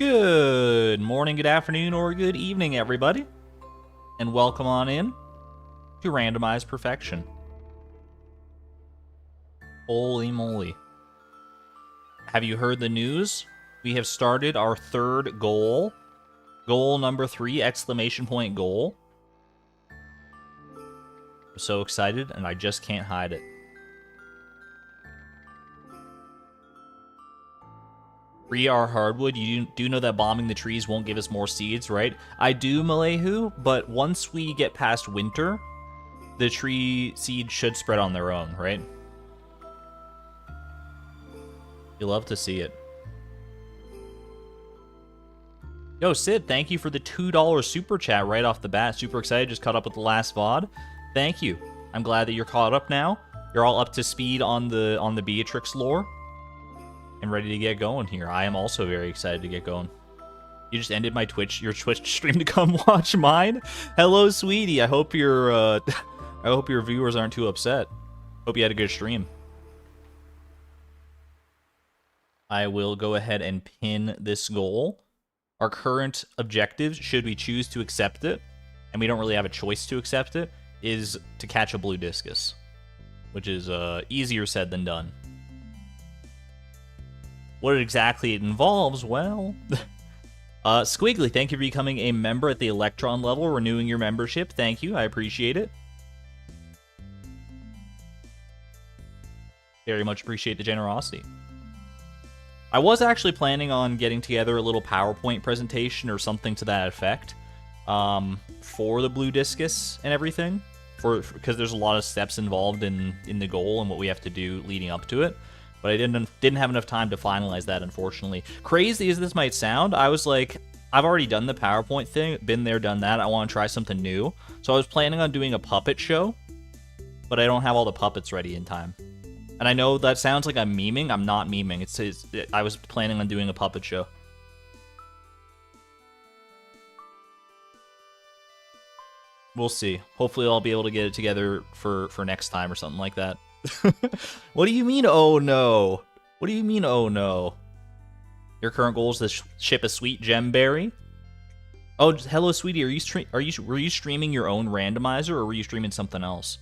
Good morning, good afternoon, or good evening, everybody. And welcome on in to Randomized Perfection. Holy moly. Have you heard the news? We have started our third goal. Goal number 3, exclamation point goal. I'm so excited, and I just can't hide it. Free our hardwood. You do know that bombing the trees won't give us more seeds, right? I do, Malehu, but once we get past winter, the tree seeds should spread on their own, right? You love to see it. Yo, Sid, thank you for the $2 super chat right off the bat. Super excited, just caught up with the last VOD. Thank you. I'm glad that you're caught up now. You're all up to speed on the Beatrix lore. And ready to get going here. I am also very excited to get going. You just ended your Twitch stream to come watch mine. Hello, sweetie. I hope your viewers aren't too upset. Hope you had a good stream. I will go ahead and pin this goal. Our current objectives, should we choose to accept it, and we don't really have a choice to accept it, is to catch a blue discus, which is easier said than done. What exactly it involves, well... Squiggly, thank you for becoming a member at the Electron level, renewing your membership. Thank you, I appreciate it. Very much appreciate the generosity. I was actually planning on getting together a little PowerPoint presentation or something to that effect for the blue discus and everything, because there's a lot of steps involved in the goal and what we have to do leading up to it. But I didn't have enough time to finalize that, unfortunately. Crazy as this might sound, I was like, I've already done the PowerPoint thing, been there, done that. I want to try something new. So I was planning on doing a puppet show, but I don't have all the puppets ready in time. And I know that sounds like I'm memeing. I'm not memeing. I was planning on doing a puppet show. We'll see. Hopefully I'll be able to get it together for next time or something like that. What do you mean, oh no? What do you mean, oh no? Your current goal is to ship a sweet gemberry? Oh, hello, sweetie. Were you streaming your own randomizer, or were you streaming something else?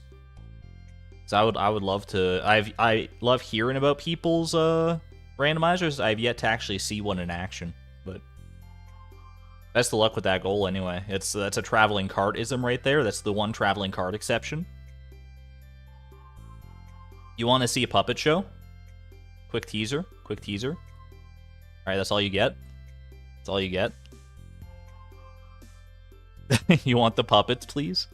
So I would love to. I love hearing about people's randomizers. I've yet to actually see one in action, but best of luck with that goal anyway. That's a traveling cart-ism right there. That's the one traveling cart exception. You want to see a puppet show? Quick teaser. Quick teaser. Alright, that's all you get? That's all you get? You want the puppets, please?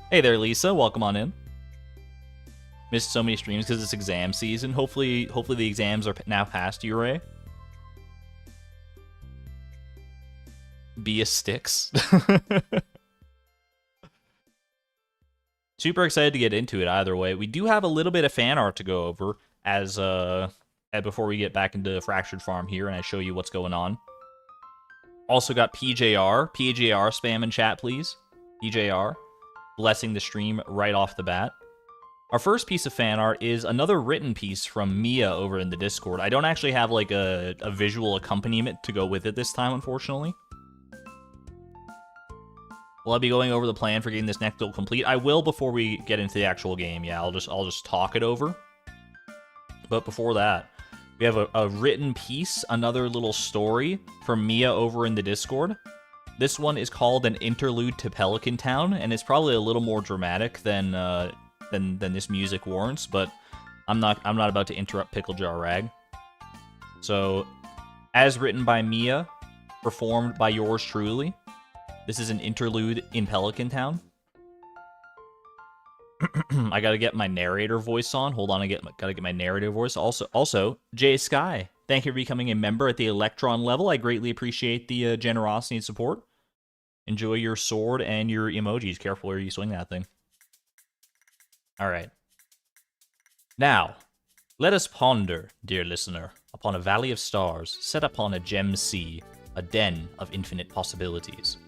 Hey there, Lisa. Welcome on in. Missed so many streams because it's exam season. Hopefully the exams are now past you, Ray. Be a Sticks. Super excited to get into it either way. We do have a little bit of fan art to go over as before we get back into Fractured Farm here and I show you what's going on. Also got PJR spam in chat, please. PJR, blessing the stream right off the bat. Our first piece of fan art is another written piece from Mia over in the Discord. I don't actually have like a visual accompaniment to go with it this time, unfortunately. Will I be going over the plan for getting this next goal complete? I will before we get into the actual game. Yeah, I'll just talk it over. But before that, we have a written piece, another little story from Mia over in the Discord. This one is called An Interlude to Pelican Town, and it's probably a little more dramatic than this music warrants, but I'm not about to interrupt Pickle Jar Rag. So, as written by Mia, performed by yours truly. This is an interlude in Pelican Town. I gotta get my narrator voice on. Hold on, gotta get my narrator voice. Also, Jay Sky, thank you for becoming a member at the Electron level. I greatly appreciate the generosity and support. Enjoy your sword and your emojis. Careful where you swing that thing. Alright. Now, let us ponder, dear listener, upon a valley of stars, set upon a gem sea, a den of infinite possibilities.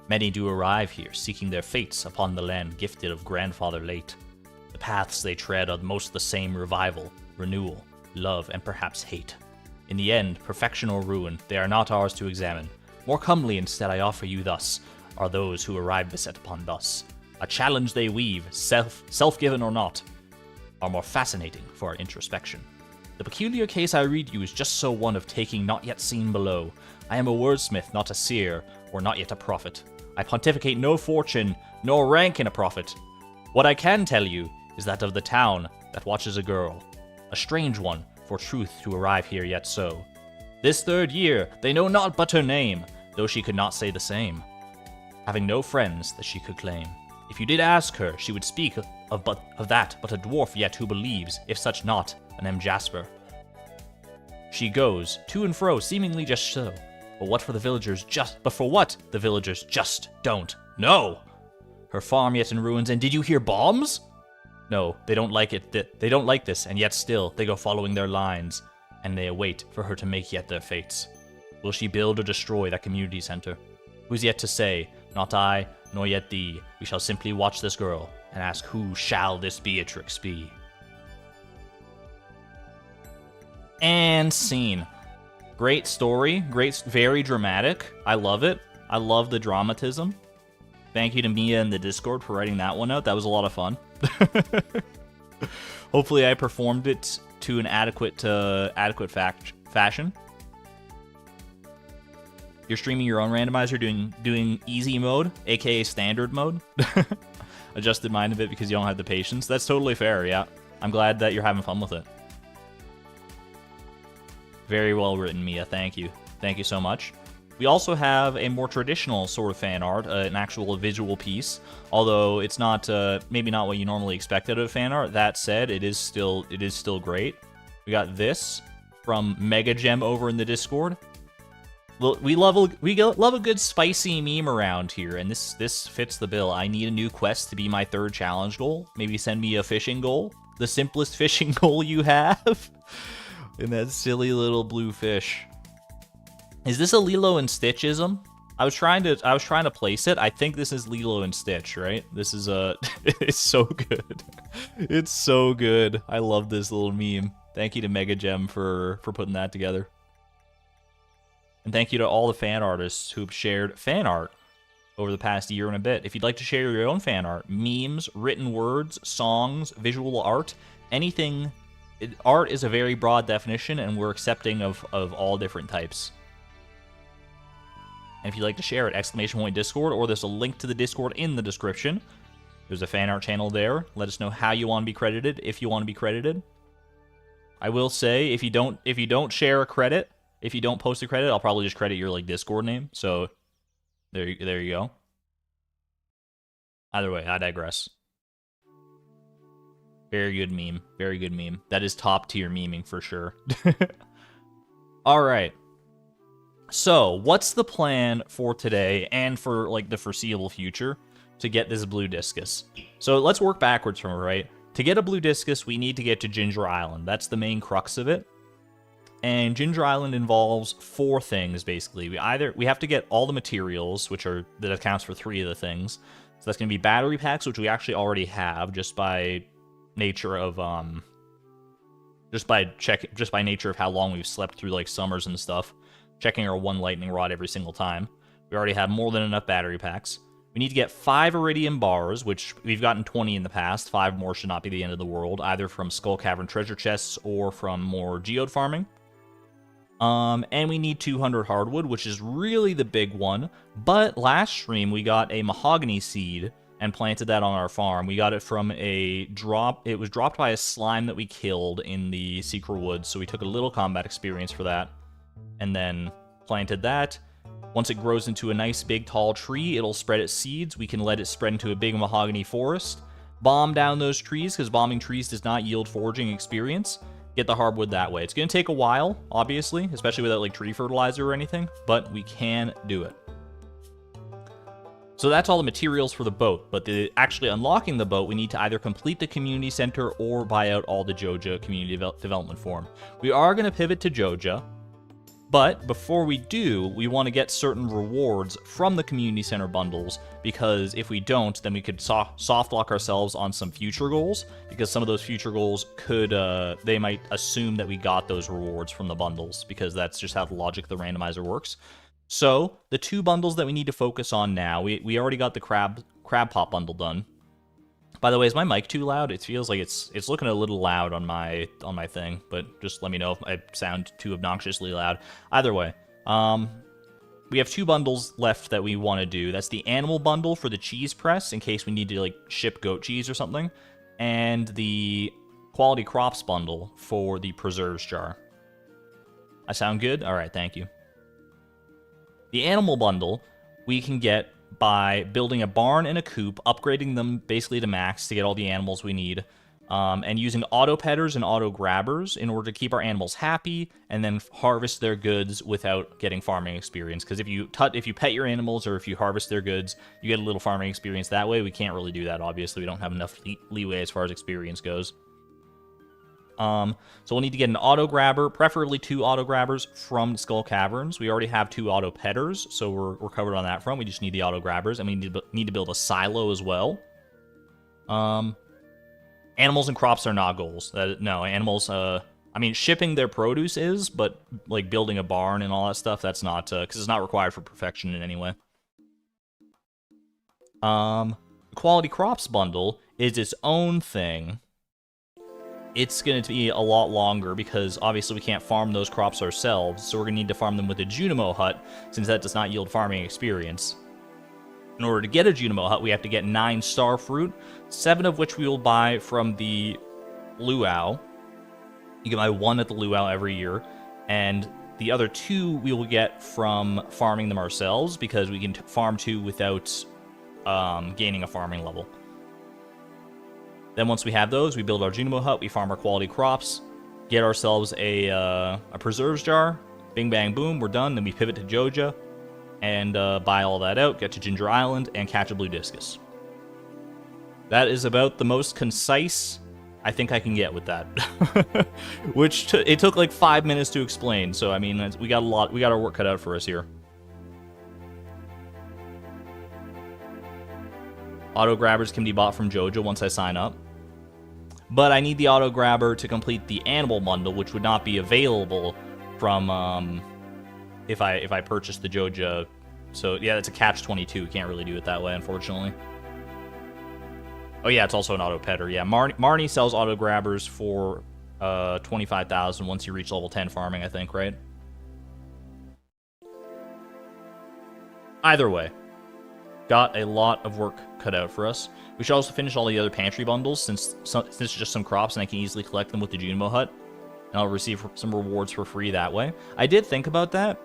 Many do arrive here, seeking their fates upon the land gifted of grandfather late. The paths they tread are most the same: revival, renewal, love, and perhaps hate. In the end, perfection or ruin, they are not ours to examine. More comely instead I offer you thus, are those who arrive beset upon thus. A challenge they weave, self-given or not, are more fascinating for our introspection. The peculiar case I read you is just so one of taking not yet seen below. I am a wordsmith, not a seer, or not yet a prophet. I pontificate no fortune, nor rank in a prophet. What I can tell you is that of the town that watches a girl, a strange one, for truth to arrive here yet so. This 3rd year, they know not but her name, though she could not say the same, having no friends that she could claim. If you did ask her, she would speak of that but a dwarf yet who believes, if such not, an M. Jasper. She goes to and fro, seemingly just so. But what for what the villagers just don't know. Her farm yet in ruins, and did you hear bombs? No, they don't like it. They don't like this, and yet still they go following their lines, and they await for her to make yet their fates. Will she build or destroy that community center? Who's yet to say? Not I, nor yet thee. We shall simply watch this girl and ask, who shall this Beatrix be? And scene. Great story, very dramatic. I love it. I love the dramatism. Thank you to Mia in the Discord for writing that one out. That was a lot of fun. Hopefully I performed it to an adequate fashion. You're streaming your own randomizer, doing easy mode, aka standard mode. Adjusted mind a bit because you don't have the patience. That's totally fair, yeah. I'm glad that you're having fun with it. Very well written, Mia. Thank you. Thank you so much. We also have a more traditional sort of fan art, an actual visual piece, although it's not maybe not what you normally expect out of fan art. That said, it is still great. We got this from Mega Gem over in the Discord. We love a good spicy meme around here, and this fits the bill. I need a new quest to be my 3rd challenge goal. Maybe send me a fishing goal, the simplest fishing goal you have. And that silly little blue fish. Is this a Lilo and Stitchism? I was trying to place it. I think this is Lilo and Stitch, right? This is it's so good. It's so good. I love this little meme. Thank you to Mega Gem for putting that together. And thank you to all the fan artists who've shared fan art over the past year and a bit. If you'd like to share your own fan art, memes, written words, songs, visual art, anything. Art is a very broad definition, and we're accepting of all different types. And if you'd like to share it, !Discord, or there's a link to the Discord in the description. There's a fan art channel there. Let us know how you want to be credited, if you want to be credited. I will say, if you don't share a credit, if you don't post a credit, I'll probably just credit your Discord name. So there you go. Either way, I digress. Very good meme. Very good meme. That is top tier memeing for sure. Alright. So, what's the plan for today and for the foreseeable future to get this blue discus? So let's work backwards from it, right? To get a blue discus, we need to get to Ginger Island. That's the main crux of it. And Ginger Island involves 4 things, basically. We have to get all the materials, that accounts for 3 of the things. So that's going to be battery packs, which we actually already have just by nature of nature of how long we've slept through summers and stuff, checking our 1 lightning rod every single time. We already have more than enough battery packs. We need to get 5 iridium bars, which we've gotten 20 in the past. 5 more should not be the end of the world, either from Skull Cavern treasure chests or from more geode farming. And we need 200 hardwood, which is really the big one. But last stream we got a mahogany seed and planted that on our farm. We got it from a drop. It was dropped by a slime that we killed in the Secret Woods, so we took a little combat experience for that, and then planted that. Once it grows into a nice big tall tree, it'll spread its seeds. We can let it spread into a big mahogany forest. Bomb down those trees, because bombing trees does not yield foraging experience. Get the hardwood that way. It's going to take a while, obviously, especially without tree fertilizer or anything, but we can do it. So that's all the materials for the boat, but actually unlocking the boat, we need to either complete the community center or buy out all the Joja community development form. We are going to pivot to Joja, But before we do, we want to get certain rewards from the community center bundles, because if we don't, then we could soft lock ourselves on some future goals, because some of those future goals could, they might assume that we got those rewards from the bundles, because that's just how the logic of the randomizer works. So the 2 bundles that we need to focus on now, we already got the crab pop bundle done. By the way, is my mic too loud? It feels like it's looking a little loud on my thing, but just let me know if I sound too obnoxiously loud. Either way, we have 2 bundles left that we want to do. That's the animal bundle for the cheese press, in case we need to like ship goat cheese or something, and the quality crops bundle for the preserves jar. I sound good? All right, thank you. The animal bundle we can get by building a barn and a coop, upgrading them basically to max to get all the animals we need, and using auto petters and auto grabbers in order to keep our animals happy, and then harvest their goods without getting farming experience. Because if you pet your animals or if you harvest their goods, you get a little farming experience that way. We can't really do that, obviously. We don't have enough leeway as far as experience goes. So we'll need to get an auto grabber, preferably 2 auto grabbers from Skull Caverns. We already have 2 auto petters, so we're covered on that front. We just need the auto grabbers, and we need to build a silo as well. Animals and crops are not goals. No, animals, I mean, shipping their produce is, but like building a barn and all that stuff, that's not, because it's not required for perfection in any way. Quality crops bundle is its own thing. It's going to be a lot longer because obviously we can't farm those crops ourselves, so we're going to need to farm them with a Junimo hut, since that does not yield farming experience. In order to get a Junimo hut, we have to get 9 star fruit, 7 of which we will buy from the luau. You can buy 1 at the luau every year, and the other 2 we will get from farming them ourselves, because we can farm 2 without gaining a farming level. Then once we have those, we build our Junimo hut, we farm our quality crops, get ourselves a preserves jar, bing bang boom, we're done. Then we pivot to Joja, and buy all that out, get to Ginger Island, and catch a blue discus. That is about the most concise I think I can get with that. Which it took like 5 minutes to explain, so I mean, we got our work cut out for us here. Auto grabbers can be bought from Joja once I sign up. But I need the auto grabber to complete the animal bundle, which would not be available from if I purchased the Joja. So yeah, it's a catch-22. Can't really do it that way, unfortunately. Oh yeah, it's also an auto petter. Yeah, Marnie sells auto grabbers for 25,000 once you reach level 10 farming, I think, right? Either way, got a lot of work cut out for us. We should also finish all the other pantry bundles, since it's just some crops and I can easily collect them with the Junimo hut, and I'll receive some rewards for free that way. I did think about that,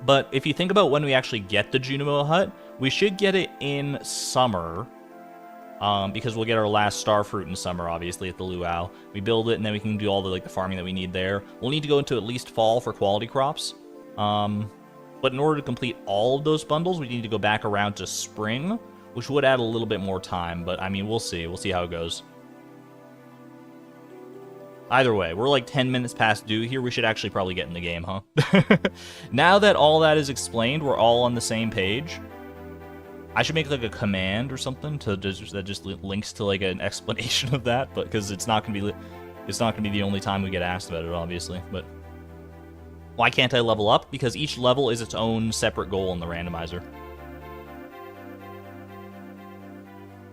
but if you think about when we actually get the Junimo hut, we should get it in summer, because we'll get our last star fruit in summer, obviously, at the luau. We build it, and then we can do all the farming that we need there. We'll need to go into at least fall for quality crops. But in order to complete all of those bundles, we need to go back around to spring, which would add a little bit more time, but I mean, we'll see. We'll see how it goes. Either way, we're like 10 minutes past due here. We should actually probably get in the game, huh? Now that all that is explained, we're all on the same page. I should make like a command or something that just links to like an explanation of that, but because it's not gonna be the only time we get asked about it, obviously. But why can't I level up? Because each level is its own separate goal in the randomizer.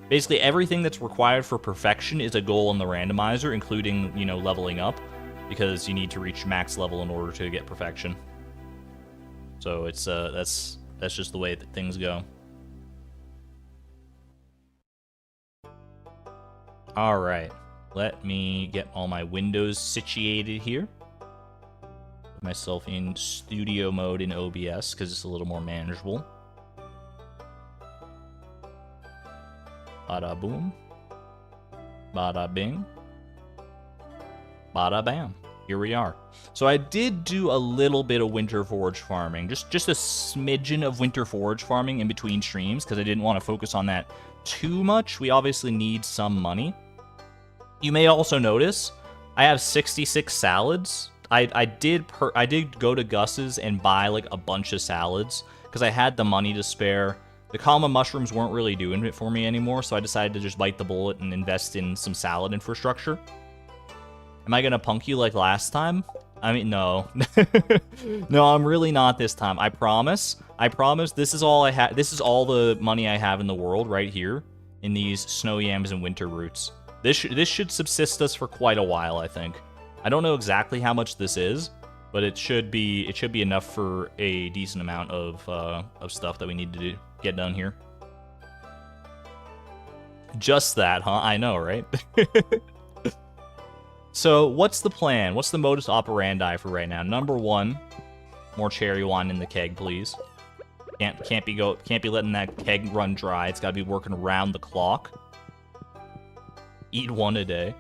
Basically, everything that's required for perfection is a goal in the randomizer, including, you know, leveling up, because you need to reach max level in order to get perfection. So it's that's just the way that things go. All right, let me get all my windows situated here. Put myself in studio mode in OBS because it's a little more manageable. Bada boom. Bada bing. Bada bam. Here we are. So I did do a little bit of winter forage farming. Just a smidgen of winter forage farming in between streams because I didn't want to focus on that too much. We obviously need some money. You may also notice I have 66 salads. I did go to Gus's and buy like a bunch of salads because I had the money to spare. The Kama mushrooms weren't really doing it for me anymore, so I decided to just bite the bullet and invest in some salad infrastructure. Am I gonna punk you like last time? I mean, no. No, I'm really not this time. I promise. I promise this is all I have. This is all the money I have in the world right here in these snow yams and winter roots. This should subsist us for quite a while, I think. I don't know exactly how much this is, but it should be enough for a decent amount of stuff that we need to get done here. Just that, huh? I know, right? So, what's the plan? What's the modus operandi for right now? Number one, more cherry wine in the keg, please. Can't be letting that keg run dry. It's gotta be working around the clock. Eat one a day.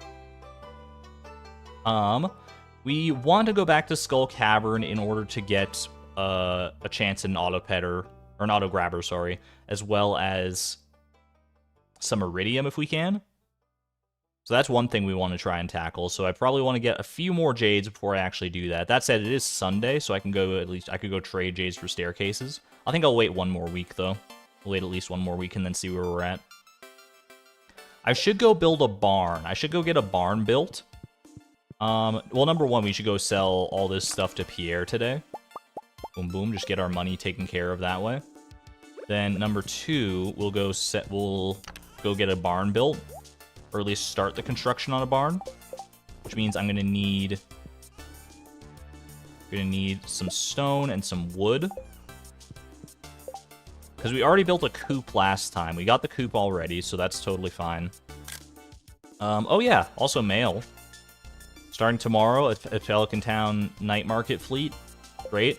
We want to go back to Skull Cavern in order to get a chance at an auto petter, or an auto grabber, sorry, as well as some iridium if we can. So that's one thing we want to try and tackle. So I probably want to get a few more jades before I actually do that. That said, it is Sunday, so I could go trade jades for staircases. I think I'll wait one more week though. I'll wait at least one more week and then see where we're at. I should go build a barn. I should go get a barn built. Well, number one, we should go sell all this stuff to Pierre today. Boom, boom. Just get our money taken care of that way. Then number two, we'll go get a barn built, or at least start the construction on a barn, which means I'm gonna need some stone and some wood, because we already built a coop last time. We got the coop already, so that's totally fine. Oh yeah, also mail. Starting tomorrow at Pelican Town Night Market Fleet. Great.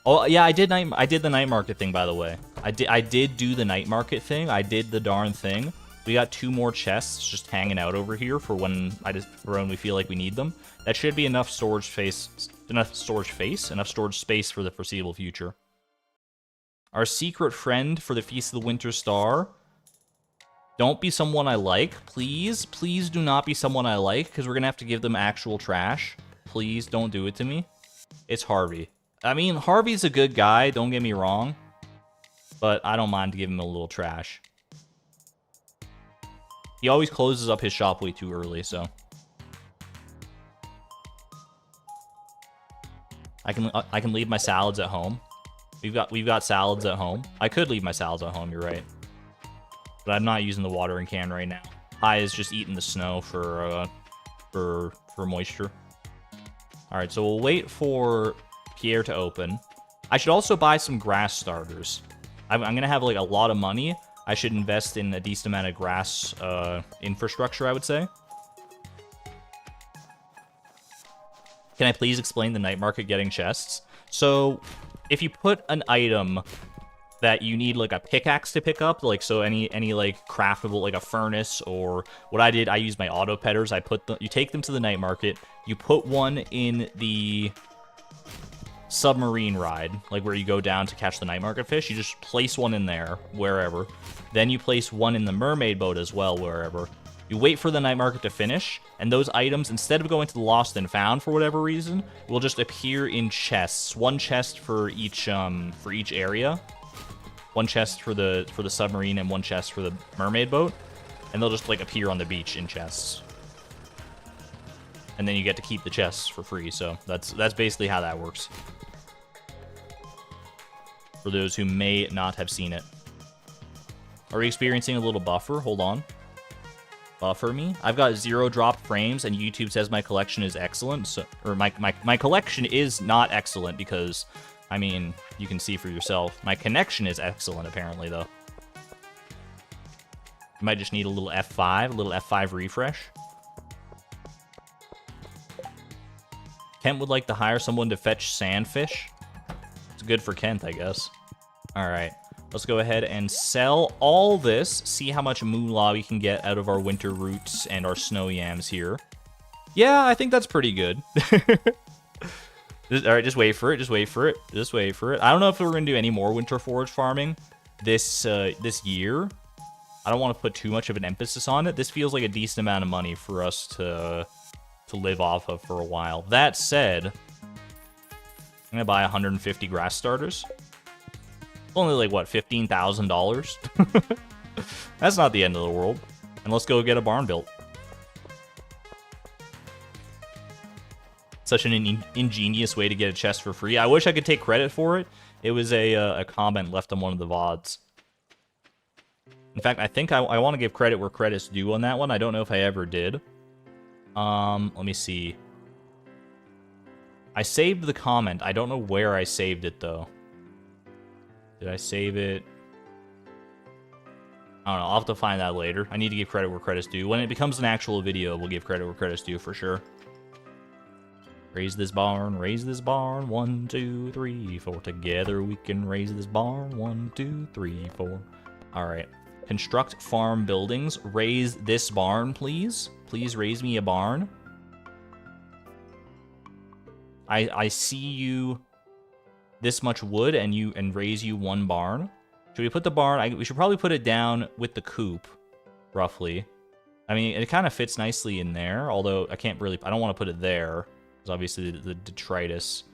Oh yeah, I did the night market thing, by the way. I did do the night market thing. I did the darn thing. We got 2 more chests just hanging out over here for when we feel like we need them. That should be enough storage space for the foreseeable future. Our secret friend for the Feast of the Winter Star. Don't be someone I like. Please, please do not be someone I like, because we're going to have to give them actual trash. Please don't do it to me. It's Harvey. I mean, Harvey's a good guy, don't get me wrong. But I don't mind giving him a little trash. He always closes up his shop way too early, so. I can leave my salads at home. We've got salads at home. I could leave my salads at home, you're right. But I'm not using the watering can right now. Hi is just eating the snow for moisture. Alright, so we'll wait for Pierre to open. I should also buy some grass starters. I'm gonna have like a lot of money. I should invest in a decent amount of grass infrastructure, I would say. Can I please explain the night market getting chests? So, if you put an item that you need like a pickaxe to pick up, like so any like craftable, like a furnace, or what I did, I used my auto petters. You take them to the night market, you put one in the submarine ride, like where you go down to catch the night market fish. You just place one in there, wherever. Then you place one in the mermaid boat as well, wherever. You wait for the night market to finish, and those items, instead of going to the lost and found for whatever reason, will just appear in chests. One chest for each area. One chest for the submarine and one chest for the mermaid boat, and they'll just like appear on the beach in chests. And then you get to keep the chests for free. So that's basically how that works. For those who may not have seen it. Are we experiencing a little buffer? Hold on. Buffer me. I've got 0 drop frames, and YouTube says my collection is excellent. So, or my collection is not excellent because, I mean, you can see for yourself. My connection is excellent, apparently, though. You might just need a little F5, a little F5 refresh. Kent would like to hire someone to fetch sandfish. It's good for Kent, I guess. Alright, let's go ahead and sell all this. See how much moolah we can get out of our winter roots and our snow yams here. Yeah, I think that's pretty good. Alright, just wait for it, just wait for it, just wait for it. I don't know if we're going to do any more winter forage farming this year. I don't want to put too much of an emphasis on it. This feels like a decent amount of money for us to to live off of for a while. That said, I'm gonna buy 150 grass starters. Only like, what, $15,000? That's not the end of the world. And let's go get a barn built. Such an ingenious way to get a chest for free. I wish I could take credit for it. It was a comment left on one of the VODs. In fact, I think I want to give credit where credit's due on that one. I don't know if I ever did. Let me see. I saved the comment. I don't know where I saved it, though. Did I save it? I don't know. I'll have to find that later. I need to give credit where credit's due. When it becomes an actual video, we'll give credit where credit's due for sure. Raise this barn, raise this barn. 1, 2, 3, 4. Together we can raise this barn. 1, 2, 3, 4. Alright. Construct farm buildings. Raise this barn, please. Please raise me a barn. I see you this much wood and raise you 1 barn. Should we put the barn? We should probably put it down with the coop, roughly. I mean, it kind of fits nicely in there, although I don't want to put it there. Obviously the detritus.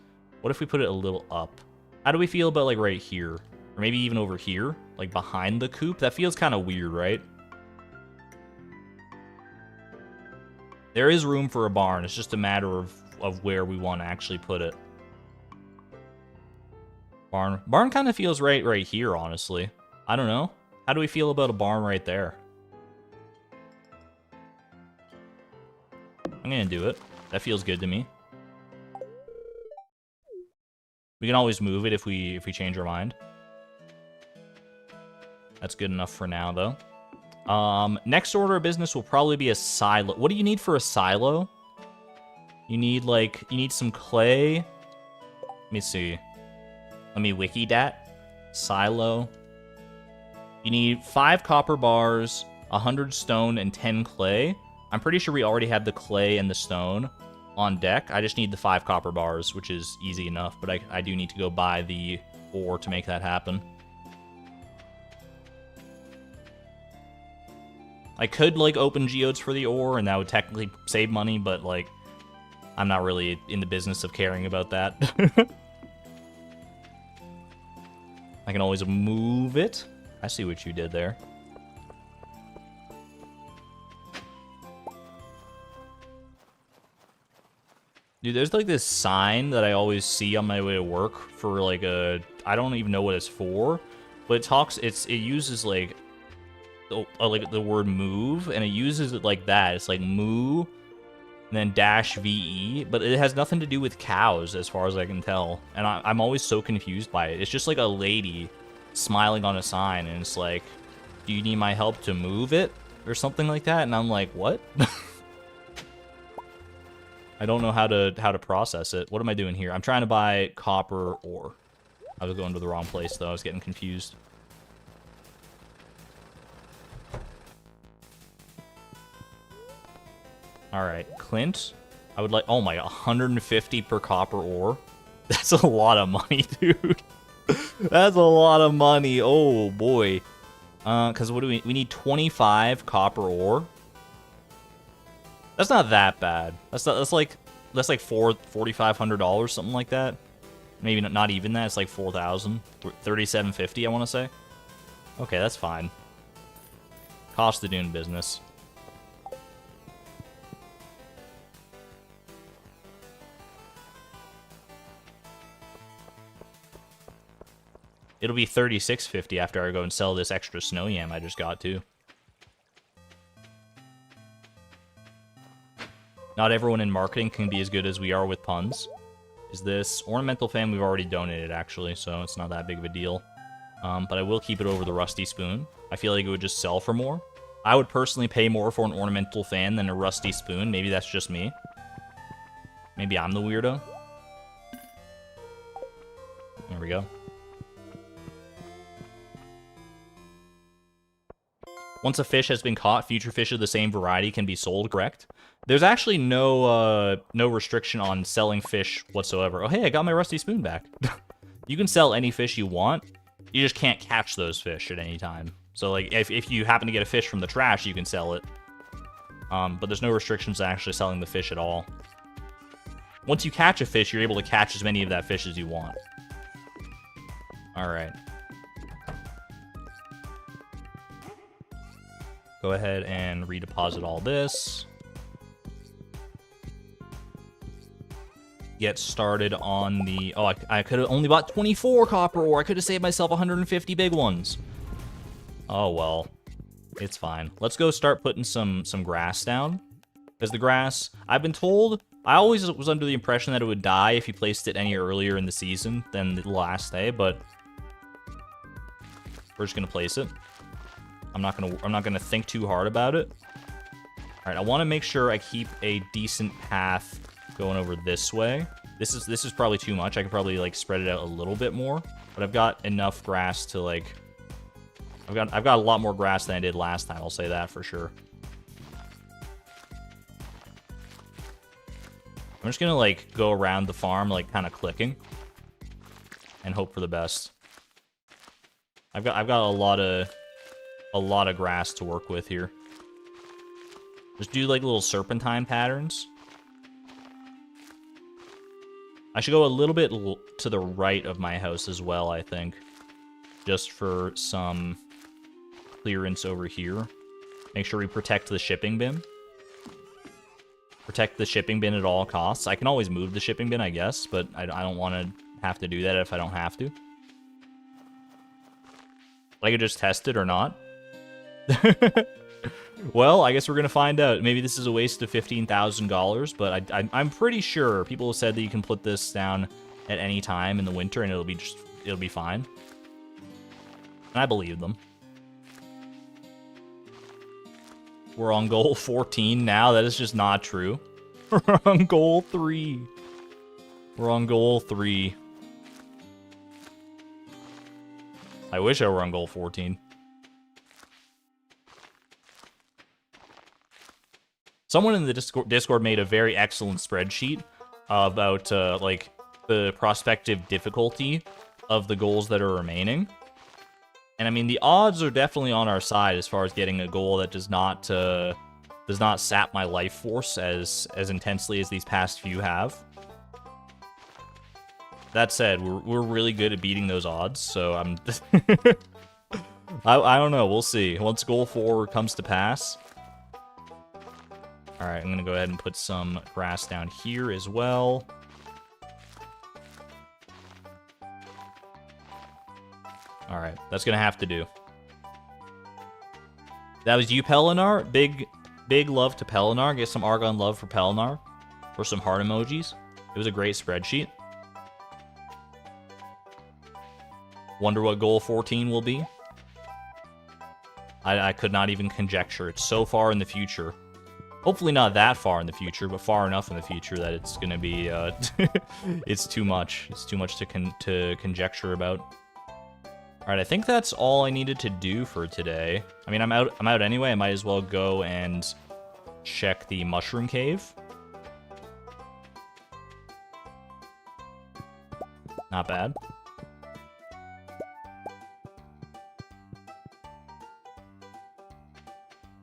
What if we put it a little up? How do we feel about like right here? Or maybe even over here? Like behind the coop? That feels kind of weird, right? There is room for a barn. It's just a matter of where we want to actually put it. Barn kind of feels right here, honestly. I don't know. How do we feel about a barn right there? I'm gonna do it. That feels good to me. We can always move it if we change our mind. That's good enough for now, though. Next order of business will probably be a silo. What do you need for a silo? You need some clay. Let me see. Let me wiki that. Silo. You need 5 copper bars, 100 stone, and 10 clay. I'm pretty sure we already have the clay and the stone on deck. I just need the 5 copper bars, which is easy enough, but I do need to go buy the ore to make that happen. I could, like, open geodes for the ore, and that would technically save money, but, like, I'm not really in the business of caring about that. I can always move it. I see what you did there. Dude, there's like this sign that I always see on my way to work for like I don't even know what it's for, but it uses like the word move, and it uses it like that. It's like moo, and then dash VE, but it has nothing to do with cows as far as I can tell. And I'm always so confused by it. It's just like a lady smiling on a sign, and it's like, do you need my help to move it? Or something like that, and I'm like, what? I don't know how to process it. What am I doing here? I'm trying to buy copper ore. I was going to the wrong place, though. I was getting confused. Alright, Clint. I would like... Oh my, 150 per copper ore? That's a lot of money, dude. That's a lot of money. Oh, boy. Because what do we need 25 copper ore. That's not that bad. That's like $4,500, something like that. Maybe not even that. It's like 4,000, 3,750. I want to say. Okay, that's fine. Cost of doing business. It'll be 3,650 after I go and sell this extra snow yam I just got too. Not everyone in marketing can be as good as we are with puns. Is this ornamental fan? We've already donated, actually, so it's not that big of a deal. But I will keep it over the rusty spoon. I feel like it would just sell for more. I would personally pay more for an ornamental fan than a rusty spoon. Maybe that's just me. Maybe I'm the weirdo. There we go. Once a fish has been caught, future fish of the same variety can be sold, correct? There's actually no restriction on selling fish whatsoever. Oh, hey, I got my rusty spoon back. You can sell any fish you want. You just can't catch those fish at any time. So, like, if you happen to get a fish from the trash, you can sell it. But there's no restrictions to actually selling the fish at all. Once you catch a fish, you're able to catch as many of that fish as you want. Alright. Go ahead and redeposit all this. Get started on the... Oh, I could have only bought 24 copper ore. I could have saved myself 150 big ones. Oh, well. It's fine. Let's go start putting some grass down. Because the grass... I've been told... I always was under the impression that it would die if you placed it any earlier in the season than the last day, but... We're just gonna place it. I'm not gonna think too hard about it. Alright, I want to make sure I keep a decent path going over this way. This is probably too much. I could probably like spread it out a little bit more, but I've got enough grass to like I've got a lot more grass than I did last time, I'll say that for sure. I'm just gonna like go around the farm like kind of clicking and hope for the best. I've got a lot of grass to work with here. Just do like little serpentine patterns. I should go a little bit to the right of my house as well, I think. Just for some clearance over here. Make sure we protect the shipping bin. Protect the shipping bin at all costs. I can always move the shipping bin, I guess, but I don't want to have to do that if I don't have to. I could just test it or not. Well, I guess we're gonna find out. Maybe this is a waste of $15,000, but I'm pretty sure people have said that you can put this down at any time in the winter and it'll be fine. And I believe them. We're on goal 14 now. That is just not true. We're on goal 3. We're on goal 3. I wish I were on goal 14. Someone in the Discord made a very excellent spreadsheet about like the prospective difficulty of the goals that are remaining. And I mean, the odds are definitely on our side as far as getting a goal that does not sap my life force as intensely as these past few have. That said, we're really good at beating those odds, so I'm I don't know, we'll see. Once goal 4 comes to pass. Alright, I'm gonna go ahead and put some grass down here as well. Alright, that's gonna have to do. That was you, Pelinar. Big love to Pelinar. Get some Argon love for Pelinar. Or some heart emojis. It was a great spreadsheet. Wonder what goal 14 will be. I could not even conjecture. It's so far in the future. Hopefully not that far in the future, but far enough in the future that it's gonna be, it's too much. It's too much to conjecture about. Alright, I think that's all I needed to do for today. I mean, I'm out anyway. I might as well go and check the mushroom cave. Not bad.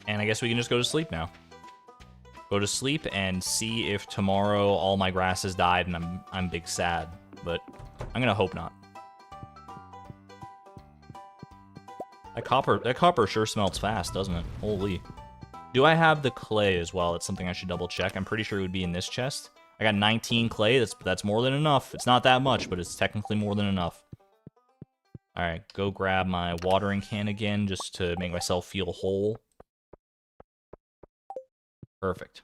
And I guess we can just go to sleep now. Go to sleep and see if tomorrow all my grass has died and I'm big sad. But I'm gonna hope not. That copper sure smelts fast, doesn't it? Holy. Do I have the clay as well? That's something I should double check. I'm pretty sure it would be in this chest. I got 19 clay. That's more than enough. It's not that much, but it's technically more than enough. Alright, go grab my watering can again just to make myself feel whole. Perfect.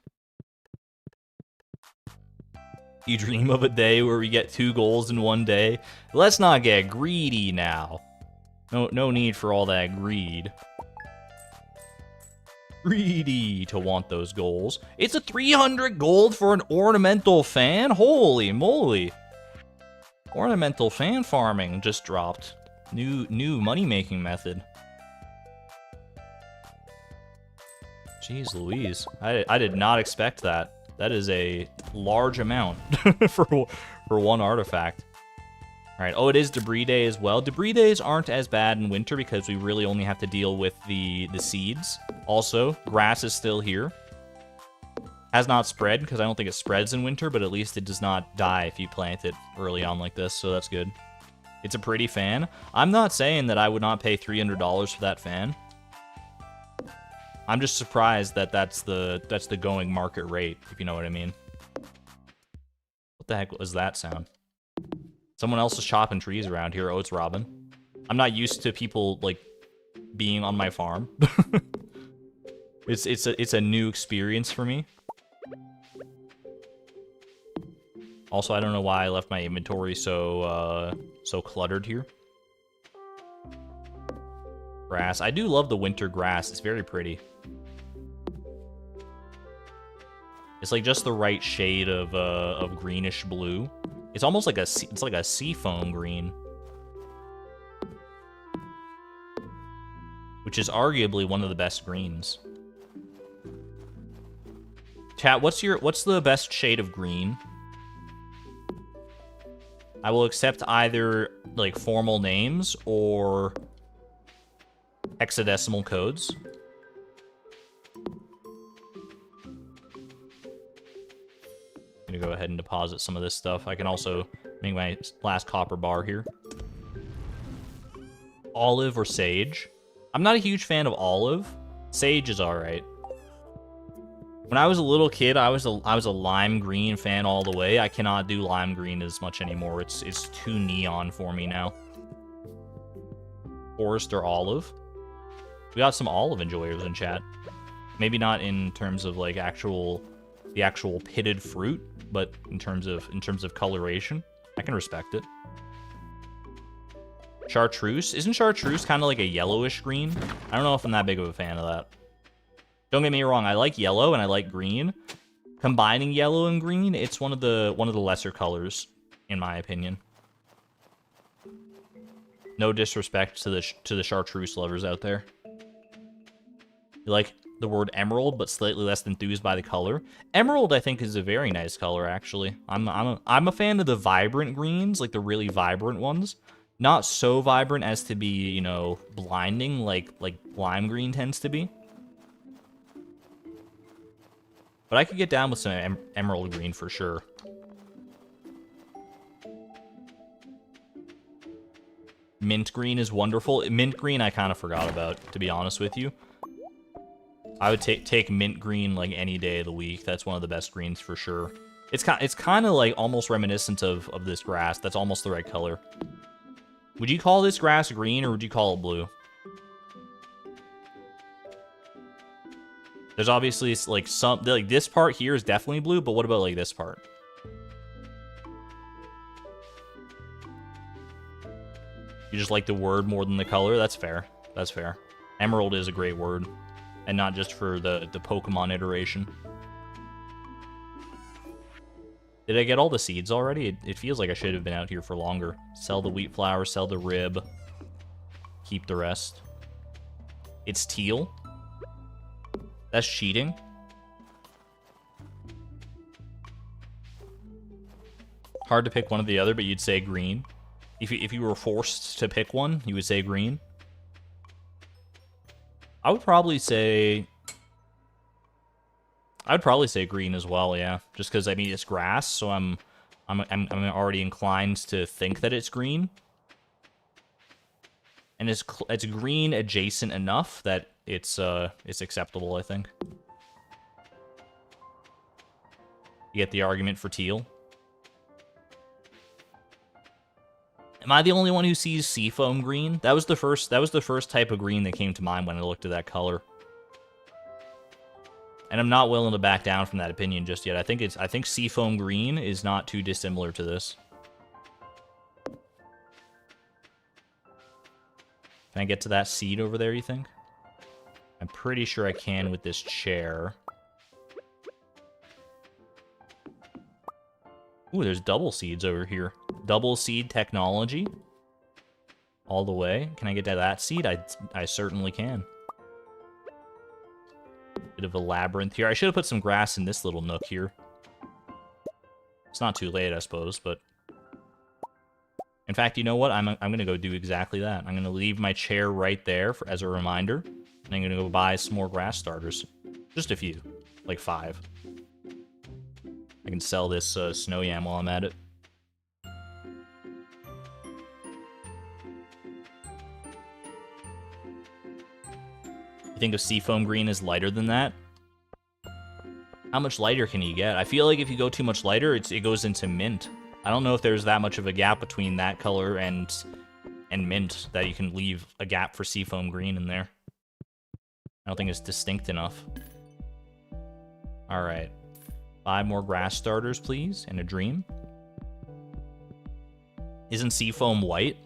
You dream of a day where we get 2 goals in one day? Let's not get greedy now. No need for all that greed. Greedy to want those goals. It's a 300 gold for an ornamental fan? Holy moly. Ornamental fan farming just dropped. New money-making method. Jeez Louise. I did not expect that. That is a large amount for one artifact. Alright, oh, it is debris day as well. Debris days aren't as bad in winter because we really only have to deal with the seeds. Also, grass is still here. Has not spread, because I don't think it spreads in winter, but at least it does not die if you plant it early on like this, so that's good. It's a pretty fan. I'm not saying that I would not pay $300 for that fan. I'm just surprised that that's the going market rate, if you know what I mean. What the heck was that sound? Someone else is chopping trees around here. Oh, it's Robin. I'm not used to people, like, being on my farm. It's a new experience for me. Also, I don't know why I left my inventory so cluttered here. Grass. I do love the winter grass. It's very pretty. It's like just the right shade of greenish blue. It's almost like a seafoam green, which is arguably one of the best greens. Chat, what's the best shade of green? I will accept either like formal names or hexadecimal codes. I'm gonna go ahead and deposit some of this stuff. I can also make my last copper bar here. Olive or sage? I'm not a huge fan of olive. Sage is alright. When I was a little kid, I was a lime green fan all the way. I cannot do lime green as much anymore. It's too neon for me now. Forest or olive? We got some olive enjoyers in chat. Maybe not in terms of like the actual pitted fruit, but in terms of coloration, I can respect it. Chartreuse? Isn't chartreuse kind of like a yellowish green? I don't know if I'm that big of a fan of that. Don't get me wrong, I like yellow and I like green. Combining yellow and green, it's one of the lesser colors, in my opinion. No disrespect to the chartreuse lovers out there. You like the word emerald, but slightly less enthused by the color. Emerald, I think, is a very nice color, actually. I'm a fan of the vibrant greens, like the really vibrant ones. Not so vibrant as to be, you know, blinding like lime green tends to be. But I could get down with some emerald green for sure. Mint green is wonderful. Mint green I kind of forgot about, to be honest with you. I would take mint green like any day of the week. That's one of the best greens for sure. It's kind of like almost reminiscent of this grass. That's almost the right color. Would you call this grass green or would you call it blue? There's obviously like this part here is definitely blue, but what about like this part? You just like the word more than the color? That's fair. That's fair. Emerald is a great word. And not just for the Pokemon iteration. Did I get all the seeds already? It feels like I should have been out here for longer. Sell the wheat flour, sell the rib. Keep the rest. It's teal. That's cheating. Hard to pick one or the other, but you'd say green. If you were forced to pick one, you would say green. I would probably say green as well, yeah. Just because I mean it's grass, so I'm already inclined to think that it's green. And it's green adjacent enough that it's acceptable, I think. You get the argument for teal. Am I the only one who sees seafoam green? That was the first type of green that came to mind when I looked at that color. And I'm not willing to back down from that opinion just yet. I think seafoam green is not too dissimilar to this. Can I get to that seed over there, you think? I'm pretty sure I can with this chair. Ooh, there's double seeds over here. Double seed technology. All the way. Can I get to that seed? I certainly can. Bit of a labyrinth here. I should have put some grass in this little nook here. It's not too late, I suppose, but... In fact, you know what? I'm going to go do exactly that. I'm going to leave my chair right there as a reminder. And I'm going to go buy some more grass starters. Just a few. Like 5. I can sell this snow yam while I'm at it. You think a seafoam green is lighter than that? How much lighter can you get? I feel like if you go too much lighter, it goes into mint. I don't know if there's that much of a gap between that color and mint that you can leave a gap for seafoam green in there. I don't think it's distinct enough. All right. 5 more grass starters, please, and a dream. Isn't seafoam white?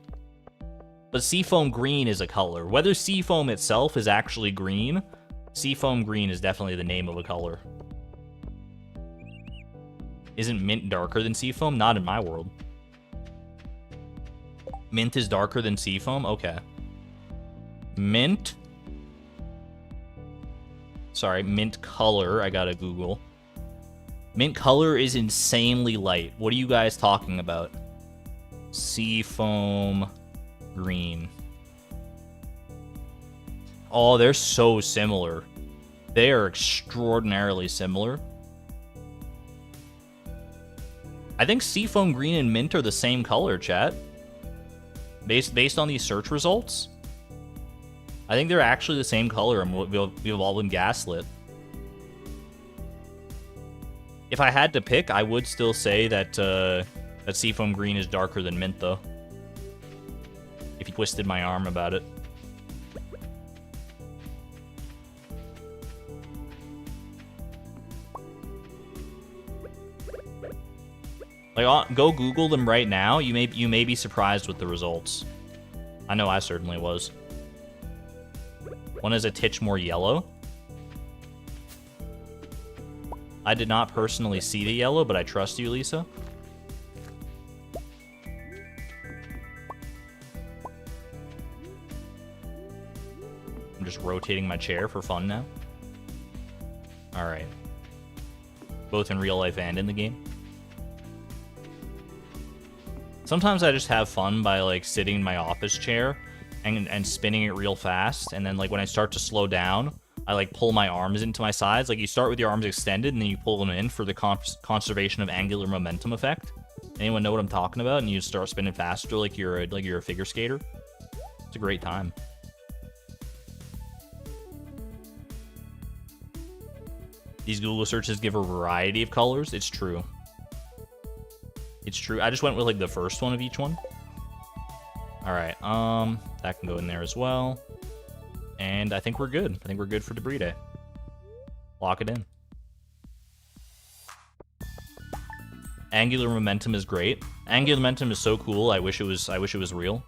But seafoam green is a color. Whether seafoam itself is actually green, seafoam green is definitely the name of a color. Isn't mint darker than seafoam? Not in my world. Mint is darker than seafoam? Okay. Mint. Sorry, mint color. I gotta Google. Mint color is insanely light. What are you guys talking about? Seafoam green. Oh, they're so similar. They are extraordinarily similar. I think seafoam green and mint are the same color, chat. Based on these search results, I think they're actually the same color, and we've all been gaslit. If I had to pick, I would still say that that seafoam green is darker than mint, though. If you twisted my arm about it. Like, go Google them right now. You may be surprised with the results. I know I certainly was. One is a titch more yellow. I did not personally see the yellow, but I trust you, Lisa. I'm just rotating my chair for fun now. Alright. Both in real life and in the game. Sometimes I just have fun by, like, sitting in my office chair and spinning it real fast, and then, like, when I start to slow down, I, like, pull my arms into my sides. Like, you start with your arms extended, and then you pull them in for the conservation of angular momentum effect. Anyone know what I'm talking about? And you start spinning faster like you're a figure skater. It's a great time. These Google searches give a variety of colors. It's true. It's true. I just went with, like, the first one of each one. Alright, that can go in there as well. And I think we're good. I think we're good for debris day. Lock it in. Angular momentum is great. Angular momentum is so cool. I wish it was real.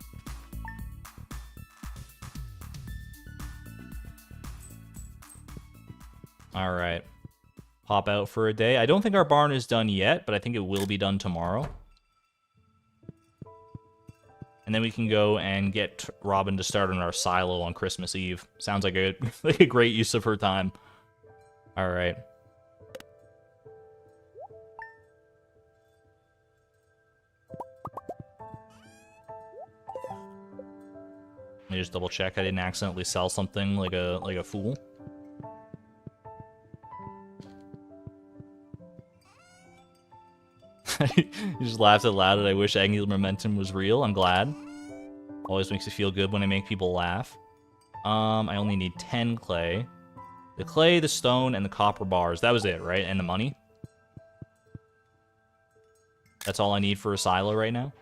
Alright. Pop out for a day. I don't think our barn is done yet, but I think it will be done tomorrow. And then we can go and get Robin to start on our silo on Christmas Eve. Sounds like a great use of her time. All right. Let me just double check I didn't accidentally sell something like a fool. You just laughed out loud at I wish angular momentum was real. I'm glad. Always makes me feel good when I make people laugh. I only need 10 clay. The clay, the stone, and the copper bars. That was it, right? And the money? That's all I need for a silo right now?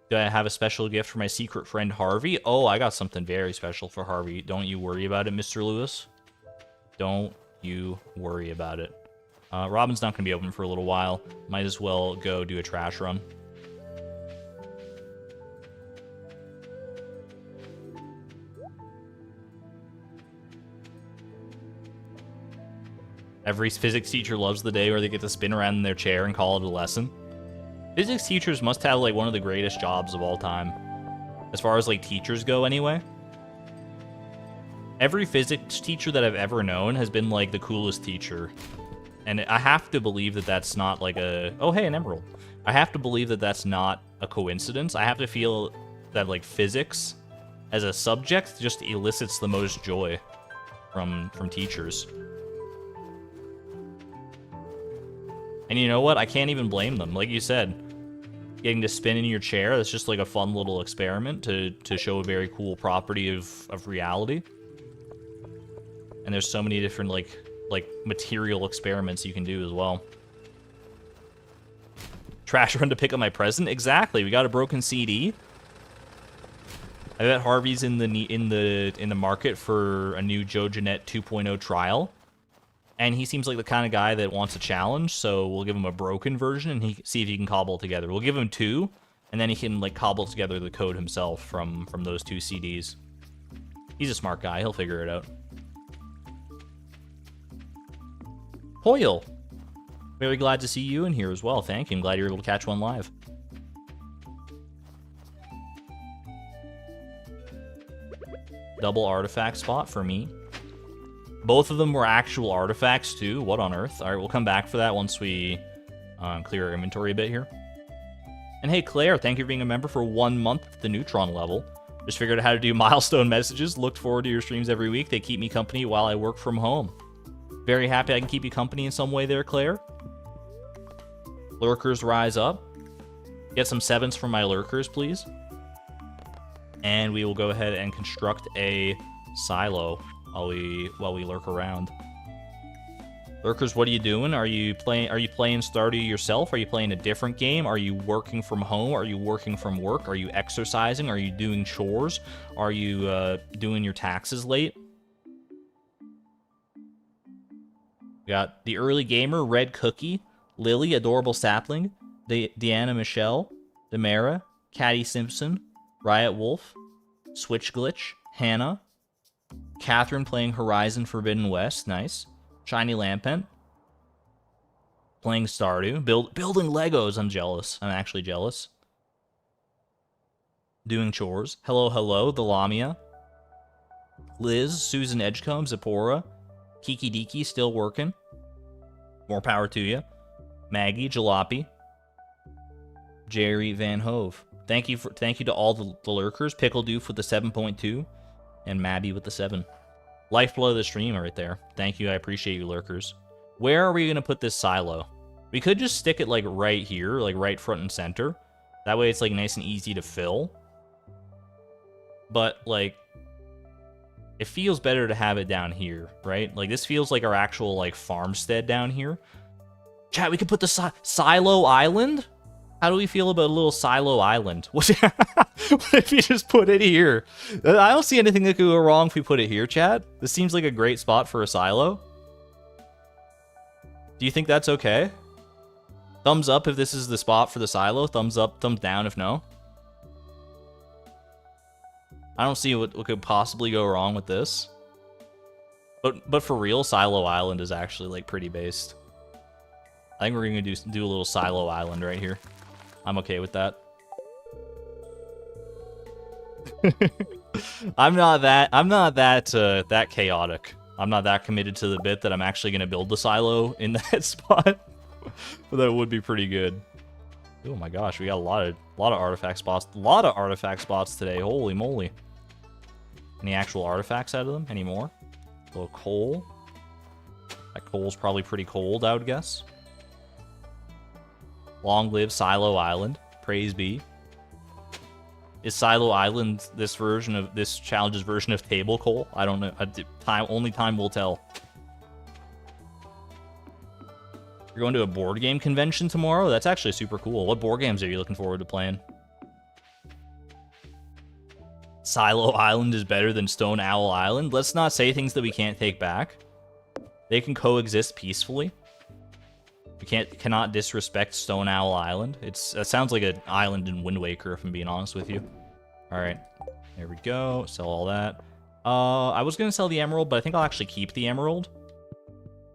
Do I have a special gift for my secret friend Harvey? Oh, I got something very special for Harvey. Don't you worry about it, Mr. Lewis. Don't you worry about it. Robin's not going to be open for a little while. Might as well go do a trash run. Every physics teacher loves the day where they get to spin around in their chair and call it a lesson. Physics teachers must have, like, one of the greatest jobs of all time. As far as, like, teachers go, anyway. Every physics teacher that I've ever known has been, like, the coolest teacher. And I have to believe that that's not, like, a... Oh, hey, an emerald. I have to believe that that's not a coincidence. I have to feel that, like, physics as a subject just elicits the most joy from teachers. And you know what? I can't even blame them. Like you said, getting to spin in your chair, that's just like a fun little experiment to show a very cool property of reality. And there's so many different like material experiments you can do as well. Trash run to pick up my present? Exactly. We got a broken CD. I bet Harvey's in the market for a new Joe Jeanette 2.0 trial. And he seems like the kind of guy that wants a challenge, so we'll give him a broken version and see if he can cobble it together. We'll give him 2, and then he can like cobble together the code himself from those 2 CDs. He's a smart guy. He'll figure it out. Hoyle. Very glad to see you in here as well. Thank you. I'm glad you're able to catch one live. Double artifact spot for me. Both of them were actual artifacts, too. What on earth? All right, we'll come back for that once we clear our inventory a bit here. And hey, Claire, thank you for being a member for 1 month at the Neutron level. Just figured out how to do milestone messages. Looked forward to your streams every week. They keep me company while I work from home. Very happy I can keep you company in some way there, Claire. Lurkers rise up. Get some 7s from my lurkers, please. And we will go ahead and construct a silo while we lurk around. Lurkers, what are you doing? Are you playing Stardew yourself? Are you playing a different game? Are you working from home? Are you working from work? Are you exercising? Are you doing chores? Are you doing your taxes late? We got the early gamer, Red Cookie, Lily, Adorable Sapling, Deanna Michelle, Demara, Caddy Simpson, Riot Wolf, Switch Glitch, Hannah, Catherine playing Horizon Forbidden West, nice. Shiny Lampent, playing Stardew, building Legos, I'm jealous. I'm actually jealous. Doing chores. Hello, the Lamia. Liz, Susan Edgecombe, Zipporah, Kiki Diki still working. More power to you. Maggie, Jalopy, Jerry Van Hove. Thank you to all the lurkers. Pickle Doof with the 7.2, and Mabby with the 7. Lifeblood of the stream right there. Thank you. I appreciate you, lurkers. Where are we gonna put this silo? We could just stick it like right here, like right front and center. That way it's like nice and easy to fill. But like, it feels better to have it down here, right? Like this feels like our actual like farmstead down here. Chat, we could put the Silo Island? How do we feel about a little Silo Island? What if you just put it here? I don't see anything that could go wrong if we put it here, chat. This seems like a great spot for a silo. Do you think that's okay? Thumbs up if this is the spot for the silo. Thumbs up, thumbs down if no. I don't see what could possibly go wrong with this. But for real, Silo Island is actually like pretty based. I think we're gonna do a little Silo Island right here. I'm okay with that. I'm not that chaotic. I'm not that committed to the bit that I'm actually gonna build the silo in that spot. But that would be pretty good. Oh my gosh, we got a lot of artifact spots. A lot of artifact spots today. Holy moly. Any actual artifacts out of them? Any more? A little coal. That coal's probably pretty cold, I would guess. Long live Silo Island. Praise be. Is Silo Island this challenge's version of table coal? I don't know. Only time will tell. You're going to a board game convention tomorrow? That's actually super cool. What board games are you looking forward to playing? Silo Island is better than Stone Owl Island? Let's not say things that we can't take back. They can coexist peacefully. We cannot disrespect Stone Owl Island. That sounds like an island in Wind Waker, if I'm being honest with you. Alright, there we go. Sell all that. I was going to sell the emerald, but I think I'll actually keep the emerald.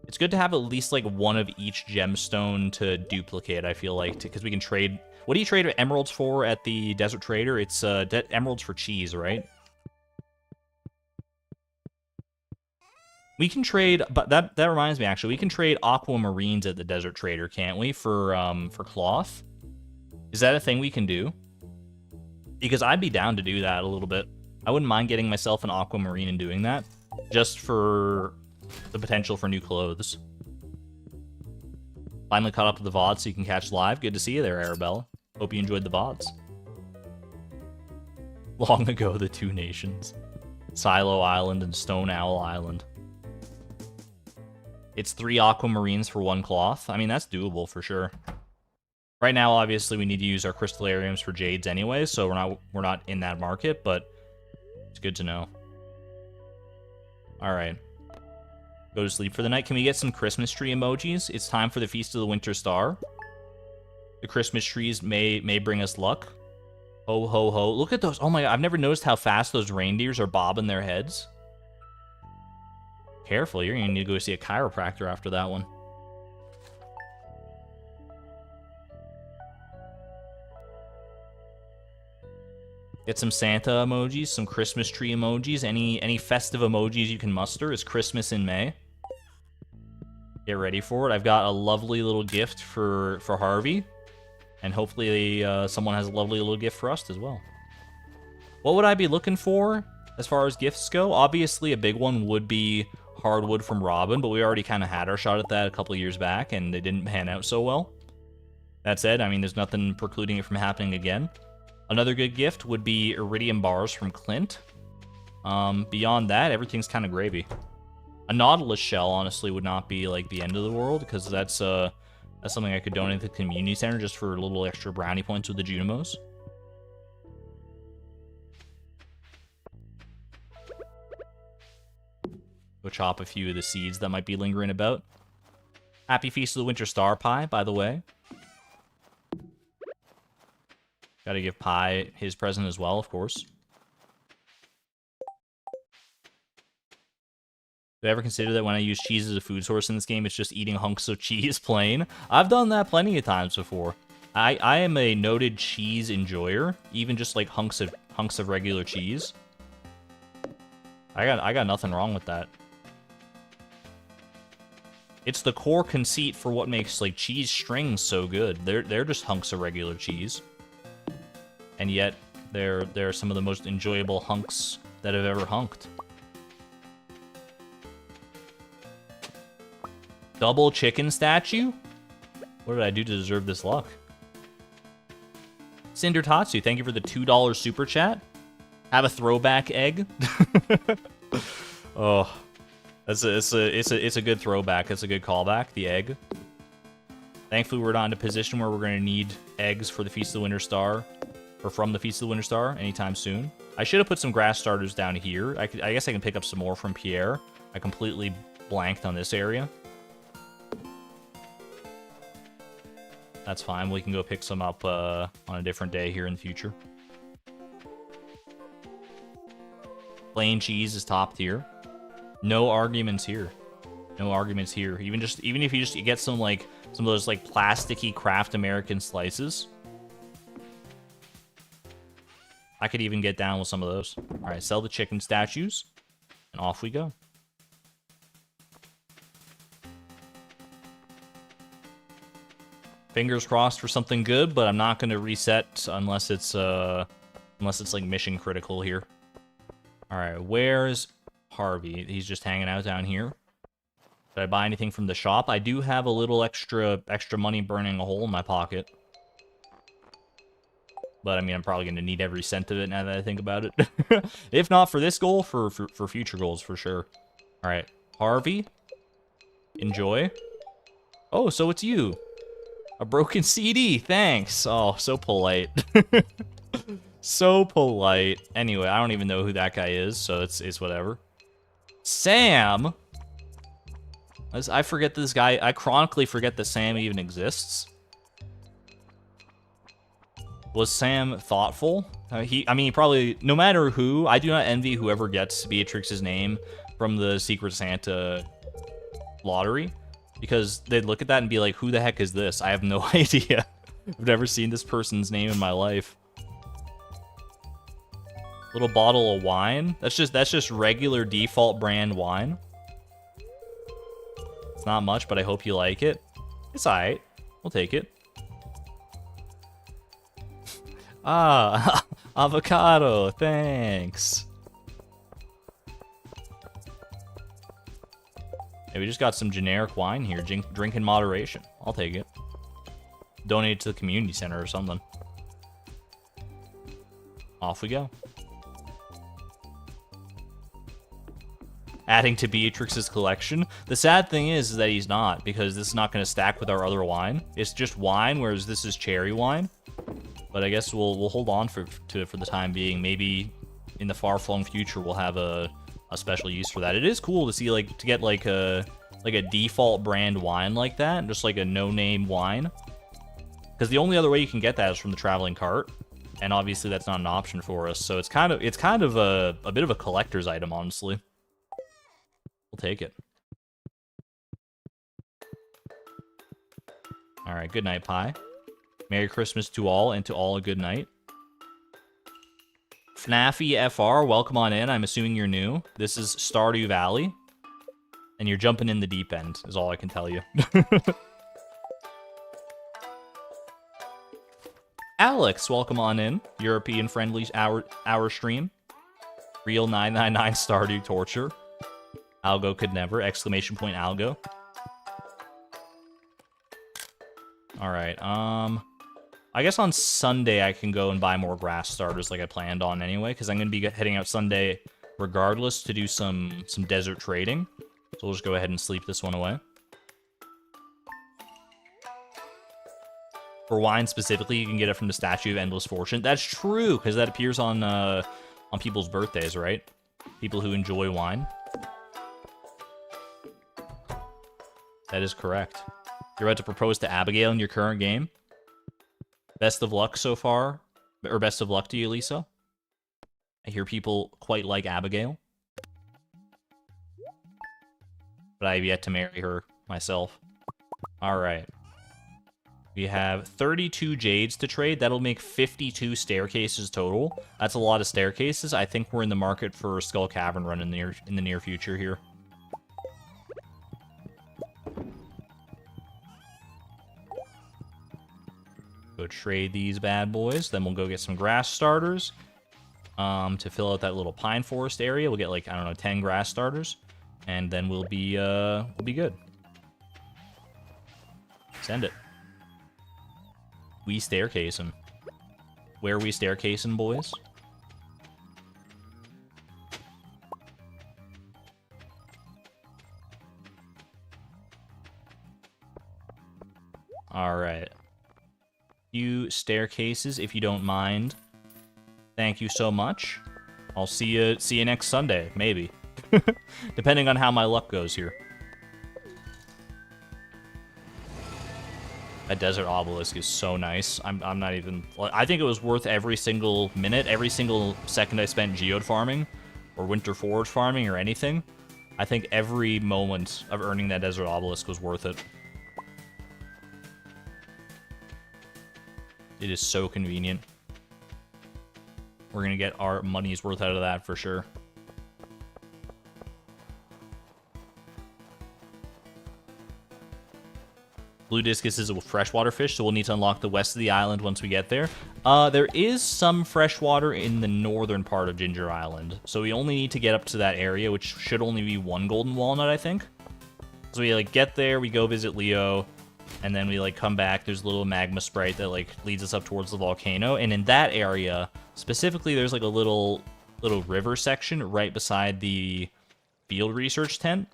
It's good to have at least like one of each gemstone to duplicate, I feel like, because we can trade. What do you trade emeralds for at the Desert Trader? It's emeralds for cheese, right? We can trade, but that reminds me, actually, we can trade aquamarines at the Desert Trader, can't we? For cloth. Is that a thing we can do? Because I'd be down to do that a little bit. I wouldn't mind getting myself an aquamarine and doing that, just for the potential for new clothes. Finally caught up with the VOD so you can catch live. Good to see you there, Arabella. Hope you enjoyed the VODs. Long ago, the two nations. Silo Island and Stone Owl Island. It's 3 aquamarines for 1 cloth. I mean, that's doable for sure. Right now, obviously, we need to use our crystallariums for jades anyway, so we're not in that market, but it's good to know. All right. Go to sleep for the night. Can we get some Christmas tree emojis? It's time for the Feast of the Winter Star. The Christmas trees may bring us luck. Ho, ho, ho. Look at those. Oh my God, I've never noticed how fast those reindeers are bobbing their heads. Careful, you're going to need to go see a chiropractor after that one. Get some Santa emojis, some Christmas tree emojis, any festive emojis you can muster. It's Christmas in May. Get ready for it. I've got a lovely little gift for Harvey. And hopefully someone has a lovely little gift for us as well. What would I be looking for as far as gifts go? Obviously, a big one would be hardwood from Robin, but we already kind of had our shot at that a couple of years back, and it didn't pan out so well. That said, I mean, there's nothing precluding it from happening again. Another good gift would be iridium bars from Clint. Beyond that, everything's kind of gravy. A Nautilus shell, honestly, would not be like the end of the world, because that's something I could donate to the community center just for a little extra brownie points with the Junimos. Go chop a few of the seeds that might be lingering about. Happy Feast of the Winter Star Pie, by the way. Gotta give Pie his present as well, of course. Do I ever consider that when I use cheese as a food source in this game, it's just eating hunks of cheese plain? I've done that plenty of times before. I am a noted cheese enjoyer, even just like hunks of regular cheese. I got nothing wrong with that. It's the core conceit for what makes like cheese strings so good. They're just hunks of regular cheese. And yet, they're some of the most enjoyable hunks that have ever hunked. Double chicken statue? What did I do to deserve this luck? Cinder Tatsu, thank you for the $2 super chat. Have a throwback egg. Oh, it's a good throwback. It's a good callback. The egg. Thankfully, we're not in a position where we're going to need eggs for the Feast of the Winter Star. Or from the Feast of the Winter Star anytime soon. I should have put some grass starters down here. I guess I can pick up some more from Pierre. I completely blanked on this area. That's fine. We can go pick some up on a different day here in the future. Plain cheese is top tier. No arguments here. No arguments here. Even if you just get some of those like plasticky Kraft American slices. I could even get down with some of those. All right, sell the chicken statues, and off we go. Fingers crossed for something good, but I'm not going to reset unless it's like mission critical here. All right, where's Harvey? He's just hanging out down here. Did I buy anything from the shop? I do have a little extra money burning a hole in my pocket. But, I mean, I'm probably going to need every cent of it now that I think about it. If not for this goal, for future goals, for sure. All right. Harvey. Enjoy. Oh, so it's you. A broken CD. Thanks. Oh, so polite. So polite. Anyway, I don't even know who that guy is, so it's whatever. Sam. I forget this guy. I chronically forget that Sam even exists. Was Sam thoughtful? He probably, no matter who, I do not envy whoever gets Beatrix's name from the Secret Santa lottery, because they'd look at that and be like, who the heck is this? I have no idea. I've never seen this person's name in my life. Little bottle of wine. That's just regular default brand wine. It's not much, but I hope you like it. It's alright. We'll take it. Ah, avocado, thanks. Hey, we just got some generic wine here. Drink in moderation. I'll take it. Donate it to the community center or something. Off we go. Adding to Beatrix's collection. The sad thing is that he's not, because this is not going to stack with our other wine. It's just wine, whereas this is cherry wine. But I guess we'll hold on to it for the time being. Maybe in the far-flung future we'll have a special use for that. It is cool to see, like, to get like a default brand wine like that, just like a no-name wine. Because the only other way you can get that is from the traveling cart, and obviously that's not an option for us. So it's kind of a bit of a collector's item, honestly. We'll take it. All right, good night, Pie. Merry Christmas to all, and to all a good night. FNAFy FR, welcome on in. I'm assuming you're new. This is Stardew Valley, and you're jumping in the deep end, is all I can tell you. Alex, welcome on in. European friendly hour stream. Real 999 Stardew torture. Algo could never! Exclamation point Algo. Alright, I guess on Sunday I can go and buy more grass starters like I planned on anyway, because I'm going to be heading out Sunday regardless to do some desert trading. So we'll just go ahead and sleep this one away. For wine specifically, you can get it from the Statue of Endless Fortune. That's true, because that appears on people's birthdays, right? People who enjoy wine. That is correct. You're about to propose to Abigail in your current game. Best of luck so far. Or best of luck to you, Lisa. I hear people quite like Abigail. But I have yet to marry her myself. Alright. We have 32 jades to trade. That'll make 52 staircases total. That's a lot of staircases. I think we're in the market for a Skull Cavern run in the near future here. Go trade these bad boys. Then we'll go get some grass starters to fill out that little pine forest area. We'll get, like, I don't know, 10 grass starters, and then we'll be good. Send it. We staircasing. Where are we staircasing, boys? All right. Few staircases, if you don't mind. Thank you so much. I'll see you next Sunday, maybe. Depending on how my luck goes here. That desert obelisk is so nice. I'm not even... I think it was worth every single minute, every single second I spent geode farming, or winter forage farming, or anything. I think every moment of earning that desert obelisk was worth it. It is so convenient. We're gonna get our money's worth out of that for sure. Blue discus is a freshwater fish, so we'll need to unlock the west of the island once we get there. There is some freshwater in the northern part of Ginger Island, so we only need to get up to that area, which should only be one golden walnut, I think. So we, like, get there, we go visit Leo, and then we, like, come back. There's a little magma sprite that, like, leads us up towards the volcano. And in that area, specifically, there's, like, a little river section right beside the field research tent.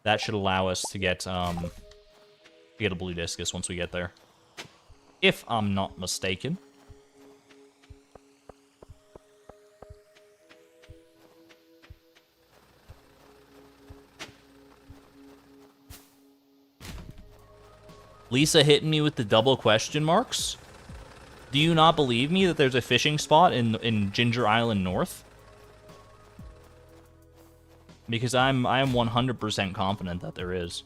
That should allow us to get a blue discus once we get there. If I'm not mistaken. Lisa hitting me with the double question marks? Do you not believe me that there's a fishing spot in Ginger Island North? Because I am 100% confident that there is.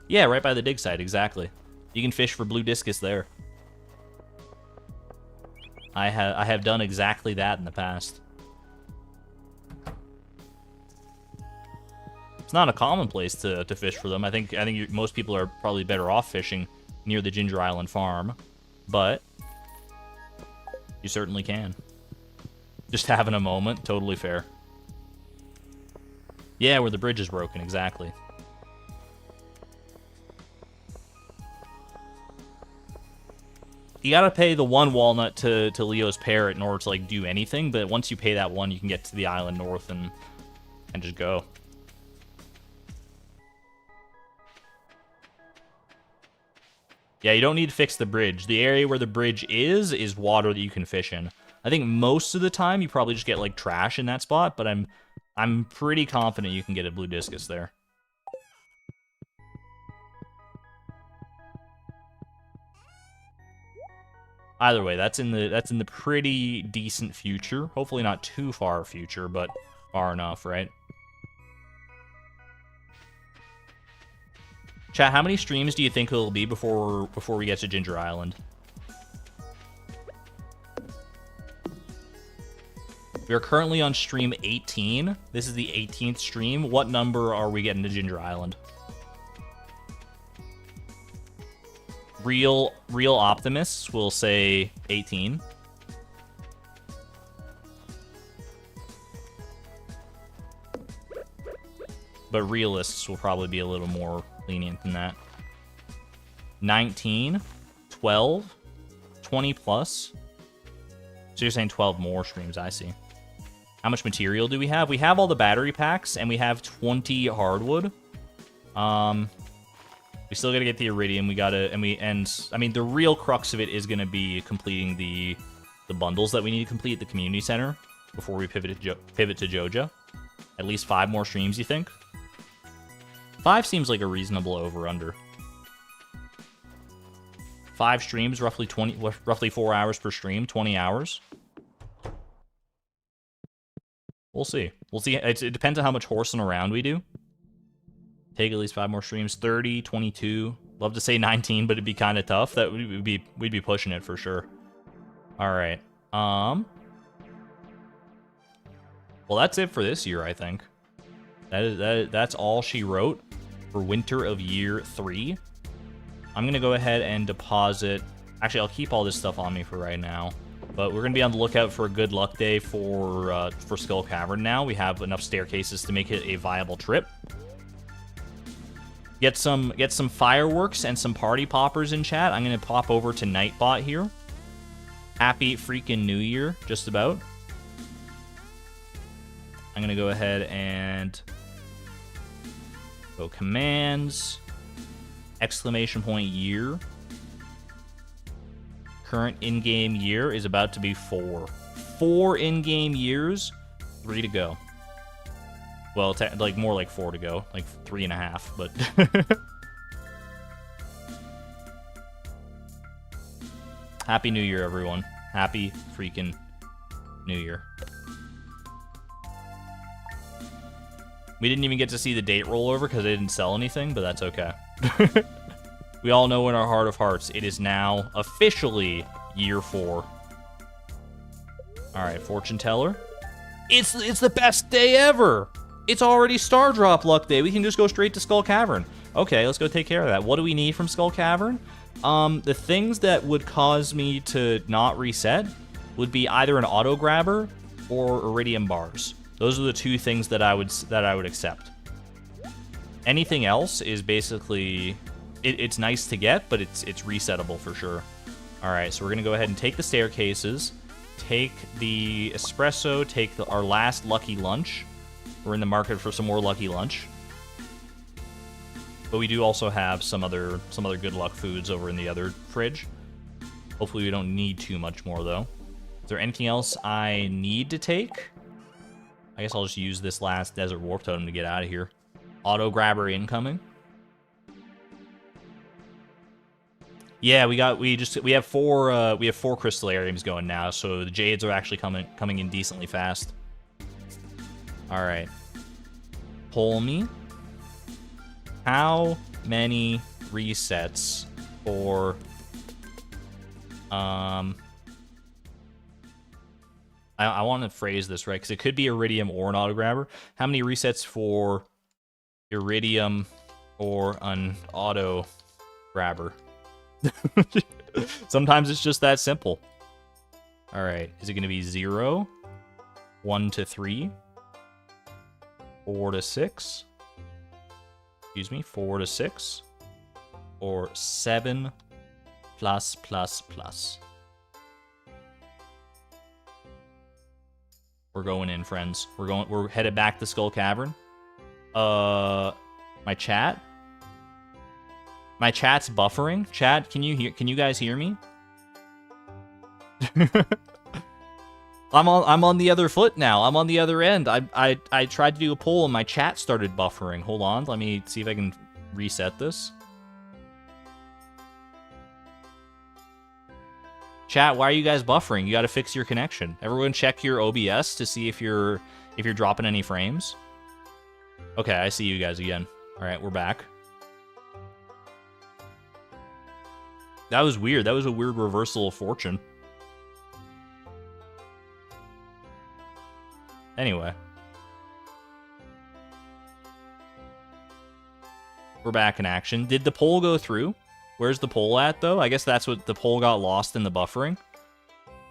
Yeah, right by the dig site, exactly. You can fish for blue discus there. I have done exactly that in the past. It's not a common place to fish for them. I think most people are probably better off fishing near the Ginger Island farm, but you certainly can. Just having a moment, totally fair. Yeah, where the bridge is broken, exactly. You gotta pay the 1 walnut to Leo's parrot in order to, like, do anything, but once you pay that 1, you can get to the island north and just go. Yeah, you don't need to fix the bridge. The area where the bridge is water that you can fish in. I think most of the time you probably just get, like, trash in that spot, but I'm pretty confident you can get a blue discus there. Either way, that's in the pretty decent future. Hopefully not too far future, but far enough, right? Chat, how many streams do you think it'll be before we get to Ginger Island? We are currently on stream 18. This is the 18th stream. What number are we getting to Ginger Island? Real optimists will say 18. But realists will probably be a little more lenient than that. 19, 12, 20 plus. So you're saying 12 more streams, I see. How much material do we have? We have all the battery packs, and we have 20 hardwood. We still gotta get the iridium. We gotta, and I mean, the real crux of it is gonna be completing the bundles that we need to complete at the community center before we pivot to Joja. At least 5 more streams, you think? 5 seems like a reasonable over/under. 5 streams, roughly 4 hours per stream, 20 hours. We'll see. We'll see. It depends on how much horsing around we do. Take at least 5 more streams. 30, 22. Love to say 19, but it'd be kind of tough. That we'd be pushing it for sure. All right. Well, that's it for this year, I think. That's all she wrote for winter of year 3. I'm gonna go ahead and deposit. Actually, I'll keep all this stuff on me for right now. But we're gonna be on the lookout for a good luck day for Skull Cavern now. We have enough staircases to make it a viable trip. Get some fireworks and some party poppers in chat. I'm gonna pop over to Nightbot here. Happy freaking New Year, just about. I'm gonna go ahead and go commands, exclamation point year. Current in-game year is about to be 4. 4 in-game years, 3 to go. Well, like more like 4 to go, like 3.5, but Happy New Year, everyone. Happy freaking New Year. We didn't even get to see the date rollover because they didn't sell anything, but that's okay. We all know in our heart of hearts, it is now officially year 4. All right, fortune teller. It's the best day ever. It's already Star Drop Luck Day. We can just go straight to Skull Cavern. Okay, let's go take care of that. What do we need from Skull Cavern? The things that would cause me to not reset would be either an auto grabber or iridium bars. Those are the 2 things that I would accept. Anything else is basically it's nice to get, but it's resettable for sure. All right, so we're gonna go ahead and take the staircases, take the espresso, take our last lucky lunch. We're in the market for some more lucky lunch. But we do also have some other good luck foods over in the other fridge. Hopefully we don't need too much more though. Is there anything else I need to take? I guess I'll just use this last desert warp totem to get out of here. Auto grabber incoming. Yeah, we have 4 crystallariums going now, so the jades are actually coming in decently fast. All right. Poll me. How many resets for I want to phrase this right because it could be iridium or an auto grabber. How many resets for iridium or an auto grabber? Sometimes it's just that simple. All right, is it going to be 0, 1 to 3, 4 to 6. Excuse me, 4 to 6. Or 7 plus plus plus. We're going in, friends. We're headed back to Skull Cavern. My chat? My chat's buffering. Chat, can you guys hear me? I'm on the other foot now. I'm on the other end. I tried to do a poll and my chat started buffering. Hold on, let me see if I can reset this. Chat, why are you guys buffering? You gotta fix your connection. Everyone check your OBS to see if you're dropping any frames. Okay, I see you guys again. Alright, we're back. That was weird. That was a weird reversal of fortune. Anyway. We're back in action. Did the poll go through? Where's the poll at, though? I guess that's what the poll got lost in the buffering.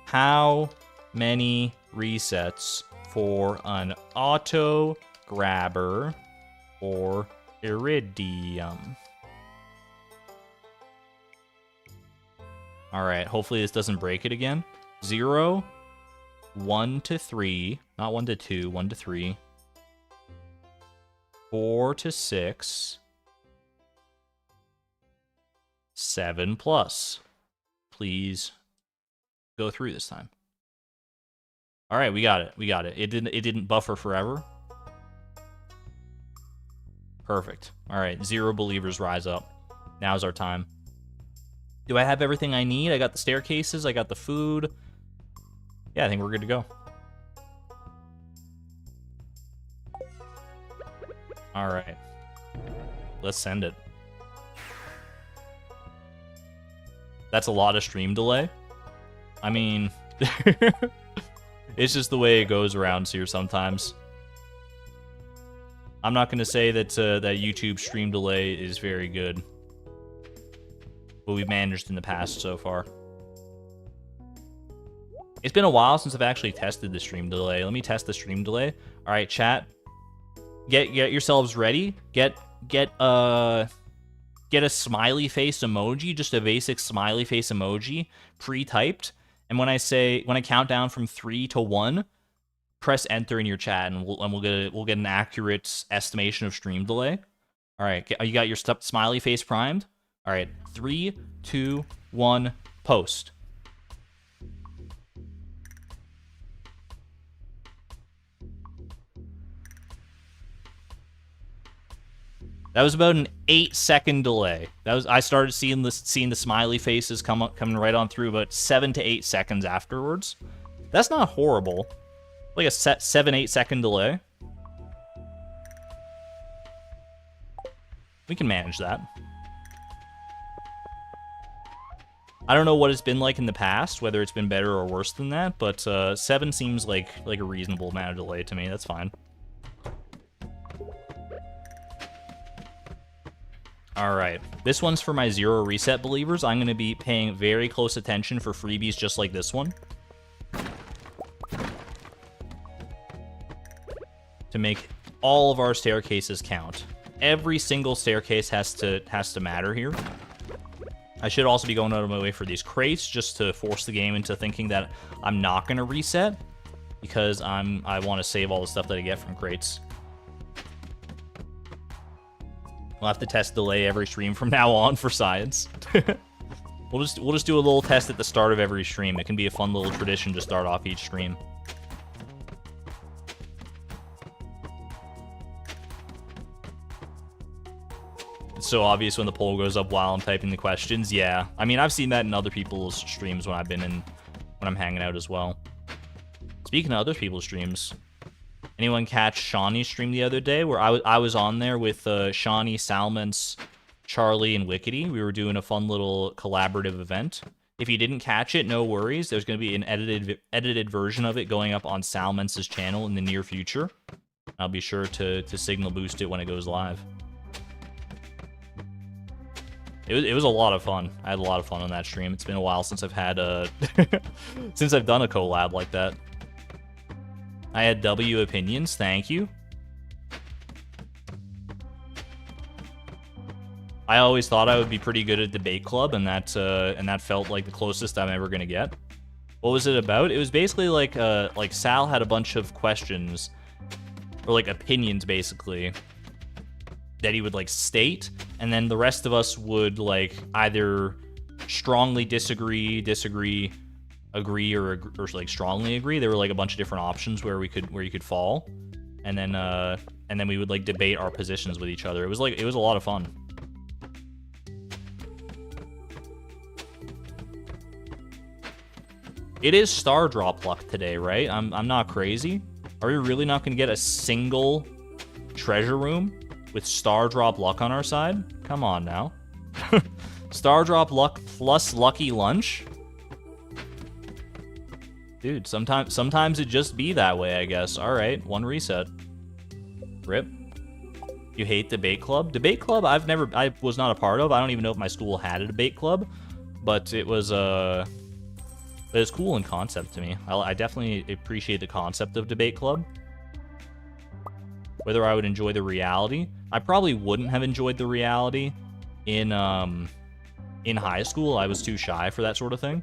How many resets for an auto grabber or iridium? Alright, hopefully this doesn't break it again. 0, 1 to 3, not 1 to 2, 1 to 3. 4 to 6. 7 plus. Please go through this time. All right, we got it. We got it. It didn't buffer forever. Perfect. All right, 0 believers rise up. Now's our time. Do I have everything I need? I got the staircases. I got the food. Yeah, I think we're good to go. All right. Let's send it. That's a lot of stream delay. I mean, it's just the way it goes around here sometimes. I'm not going to say that that YouTube stream delay is very good, but we've managed in the past so far. It's been a while since I've actually tested the stream delay. Let me test the stream delay. All right, chat. Get yourselves ready. Get a smiley face emoji, just a basic smiley face emoji, pre-typed. And when I count down from 3 to 1, press enter in your chat, and we'll get an accurate estimation of stream delay. All right, you got your smiley face primed. All right, 3, 2, 1, post. That was about an 8-second delay. I started seeing the smiley faces coming right on through about 7 to 8 seconds afterwards. That's not horrible. Like a 7-8 second delay. We can manage that. I don't know what it's been like in the past, whether it's been better or worse than that, but 7 seems like a reasonable amount of delay to me. That's fine. Alright, this one's for my 0 reset believers. I'm going to be paying very close attention for freebies just like this one. To make all of our staircases count. Every single staircase has to matter here. I should also be going out of my way for these crates just to force the game into thinking that I'm not going to reset, because I want to save all the stuff that I get from crates. We'll have to test delay every stream from now on for science. We'll just do a little test at the start of every stream. It can be a fun little tradition to start off each stream. It's so obvious when the poll goes up while I'm typing the questions. Yeah, I mean, I've seen that in other people's streams when I'm hanging out as well. Speaking of other people's streams, anyone catch Shawnee's stream the other day where I was on there with Shawnee, Salmons, Charlie, and Wickety? We were doing a fun little collaborative event. If you didn't catch it, no worries. There's going to be an edited version of it going up on Salmons' channel in the near future. I'll be sure to signal boost it when it goes live. It was a lot of fun. I had a lot of fun on that stream. It's been a while since I've had since I've done a collab like that. I had W opinions, thank you. I always thought I would be pretty good at debate club, and that felt like the closest I'm ever gonna get. What was it about? It was basically like Sal had a bunch of questions, or like opinions basically, that he would like state, and then the rest of us would like either strongly disagree, agree, or like strongly agree. There were like a bunch of different options where you could fall, and then we would like debate our positions with each other. It was a lot of fun. It is star drop luck today, right? I'm not crazy. Are we really not going to get a single treasure room with star drop luck on our side? Come on now. Star drop luck plus lucky lunch? Dude, sometimes it just be that way, I guess. All right, one reset. Rip. You hate debate club? Debate club I was not a part of. I don't even know if my school had a debate club, but it was cool in concept to me. I definitely appreciate the concept of debate club. Whether I would enjoy the reality, I probably wouldn't have enjoyed the reality in high school. I was too shy for that sort of thing.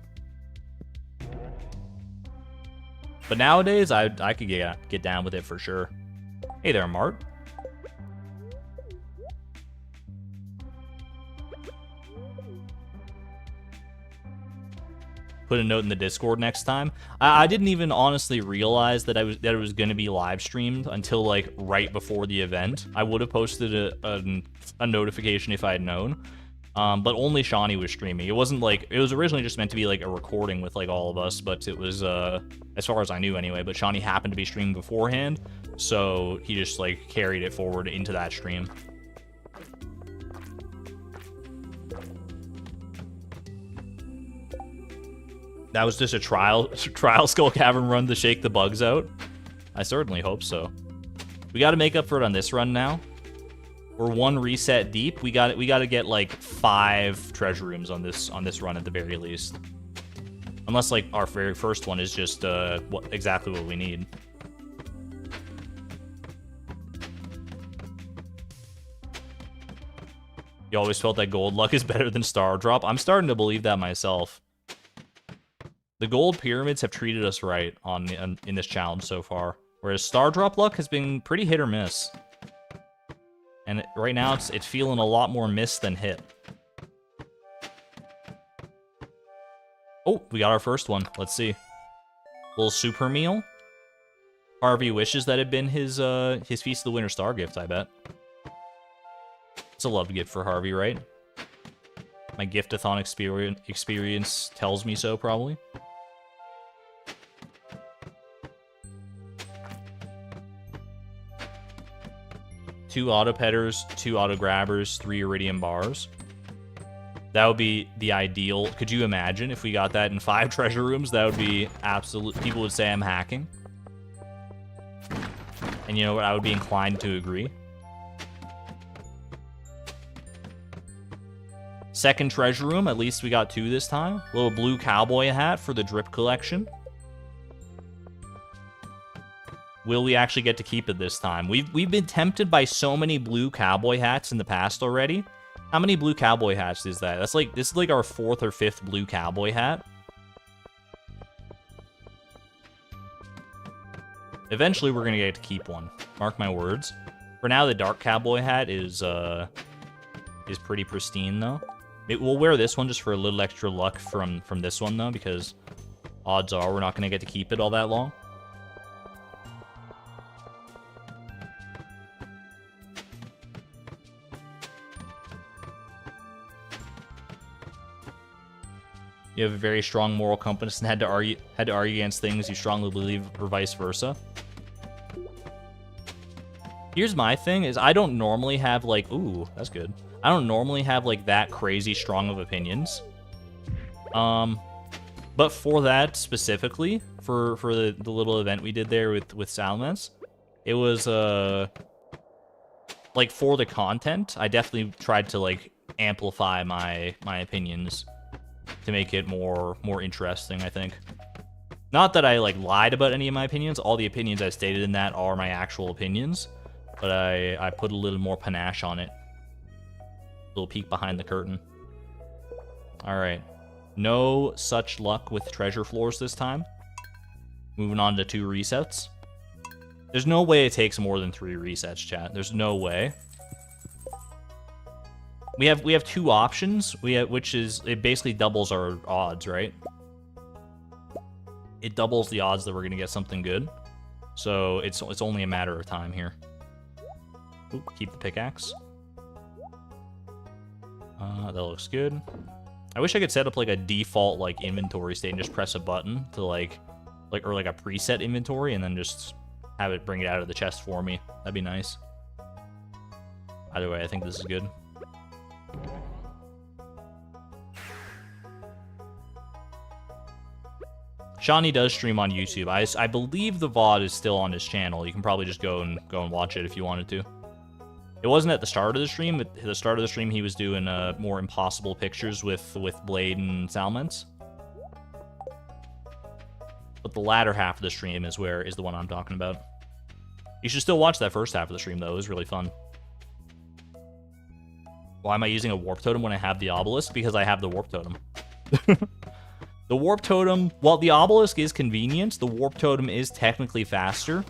But nowadays, I could get down with it for sure. Hey there, Mart. Put a note in the Discord next time. I didn't even honestly realize that it was going to be live streamed until like right before the event. I would have posted a notification if I had known. But only Shawnee was streaming. It wasn't like, it was originally just meant to be like a recording with like all of us, but it was as far as I knew anyway. But Shawnee happened to be streaming beforehand, so he just like carried it forward into that stream. That was just a trial Skull Cavern run to shake the bugs out. I certainly hope so. We got to make up for it on this run now. We're one reset deep. We got to get like 5 treasure rooms on this run at the very least. Unless like our very first one is just exactly what we need. You always felt that gold luck is better than star drop. I'm starting to believe that myself. The gold pyramids have treated us right in this challenge so far, whereas star drop luck has been pretty hit or miss. And right now it's feeling a lot more miss than hit. Oh, we got our first one. Let's see. Little super meal. Harvey wishes that had been his Feast of the Winter Star gift, I bet. It's a love gift for Harvey, right? My gift-a-thon experience tells me so, probably. Two auto petters, 2 auto grabbers, 3 iridium bars. That would be the ideal. Could you imagine if we got that in 5 treasure rooms? That would be absolute. People would say I'm hacking. And you know what? I would be inclined to agree. Second treasure room. At least we got 2 this time. Little blue cowboy hat for the drip collection. Will we actually get to keep it this time? We've been tempted by so many blue cowboy hats in the past already. How many blue cowboy hats is that? This is like our 4th or 5th blue cowboy hat. Eventually we're gonna get to keep one. Mark my words. For now, the dark cowboy hat is pretty pristine though. We'll wear this one just for a little extra luck from this one though, because odds are we're not gonna get to keep it all that long. You have a very strong moral compass and had to argue against things you strongly believe, or vice versa. Here's my thing: is I don't normally have like, ooh, that's good. I don't normally have like that crazy strong of opinions. But for that specifically, for the little event we did there with Salmons, it was like for the content, I definitely tried to like amplify my opinions to make it more interesting, I think. Not that I like lied about any of my opinions. All the opinions I stated in that are my actual opinions, but I put a little more panache on it. Little peek behind the curtain. Alright. No such luck with treasure floors this time. Moving on to 2 resets. There's no way it takes more than 3 resets, chat. There's no way. We have 2 options, which is, it basically doubles our odds, right? It doubles the odds that we're gonna get something good. So it's only a matter of time here. Oop, keep the pickaxe. That looks good. I wish I could set up like a default like inventory state and just press a button to like a preset inventory and then just have it bring it out of the chest for me. That'd be nice. Either way, I think this is good. Shawnee does stream on YouTube. I believe the VOD is still on his channel. You can probably just go and watch it if you wanted to. It wasn't at the start of the stream. At the start of the stream, he was doing more impossible pictures with Blade and Salmons. But the latter half of the stream is the one I'm talking about. You should still watch that first half of the stream, though. It was really fun. Why am I using a warp totem when I have the obelisk? Because I have the warp totem. The warp totem, while the obelisk is convenient, the warp totem is technically faster.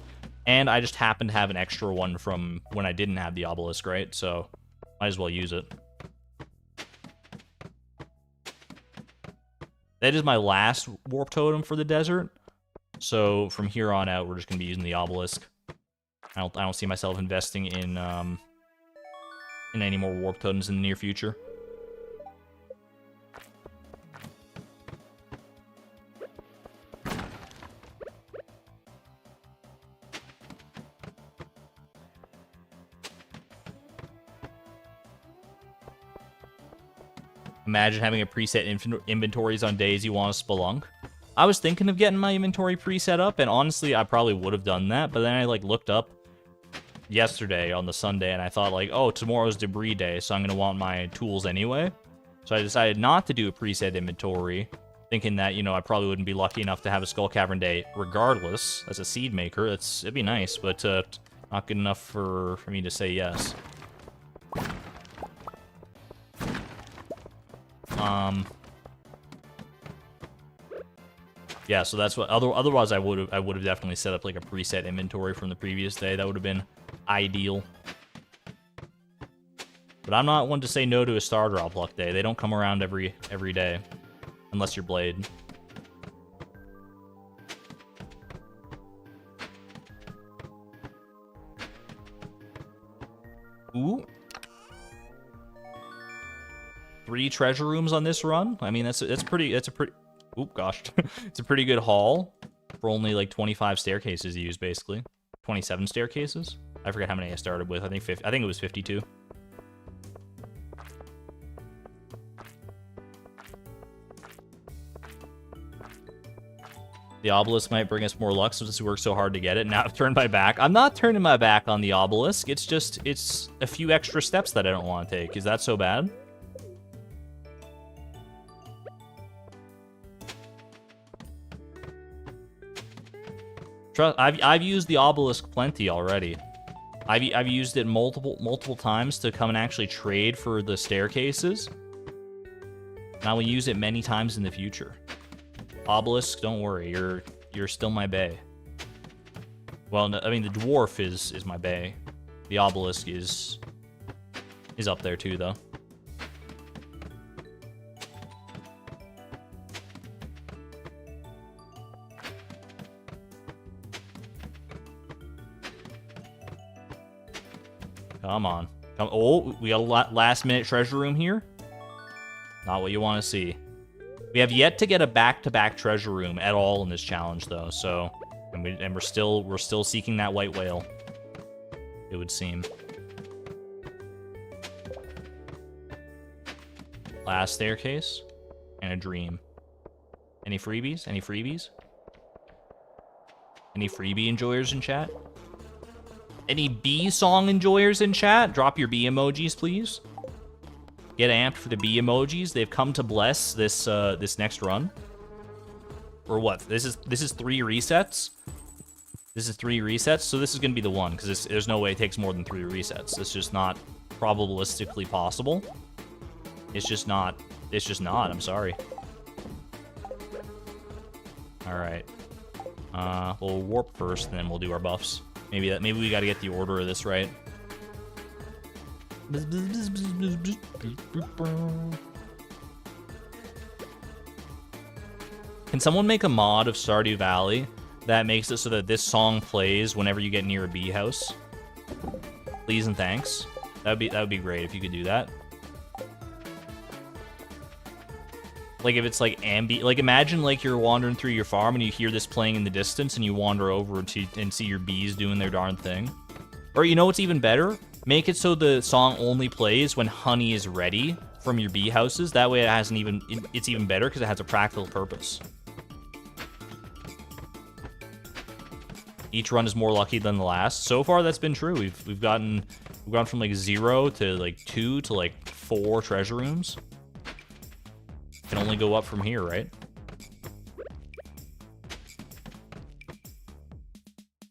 And I just happen to have an extra one from when I didn't have the obelisk, right? So, might as well use it. That is my last warp totem for the desert. So, from here on out, we're just going to be using the obelisk. I don't see myself investing in any more warp totems in the near future. Imagine having a preset inventories on days you want to spelunk. I was thinking of getting my inventory preset up, and honestly, I probably would have done that, but then I looked up yesterday on the Sunday, and I thought oh, tomorrow's debris day, so I'm going to want my tools anyway. So I decided not to do a preset inventory, thinking that, I probably wouldn't be lucky enough to have a Skull Cavern day regardless. As a seed maker, it'd be nice, but not good enough for me to say yes. Yeah, so that's what. Otherwise, I would have definitely set up a preset inventory from the previous day. That would have been ideal. But I'm not one to say no to a star drop luck day. They don't come around every day, unless you're Blade. Ooh. 3 treasure rooms on this run. I mean, that's a pretty. Oop, gosh. It's a pretty good haul for only 25 staircases used, basically. 27 staircases. I forget how many I started with. I think it was 52. The obelisk might bring us more luck since we worked so hard to get it. Now I've turned my back. I'm not turning my back on the obelisk. It's a few extra steps that I don't want to take. Is that so bad? I've used the obelisk plenty already. I've used it multiple times to come and actually trade for the staircases. And I will use it many times in the future. Obelisk, don't worry, you're still my bae. Well, no, I mean the dwarf is my bae. The obelisk is up there too, though. Come on. Oh, we got a last-minute treasure room here. Not what you want to see. We have yet to get a back-to-back treasure room at all in this challenge, though. So, and we're still seeking that white whale. It would seem. Last staircase and a dream. Any freebies? Any freebies? Any freebie enjoyers in chat? Any bee song enjoyers in chat? Drop your bee emojis, please. Get amped for the bee emojis. They've come to bless this this next run. Or what? This is 3 resets. This is 3 resets, so this is gonna be the one because there's no way it takes more than 3 resets. It's just not probabilistically possible. It's just not. It's just not. I'm sorry. All right. We'll warp first, and then we'll do our buffs. Maybe we got to get the order of this right. Can someone make a mod of Stardew Valley that makes it so that this song plays whenever you get near a bee house? Please and thanks. That would be great if you could do that. Like if it's like like imagine like you're wandering through your farm and you hear this playing in the distance and you wander over and see your bees doing their darn thing. Or you know what's even better? Make it so the song only plays when honey is ready from your bee houses. That way it's even better because it has a practical purpose. Each run is more lucky than the last. So far that's been true. We've gone from like 0 to like 2 to like 4 treasure rooms. Can only go up from here, right?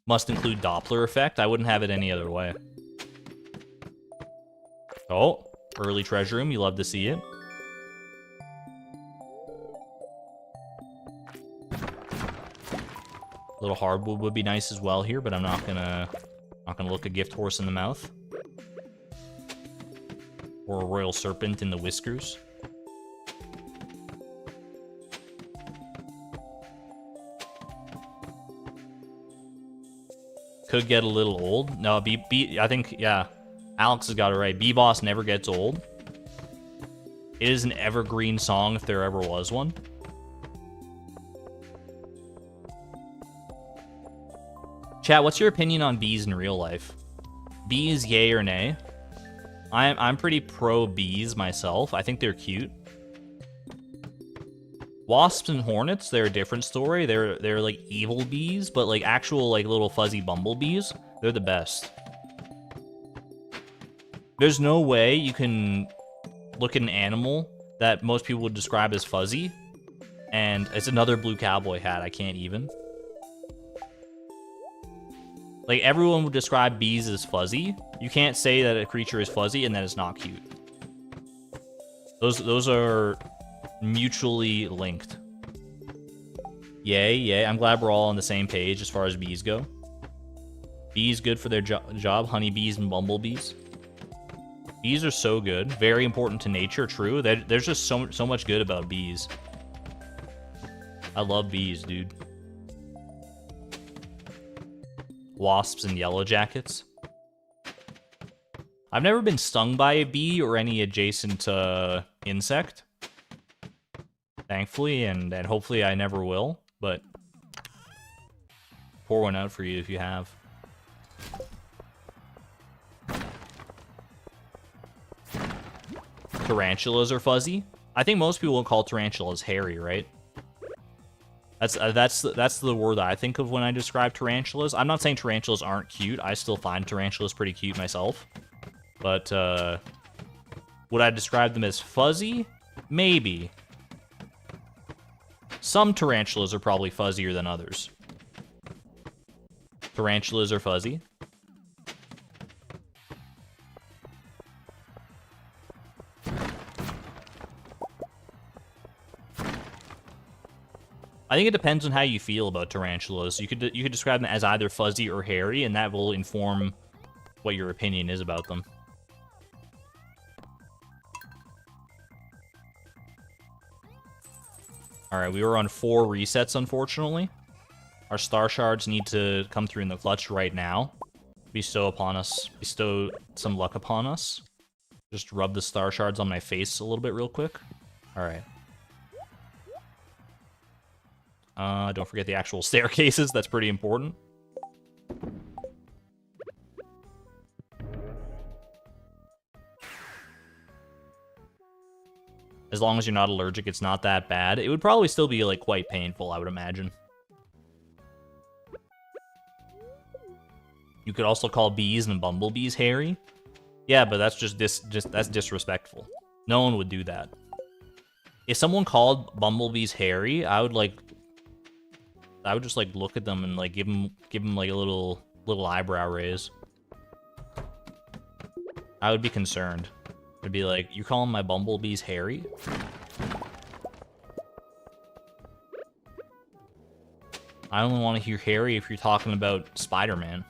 Must include Doppler effect. I wouldn't have it any other way. Oh, early treasure room. You love to see it. A little hardwood would be nice as well here, but I'm not gonna look a gift horse in the mouth. Or a royal serpent in the whiskers. Could get a little old. No, I think, yeah, Alex has got it right. B-Boss never gets old. It is an evergreen song if there ever was one. Chat, what's your opinion on bees in real life? Bees, yay or nay? I'm pretty pro bees myself. I think they're cute. Wasps and hornets, they're a different story. They're like evil bees, but like actual like little fuzzy bumblebees, they're the best. There's no way you can look at an animal that most people would describe as fuzzy, and it's another blue cowboy hat. I can't even. Like everyone would describe bees as fuzzy. You can't say that a creature is fuzzy and that it's not cute. Those are mutually linked. Yay, yay. I'm glad we're all on the same page as far as bees go. Bees good for their job. Honeybees and bumblebees. Bees are so good. Very important to nature, true. There's just so much good about bees. I love bees, dude. Wasps and yellow jackets. I've never been stung by a bee or any adjacent insect. Thankfully, and hopefully I never will, but pour one out for you if you have. Tarantulas are fuzzy. I think most people will call tarantulas hairy, right? That's the word that I think of when I describe tarantulas. I'm not saying tarantulas aren't cute. I still find tarantulas pretty cute myself. But would I describe them as fuzzy? Maybe. Some tarantulas are probably fuzzier than others. Tarantulas are fuzzy. I think it depends on how you feel about tarantulas. You could describe them as either fuzzy or hairy, and that will inform what your opinion is about them. Alright, we were on 4 resets, unfortunately. Our star shards need to come through in the clutch right now. Bestow some luck upon us. Just rub the star shards on my face a little bit real quick. Alright. Don't forget the actual staircases, that's pretty important. As long as you're not allergic, it's not that bad. It would probably still be, like, quite painful, I would imagine. You could also call bees and bumblebees hairy. Yeah, but that's that's disrespectful. No one would do that. If someone called bumblebees hairy, I would just like look at them and like give them like a little eyebrow raise. I would be concerned. It'd be like, you calling my bumblebees hairy? I only want to hear Harry if you're talking about Spider-Man.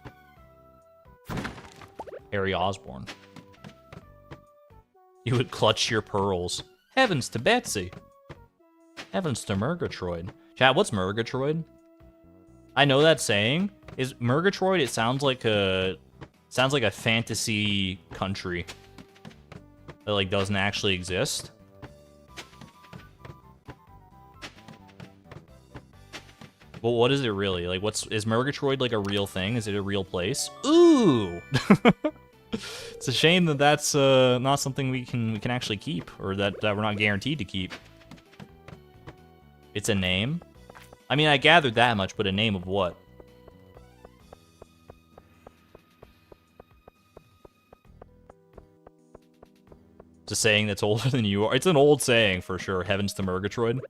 Harry Osborn. You would clutch your pearls. Heavens to Betsy. Heavens to Murgatroyd. Chat, what's Murgatroyd? I know that saying. Is Murgatroyd, it sounds like a fantasy country that like doesn't actually exist. Well, what is it really? Like, is Murgatroyd like a real thing? Is it a real place? Ooh! It's a shame that that's not something we can actually keep, or that we're not guaranteed to keep. It's a name? I mean, I gathered that much, but a name of what? It's a saying that's older than you are. It's an old saying, for sure. Heavens to Murgatroyd.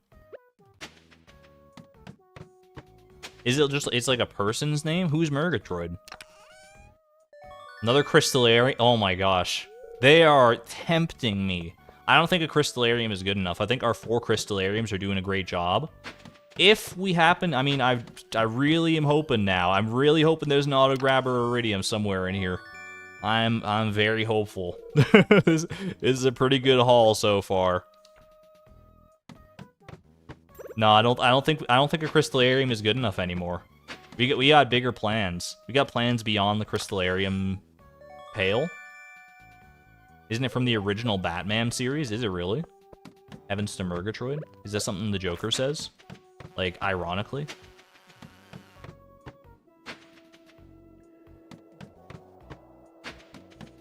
Is it just, it's like a person's name? Who's Murgatroyd? Another crystallarium. Oh my gosh. They are tempting me. I don't think a crystallarium is good enough. I think our 4 crystallariums are doing a great job. If we happen, I mean, I really am hoping now. I'm really hoping there's an auto-grabber iridium somewhere in here. I'm very hopeful. This is a pretty good haul so far. No, I don't think a crystallarium is good enough anymore. We got bigger plans. We got plans beyond the crystallarium pale. Isn't it from the original Batman series? Is it really? Heavens to Murgatroyd? Is that something the Joker says? Like, ironically?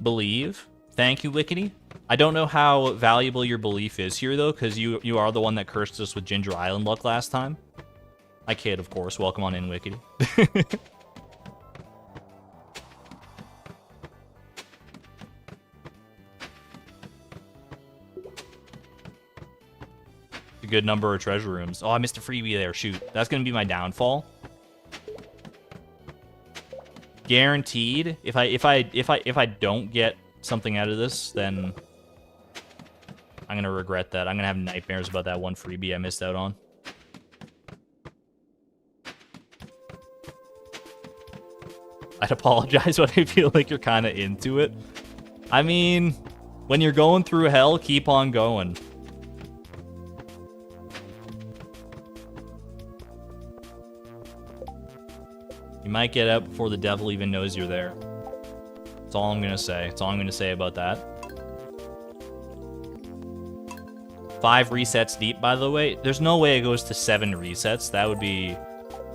Believe. Thank you, Wickety. I don't know how valuable your belief is here, though, because you are the one that cursed us with Ginger Island luck last time. I kid, of course. Welcome on in, Wickety. A good number of treasure rooms. Oh, I missed a freebie there. Shoot. That's going to be my downfall. Guaranteed. If I don't get something out of this, then I'm going to regret that. I'm going to have nightmares about that one freebie I missed out on. I'd apologize, but I feel like you're kind of into it. I mean, when you're going through hell, keep on going. You might get out before the devil even knows you're there. That's all I'm going to say. That's all I'm going to say about that. 5 resets deep, by the way. There's no way it goes to 7 resets. That would be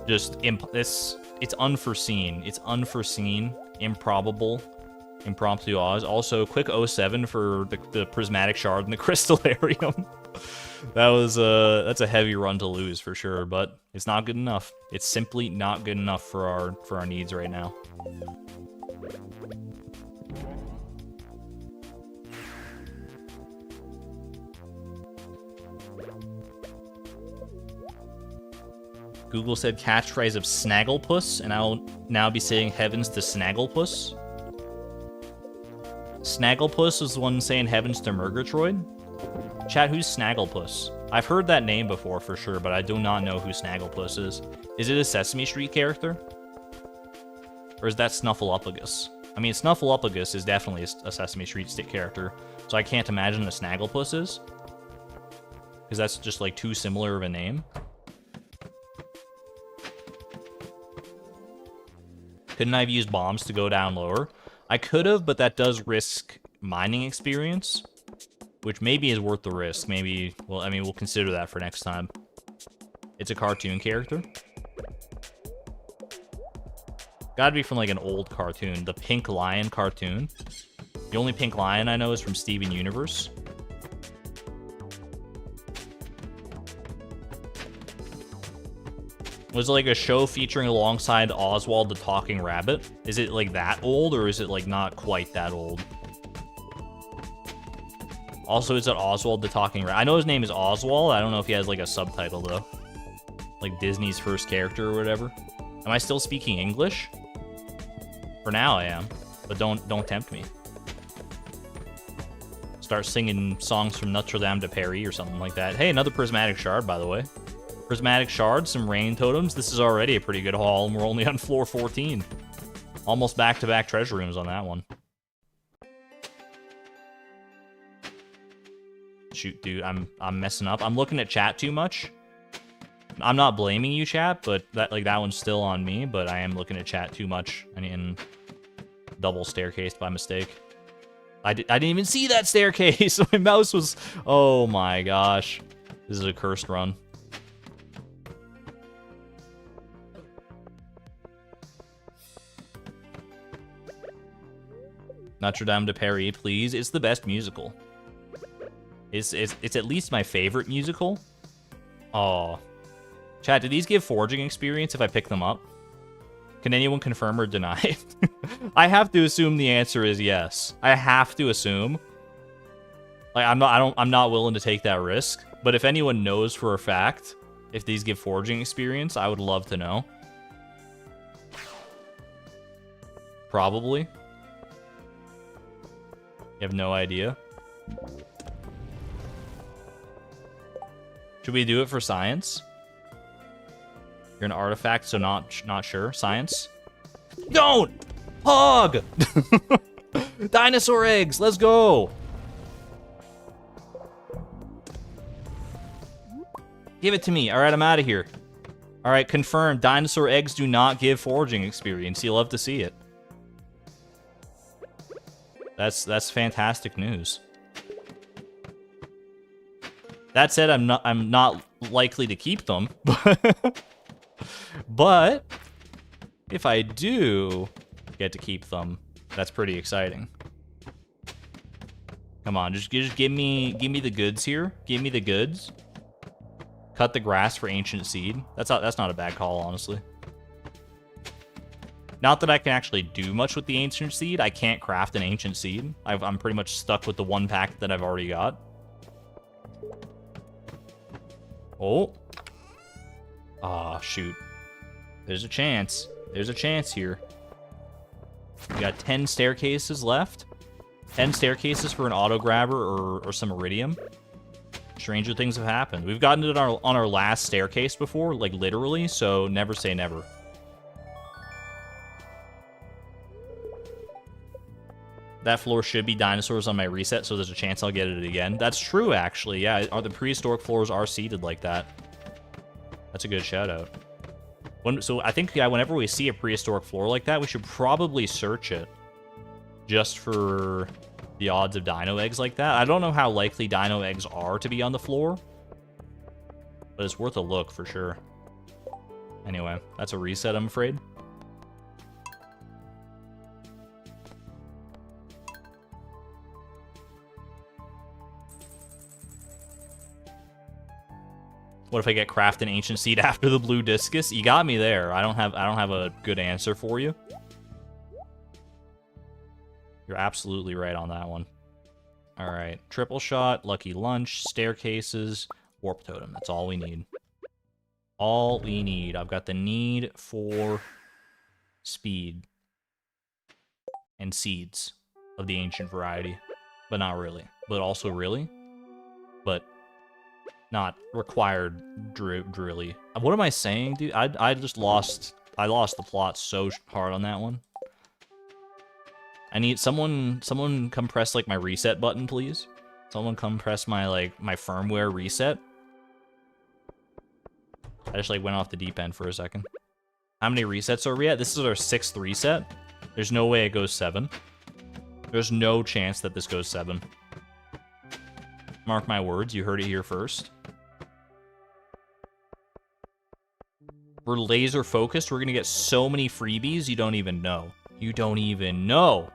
just... It's unforeseen. It's unforeseen, improbable, impromptu Oz. Also, quick 07 for the prismatic shard and the crystallarium. That's a heavy run to lose for sure, but it's not good enough. It's simply not good enough for our needs right now. Google said catchphrase of Snagglepuss, and I'll now be saying heavens to Snagglepuss. Snagglepuss is the one saying heavens to Murgatroyd. Chat, who's Snagglepuss? I've heard that name before for sure, but I do not know who Snagglepuss is. Is it a Sesame Street character? Or is that Snuffleupagus? I mean, Snuffleupagus is definitely a Sesame Street character, so I can't imagine a Snagglepuss is. Because that's just like too similar of a name. Couldn't I have used bombs to go down lower? I could have, but that does risk mining experience, which maybe is worth the risk. Maybe, well, I mean, we'll consider that for next time. It's a cartoon character. Gotta be from like an old cartoon. The Pink Lion cartoon. The only Pink Lion I know is from Steven Universe. Was it like a show featuring alongside Oswald the Talking Rabbit? Is it like that old, or is it like not quite that old? Also, is it Oswald the Talking Rabbit? I know his name is Oswald. I don't know if he has like a subtitle though. Like Disney's first character or whatever. Am I still speaking English? For now I am, but don't tempt me. Start singing songs from Notre Dame de Paris or something like that. Hey, another prismatic shard, by the way. Prismatic shard, some rain totems. This is already a pretty good haul, and we're only on floor 14. Almost back-to-back treasure rooms on that one. Shoot, dude, I'm messing up. I'm looking at chat too much. I'm not blaming you, chat, but that one's still on me. But I am looking at chat too much and double staircased by mistake. I didn't even see that staircase. My mouse was. Oh my gosh, this is a cursed run. Notre Dame de Paris, please. It's the best musical. It's at least my favorite musical. Oh. Chat, do these give foraging experience if I pick them up? Can anyone confirm or deny? I have to assume the answer is yes. I have to assume. Like I'm not willing to take that risk. But if anyone knows for a fact if these give foraging experience, I would love to know. Probably. You have no idea. Should we do it for science? You're an artifact, so not sure. Science? Don't! Hog! Dinosaur eggs, let's go! Give it to me. Alright, I'm out of here. Alright, confirmed. Dinosaur eggs do not give foraging experience. You'll love to see it. That's fantastic news. That said, I'm not likely to keep them. But if I do get to keep them, that's pretty exciting. Come on, just give me the goods here. Give me the goods. Cut the grass for ancient seed. That's not a bad call, honestly. Not that I can actually do much with the ancient seed. I can't craft an ancient seed. I'm pretty much stuck with the one pack that I've already got. Oh. Ah, shoot. There's a chance. There's a chance here. We got 10 staircases left. 10 staircases for an auto grabber or some iridium. Stranger things have happened. We've gotten it on our last staircase before, like literally, so never say never. That floor should be dinosaurs on my reset, so there's a chance I'll get it again. That's true, actually. Yeah, the prehistoric floors are seeded like that. That's a good shout out. So I think, yeah, whenever we see a prehistoric floor like that, we should probably search it just for the odds of dino eggs like that. I don't know how likely dino eggs are to be on the floor, but it's worth a look for sure. Anyway, that's a reset, I'm afraid. What if I get craft an ancient seed after the blue discus? You got me there. I don't have a good answer for you. You're absolutely right on that one. All right, triple shot, lucky lunch, staircases, warp totem. That's all we need. All we need. I've got the need for speed and seeds of the ancient variety, but not really. But also really, but not required drilly. What am I saying, dude? I lost the plot so hard on that one. I need someone come press like my reset button, please. Someone come press my my firmware reset. I just went off the deep end for a second. How many resets are we at? This is our 6th reset. There's no way it goes 7. There's no chance that this goes 7. Mark my words, you heard it here first. We're laser focused. We're gonna get so many freebies you don't even know. You don't even know.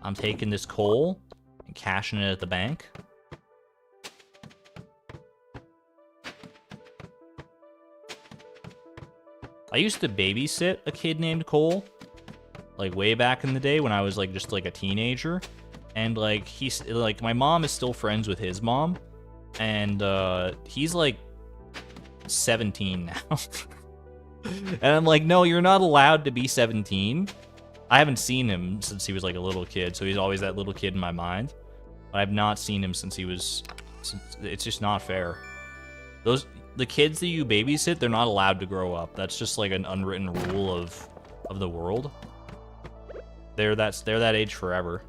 I'm taking this coal and cashing it at the bank. I used to babysit a kid named Cole, way back in the day when I was just a teenager, and he's my mom is still friends with his mom, and he's 17 now. And I'm no, you're not allowed to be 17. I haven't seen him since he was like a little kid, so he's always that little kid in my mind. But I've not seen him since he was... It's just not fair. The kids that you babysit, they're not allowed to grow up. That's just like an unwritten rule of the world. They're that age forever.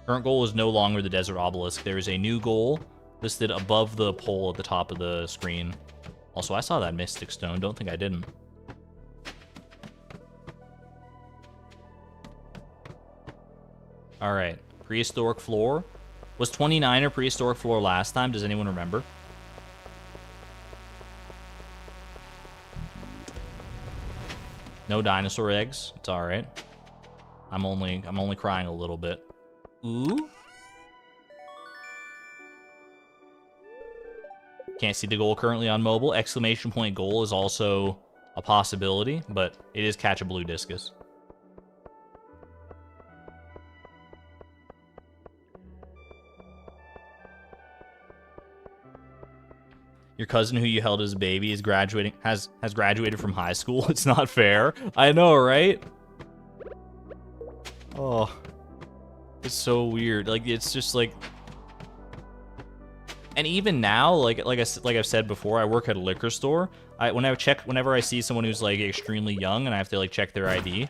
Current goal is no longer the desert obelisk. There is a new goal listed above the pole at the top of the screen. Also, I saw that mystic stone. Don't think I didn't. All right, prehistoric floor. Was 29 a prehistoric floor last time? Does anyone remember? No dinosaur eggs. It's all right. I'm only crying a little bit. Ooh. Can't see the goal currently on mobile. Exclamation point goal is also a possibility, but it is catch a blue discus. Your cousin who you held as a baby is graduating has graduated from high school. It's not fair. I know, right? Oh. It's so weird. Like, it's just like... And even now, like I've said before, I work at a liquor store. Whenever I see someone who's like extremely young and I have to like check their ID,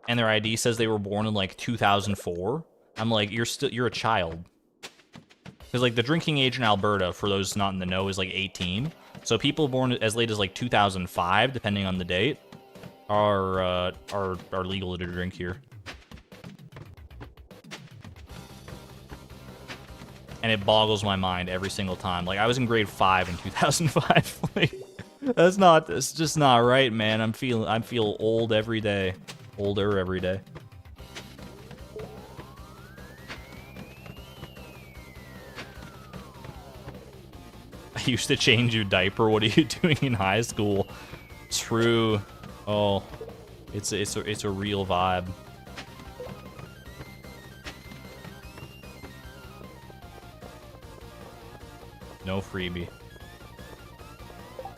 and their ID says they were born in like 2004, I'm like, you're a child. Because, like, the drinking age in Alberta, for those not in the know, is, like, 18. So people born as late as, like, 2005, depending on the date, are legal to drink here. And it boggles my mind every single time. Like, I was in grade 5 in 2005. Like, that's just not right, man. I feel old every day. Older every day. I used to change your diaper. What are you doing in high school? True. Oh, it's a real vibe. No freebie.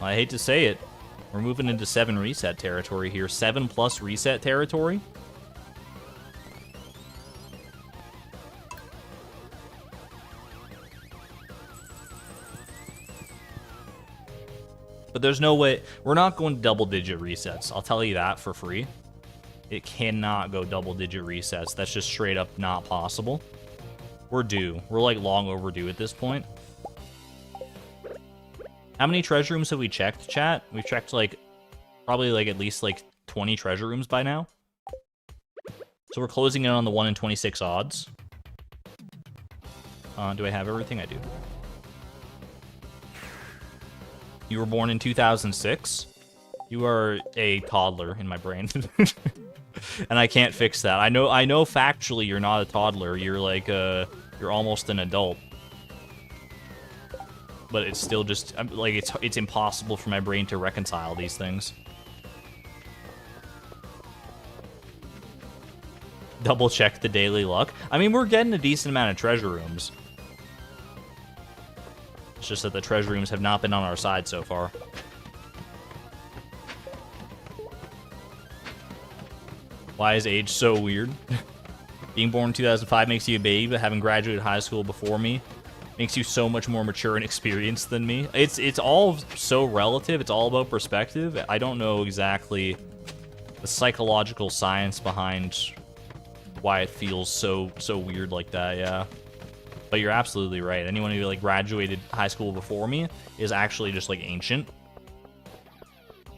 I hate to say it. We're moving into 7 reset territory here. 7+ reset territory. But there's no way. We're not going double-digit resets. I'll tell you that for free. It cannot go double-digit resets. That's just straight up not possible. We're due. We're, like, long overdue at this point. How many treasure rooms have we checked, chat? We've checked, like, probably, like, at least, like, 20 treasure rooms by now. So we're closing in on the 1 in 26 odds. Do I have everything? I do. You were born in 2006. You are a toddler in my brain. And I can't fix that. I know factually you're not a toddler. You're like you're almost an adult. But it's still just like it's impossible for my brain to reconcile these things. Double check the daily luck. I mean, we're getting a decent amount of treasure rooms. It's just that the treasure rooms have not been on our side so far. Why is age so weird? Being born in 2005 makes you a baby, but having graduated high school before me makes you so much more mature and experienced than me. It's all so relative. It's all about perspective. I don't know exactly the psychological science behind why it feels so weird like that, yeah. But you're absolutely right. Anyone who like graduated high school before me is actually just like ancient.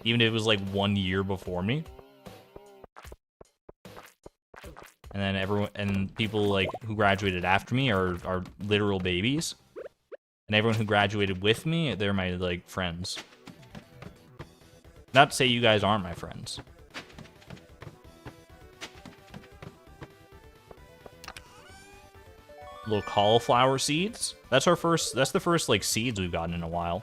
Even if it was like 1 year before me. And then people like who graduated after me are literal babies. And everyone who graduated with me, they're my like friends. Not to say you guys aren't my friends. Little cauliflower seeds. That's the first like seeds we've gotten in a while.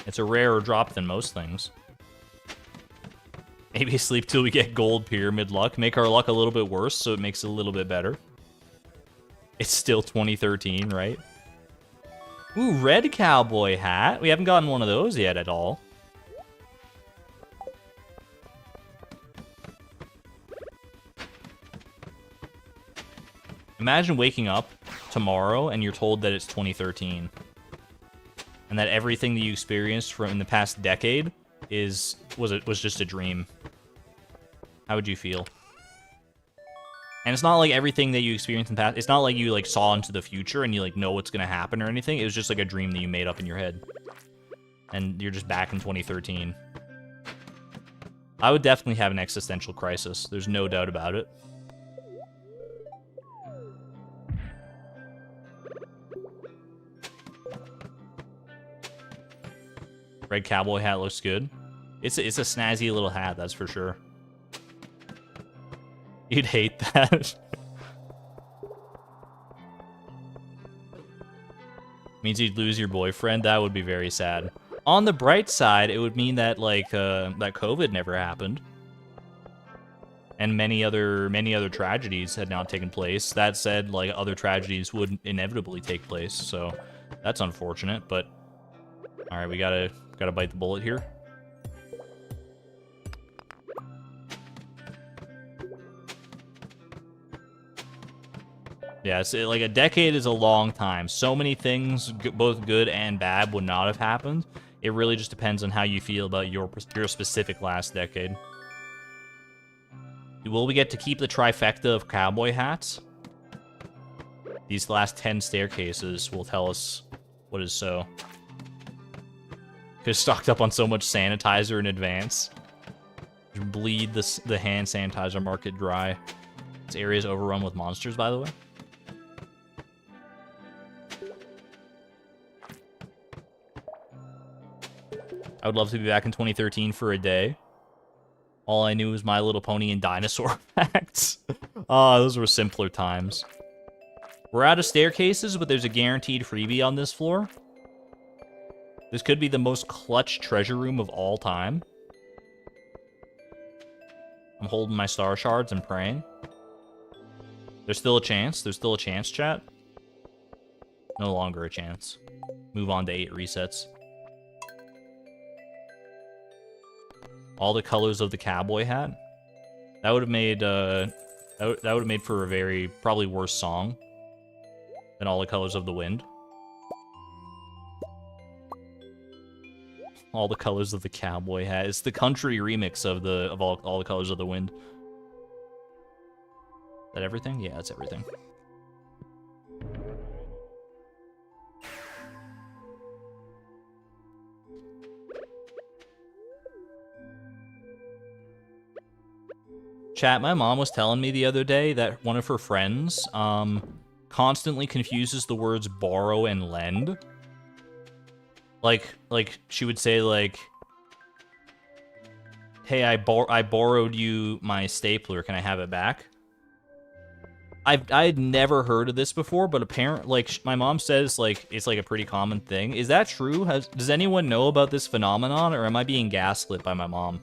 It's a rarer drop than most things. Maybe sleep till we get gold pyramid luck. Make our luck a little bit worse so it makes it a little bit better. It's still 2013, right? Ooh, red cowboy hat. We haven't gotten one of those yet at all. Imagine waking up tomorrow and you're told that it's 2013. And that everything that you experienced from in the past decade was just a dream. How would you feel? And it's not like everything that you experienced in the past, it's not like you like saw into the future and you like know what's gonna happen or anything. It was just like a dream that you made up in your head. And you're just back in 2013. I would definitely have an existential crisis. There's no doubt about it. Red cowboy hat looks good. It's a snazzy little hat, that's for sure. You'd hate that. Means you'd lose your boyfriend. That would be very sad. On the bright side, it would mean that like that COVID never happened, and many other tragedies had not taken place. That said, like other tragedies would inevitably take place, so that's unfortunate. But all right, we gotta bite the bullet here. Yeah, it's like a decade is a long time. So many things, both good and bad, would not have happened. It really just depends on how you feel about your specific last decade. Will we get to keep the trifecta of cowboy hats? These last 10 staircases will tell us what is so. Because stocked up on so much sanitizer in advance. Just bleed the hand sanitizer market dry. This area is overrun with monsters, by the way. I would love to be back in 2013 for a day. All I knew was My Little Pony and dinosaur facts. Oh, those were simpler times. We're out of staircases, but there's a guaranteed freebie on this floor. This could be the most clutch treasure room of all time. I'm holding my star shards and praying. There's still a chance. There's still a chance, chat. No longer a chance. Move on to 8 resets. All the colors of the cowboy hat. That would have made that would have made for a very probably worse song than All the Colors of the Wind. All the colors of the cowboy hat. It's the country remix of all the colors of the wind. Is that everything? Yeah, that's everything. Chat, my mom was telling me the other day that one of her friends constantly confuses the words borrow and lend. Like she would say like, hey, I borrowed you my stapler, can I have it back? I'd never heard of this before, but apparently, like, my mom says, like, it's like a pretty common thing. Is that true? Does anyone know about this phenomenon, or am I being gaslit by my mom?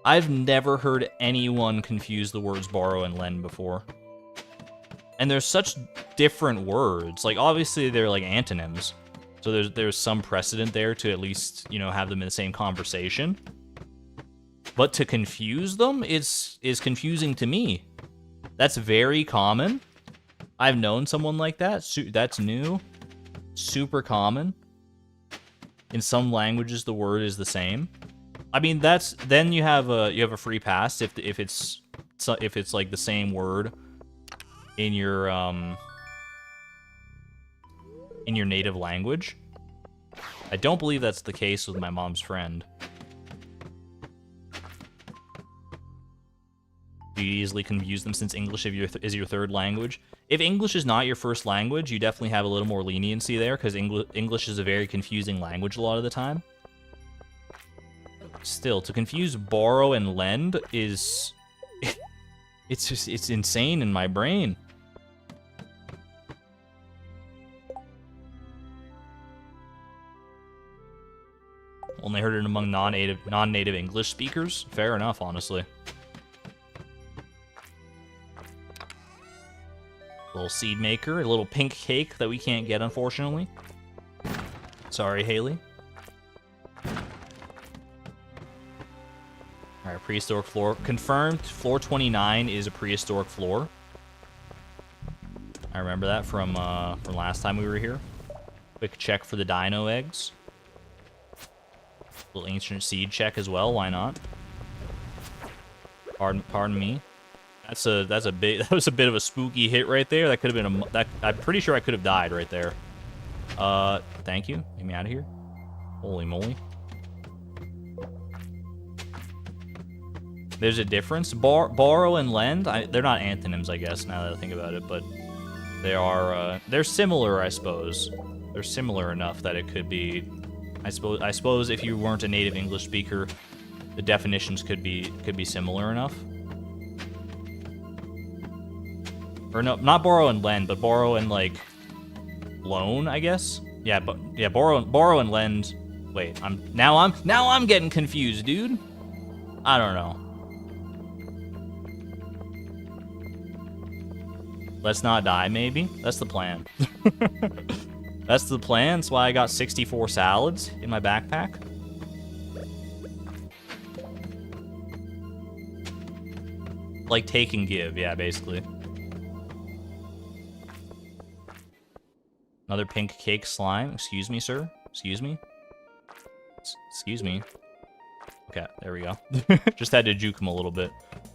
I've never heard anyone confuse the words borrow and lend before. And there's such different words. Like, obviously, they're, like, antonyms. So there's some precedent there to at least, you know, have them in the same conversation. But to confuse them is confusing to me. That's very common. I've known someone like that. That's new. Super common. In some languages, the word is the same. I mean, then you have a free pass if it's like the same word in your native language. I don't believe that's the case with my mom's friend. Do you easily confuse them since English is your third language? If English is not your first language, you definitely have a little more leniency there, because English is a very confusing language a lot of the time. Still, to confuse borrow and lend is... it's insane in my brain. Only heard it among non-native English speakers? Fair enough, honestly. little seed maker, a little pink cake that we can't get, unfortunately. Sorry, Haley. Alright, prehistoric floor. Confirmed, floor 29 is a prehistoric floor. I remember that from last time we were here. Quick check for the dino eggs. Little ancient seed check as well, why not? Pardon me. That was a bit of a spooky hit right there. That could have been I'm pretty sure I could have died right there. Thank you. Get me out of here. Holy moly. There's a difference. Borrow and lend, they're not antonyms, I guess, now that I think about it, but they are, they're similar, I suppose. They're similar enough that it could be, I suppose if you weren't a native English speaker, the definitions could be similar enough. Or no, not borrow and lend, but borrow and, like, loan, I guess? Yeah, but yeah, borrow and lend. Wait, now I'm getting confused, dude. I don't know. Let's not die, maybe? That's the plan. That's the plan. That's why I got 64 salads in my backpack. Like take and give, yeah, basically. Another pink cake slime. Excuse me, sir. Excuse me. Excuse me. Okay, there we go. Just had to juke him a little bit.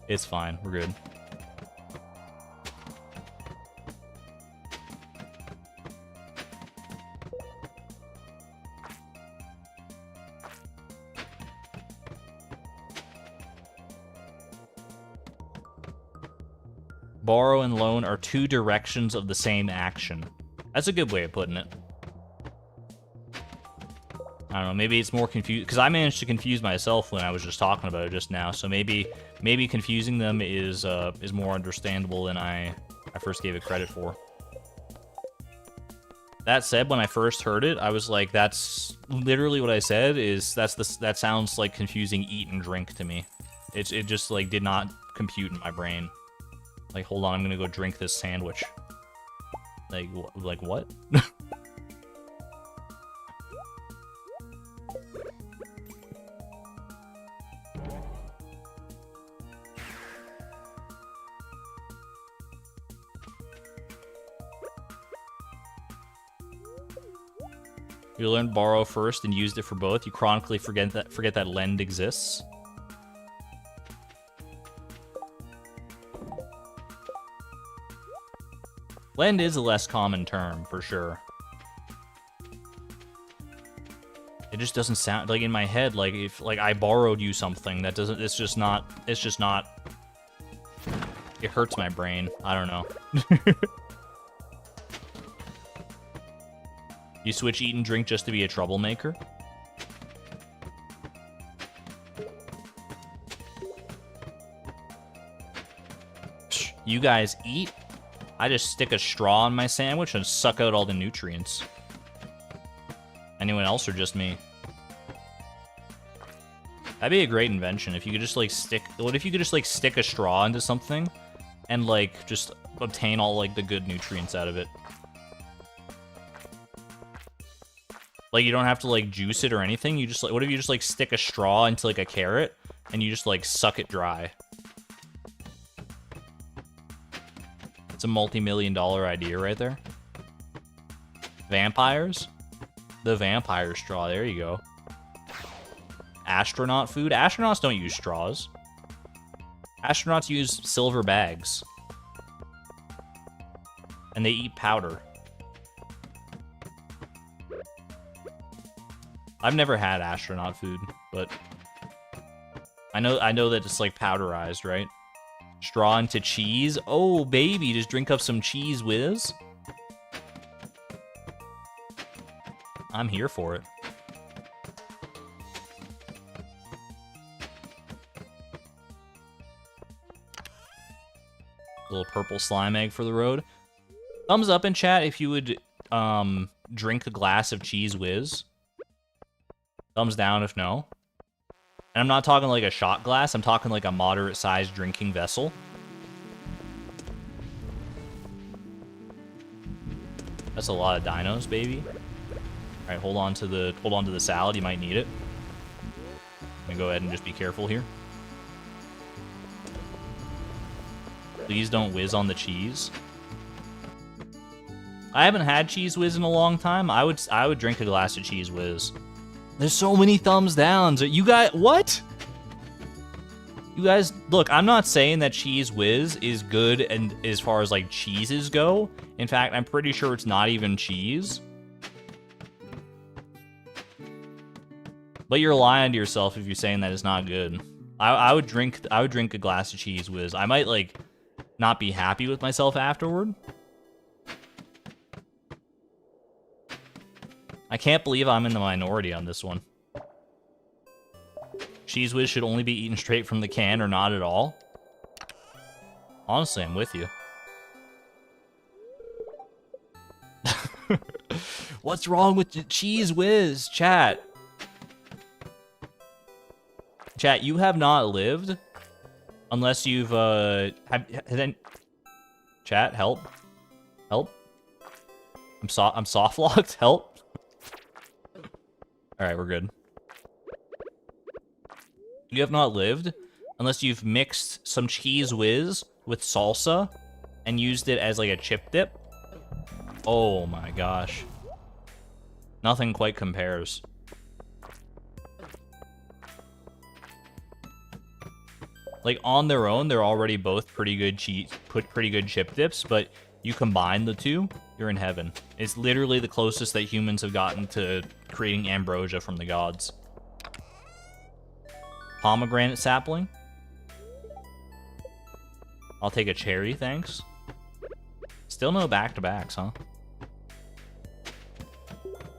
It's fine. We're good. Borrow and loan are two directions of the same action. That's a good way of putting it. I don't know, maybe it's more confused, because I managed to confuse myself when I was just talking about it just now, so maybe confusing them is more understandable than I first gave it credit for. That said, when I first heard it, I was like, that's literally what I said, that sounds like confusing eat and drink to me. It just, like, did not compute in my brain. Like, hold on, I'm gonna go drink this sandwich. Like what? You learned borrow first and used it for both. You chronically forget that lend exists. Lend is a less common term, for sure. It just doesn't sound, like, in my head, like, if, like, I borrowed you something, that doesn't, it's just not, it hurts my brain. I don't know. You switch eat and drink just to be a troublemaker? You guys eat? I just stick a straw in my sandwich and suck out all the nutrients. Anyone else or just me? That'd be a great invention if you could just like what if you could just like stick a straw into something and like just obtain all like the good nutrients out of it? Like you don't have to like juice it or anything. You just like, what if you just like stick a straw into like a carrot and you just like suck it dry? It's a multi-million-dollar idea right there. Vampires? The vampire straw, there you go. Astronaut food? Astronauts don't use straws. Astronauts use silver bags. And they eat powder. I've never had astronaut food, but I know that it's like powderized, right? Straw into cheese. Oh, baby, just drink up some cheese whiz. I'm here for it. Little purple slime egg for the road. Thumbs up in chat if you would drink a glass of cheese whiz. Thumbs down if no. And I'm not talking like a shot glass, I'm talking like a moderate-sized drinking vessel. That's a lot of dinos, baby. All right, hold on to the salad. You might need it. I'm gonna go ahead and just be careful here. Please don't whiz on the cheese. I haven't had Cheese Whiz in a long time. I would drink a glass of Cheese Whiz. There's so many thumbs downs. You guys, what? You guys, look, I'm not saying that Cheese Whiz is good and as far as like cheeses go. In fact, I'm pretty sure it's not even cheese. But you're lying to yourself if you're saying that it's not good. I would drink a glass of Cheese Whiz. I might like not be happy with myself afterward. I can't believe I'm in the minority on this one. Cheese Whiz should only be eaten straight from the can or not at all. Honestly, I'm with you. What's wrong with the Cheese Whiz, chat? Chat, you have not lived unless you've chat, help. Help. I'm soft locked, help. All right, we're good. You have not lived unless you've mixed some Cheese Whiz with salsa and used it as like a chip dip. Oh my gosh. Nothing quite compares. Like on their own, they're already both pretty good chip dips, but you combine the two, you're in heaven. It's literally the closest that humans have gotten to creating ambrosia from the gods. Pomegranate sapling. I'll take a cherry, thanks. Still no back-to-backs, huh?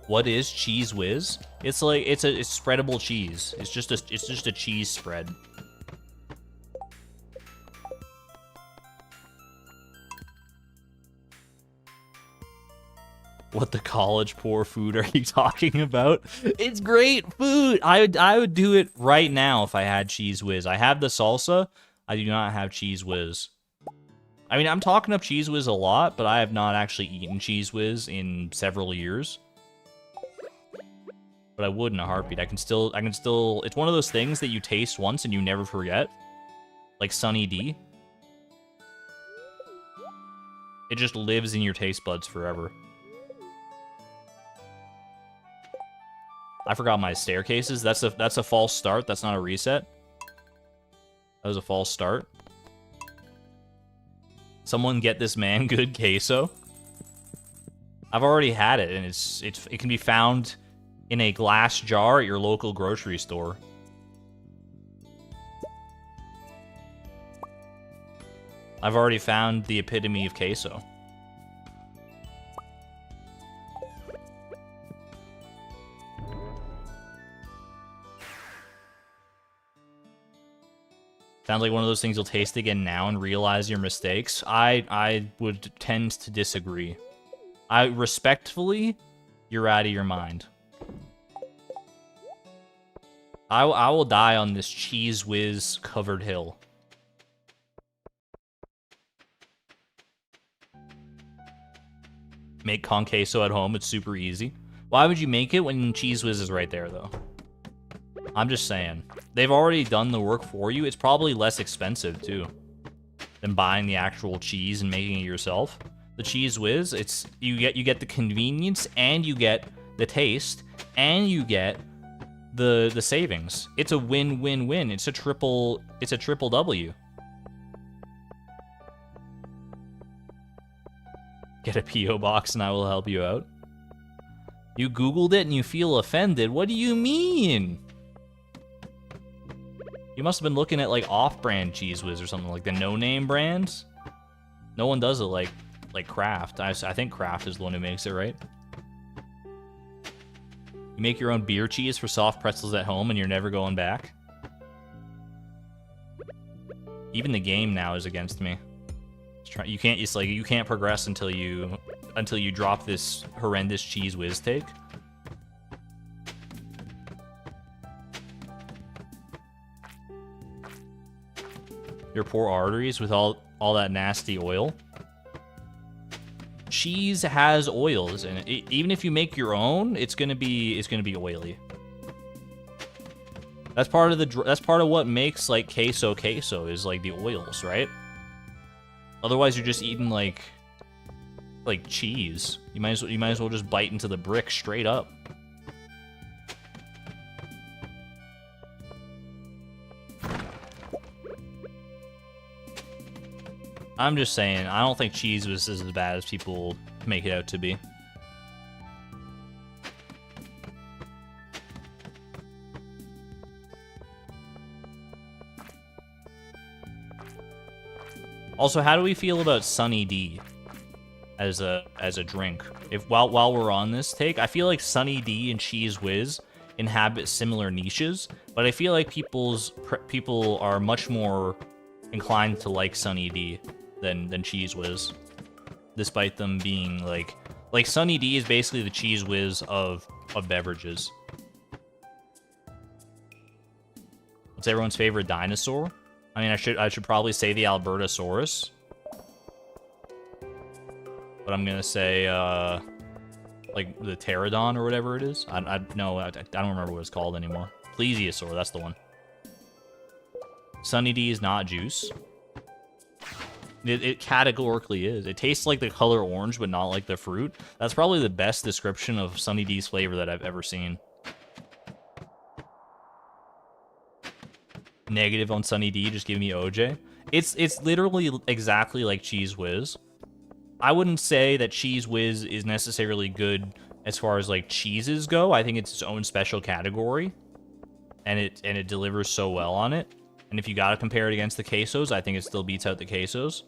What is Cheese Whiz? It's like it's spreadable cheese. It's just a cheese spread. What the college poor food are you talking about? It's great food. I would do it right now if I had Cheese Whiz. I have the salsa. I do not have Cheese Whiz. I mean, I'm talking up Cheese Whiz a lot, but I have not actually eaten Cheese Whiz in several years. But I would in a heartbeat. I can still, it's one of those things that you taste once and you never forget. Like Sunny D. It just lives in your taste buds forever. I forgot my staircases. That's a false start. That's not a reset. That was a false start. Someone get this man good queso. I've already had it, and it can be found in a glass jar at your local grocery store. I've already found the epitome of queso. Sounds like one of those things you'll taste again now and realize your mistakes. I would tend to disagree. Respectfully, you're out of your mind. I will die on this Cheese Whiz covered hill. Make con queso at home. It's super easy. Why would you make it when Cheese Whiz is right there, though? I'm just saying. They've already done the work for you. It's probably less expensive, too, than buying the actual cheese and making it yourself. The Cheese Whiz, you get the convenience, and you get the taste, and you get the savings. It's a win-win-win. It's a triple W. Get a P.O. box and I will help you out. You Googled it and you feel offended. What do you mean? You must have been looking at like off-brand Cheese Whiz or something, like the no-name brands. No one does it like Kraft. I think Kraft is the one who makes it, right? You make your own beer cheese for soft pretzels at home and you're never going back. Even the game now is against me. You can't progress until you drop this horrendous Cheese Whiz take. Your poor arteries with all that nasty oil. cheese has oils in it. Even if you make your own, it's gonna be oily. That's part of what makes like queso is like the oils, right? Otherwise, you're just eating like cheese. You might as well just bite into the brick straight up. I'm just saying, I don't think cheese was as bad as people make it out to be. Also, how do we feel about Sunny D as a drink? If while we're on this take, I feel like Sunny D and Cheese Whiz inhabit similar niches, but I feel like people are much more inclined to like Sunny D than Cheese Whiz, despite them being like Sunny D is basically the Cheese Whiz of beverages. What's everyone's favorite dinosaur? I mean, I should probably say the Albertosaurus, but I'm gonna say like the pterodon or whatever it is. I don't remember what it's called anymore. Plesiosaur, that's the one. Sunny D is not juice. It categorically is. It tastes like the color orange, but not like the fruit. That's probably the best description of Sunny D's flavor that I've ever seen. Negative on Sunny D, just give me OJ. It's literally exactly like Cheese Whiz. I wouldn't say that Cheese Whiz is necessarily good as far as like cheeses go. I think it's its own special category, and it delivers so well on it. And if you gotta compare it against the quesos, I think it still beats out the quesos.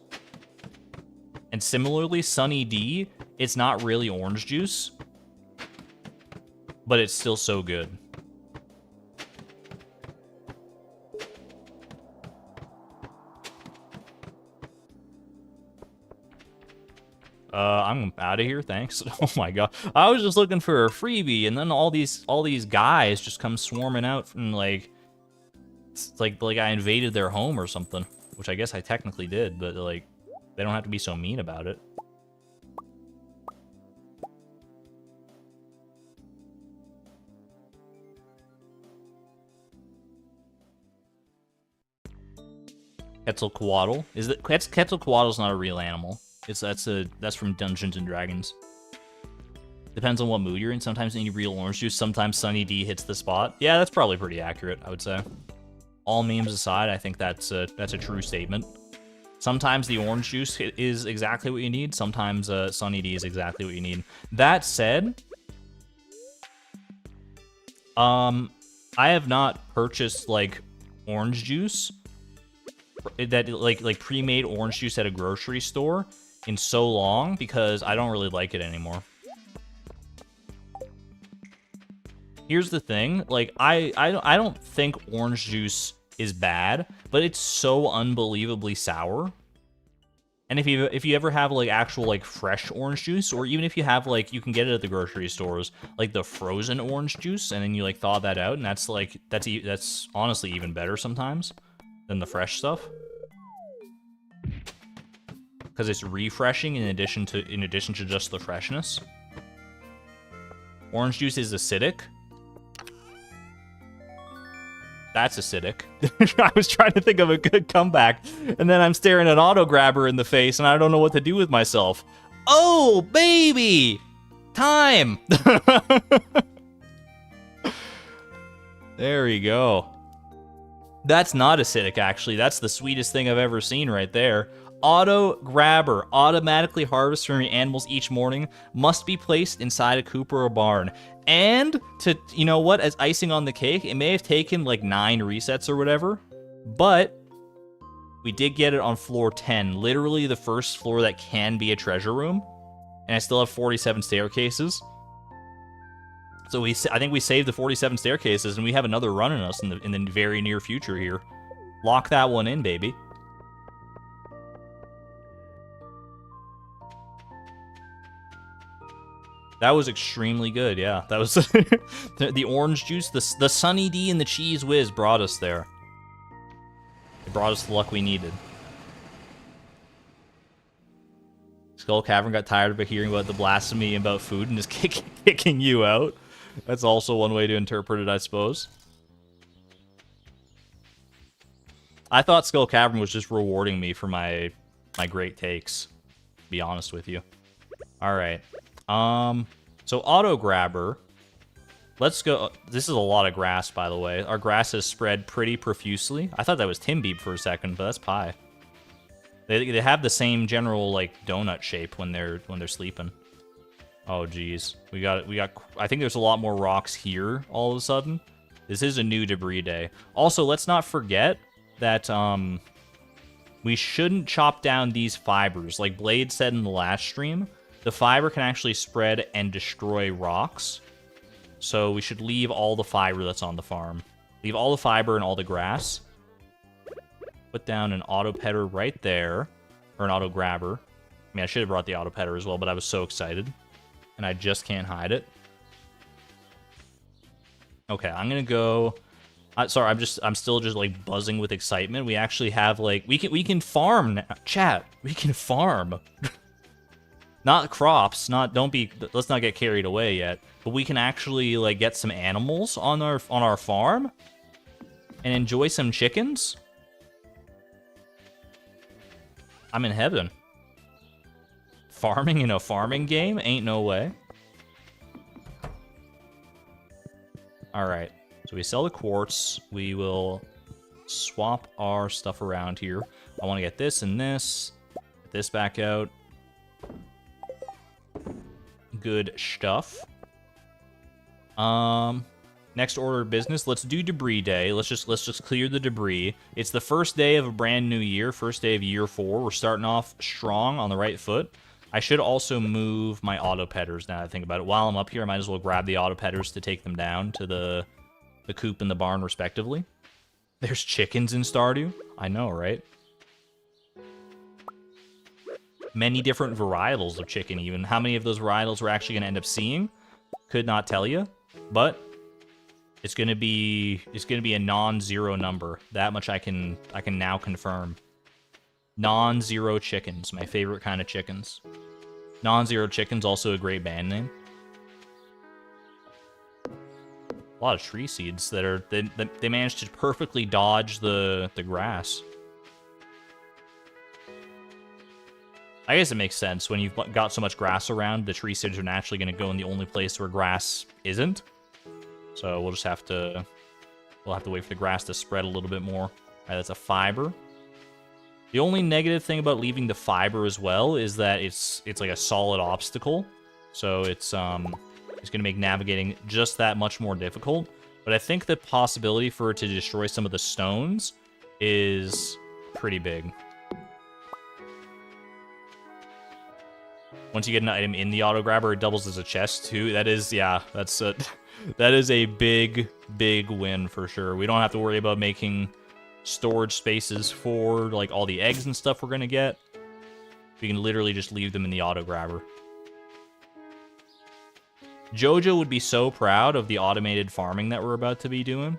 And similarly, Sunny D, it's not really orange juice, but it's still so good. I'm out of here, thanks. Oh my god. I was just looking for a freebie, and then all these guys just come swarming out from like I invaded their home or something, which I guess I technically did, but like they don't have to be so mean about it. Quetzalcoatl Quetzalcoatl's not a real animal. That's from Dungeons and Dragons. Depends on what mood you're in. Sometimes you need real orange juice. Sometimes Sunny D hits the spot. Yeah, that's probably pretty accurate, I would say. All memes aside, I think that's a true statement. Sometimes the orange juice is exactly what you need. Sometimes Sunny D is exactly what you need. That said, I have not purchased like orange juice that like pre-made orange juice at a grocery store in so long because I don't really like it anymore. Here's the thing, like I don't think orange juice is bad, but it's so unbelievably sour. And if you ever have like actual like fresh orange juice, or even if you have like, you can get it at the grocery stores, like the frozen orange juice, and then you like thaw that out, and that's honestly even better sometimes than the fresh stuff, because it's refreshing in addition to just the freshness. Orange juice is acidic. That's acidic. I was trying to think of a good comeback, and then I'm staring at Auto Grabber in the face, and I don't know what to do with myself. Oh, baby! Time! There we go. That's not acidic, actually. That's the sweetest thing I've ever seen right there. Auto Grabber automatically harvests from your animals each morning, must be placed inside a coop or a barn. And to, you know what, as icing on the cake, it may have taken like 9 resets or whatever, but we did get it on floor 10, literally the first floor that can be a treasure room, and I still have 47 staircases. So I think we saved the 47 staircases, and we have another run in us in the very near future here. Lock that one in, baby. That was extremely good, yeah. That was the orange juice, the Sunny D and the Cheese Whiz brought us there. It brought us the luck we needed. Skull Cavern got tired of hearing about the blasphemy about food and is kicking you out. That's also one way to interpret it, I suppose. I thought Skull Cavern was just rewarding me for my great takes, to be honest with you. Alright. So auto grabber. Let's go. This is a lot of grass, by the way. Our grass is spread pretty profusely. I thought that was Timbeeb for a second, but that's pie. They have the same general like donut shape when they're sleeping. Oh geez, we got. I think there's a lot more rocks here all of a sudden. This is a new debris day. Also, let's not forget that we shouldn't chop down these fibers. Like Blade said in the last stream, the fiber can actually spread and destroy rocks. So we should leave all the fiber that's on the farm. Leave all the fiber and all the grass. Put down an auto petter right there. Or an auto grabber. I mean, I should have brought the auto petter as well, but I was so excited. And I just can't hide it. Okay, I'm gonna go... sorry, I'm still just like buzzing with excitement. We actually have like... We can farm now. Chat, we can farm. Not crops, let's not get carried away yet. But we can actually like get some animals on our farm and enjoy some chickens. I'm in heaven. Farming in a farming game? Ain't no way. Alright, so we sell the quartz. We will swap our stuff around here. I want to get this and this. Get this back out. Good stuff. Next order of business, let's do debris day. Let's just clear the debris. It's the first day of a brand new year, first day of year 4. We're starting off strong on the right foot. I should also move my auto petters now that I think about it. While I'm up here, I might as well grab the auto petters to take them down to the coop and the barn respectively. There's chickens in Stardew. I know, right? Many different varietals of chicken even. How many of those varietals we're actually going to end up seeing? Could not tell you, but it's going to be a non-zero number. That much I can now confirm. Non-zero chickens, my favorite kind of chickens. Non-zero chickens, also a great band name. A lot of tree seeds they managed to perfectly dodge the grass. I guess it makes sense. When you've got so much grass around, the tree seeds are naturally going to go in the only place where grass isn't. So we'll just have to... We'll have to wait for the grass to spread a little bit more. All right, that's a fiber. The only negative thing about leaving the fiber as well is that it's like a solid obstacle. So it's going to make navigating just that much more difficult. But I think the possibility for it to destroy some of the stones is pretty big. Once you get an item in the auto grabber, it doubles as a chest too. That is, yeah, that is a big win for sure. We don't have to worry about making storage spaces for like all the eggs and stuff we're gonna get. We can literally just leave them in the auto grabber. Jojo would be so proud of the automated farming that we're about to be doing.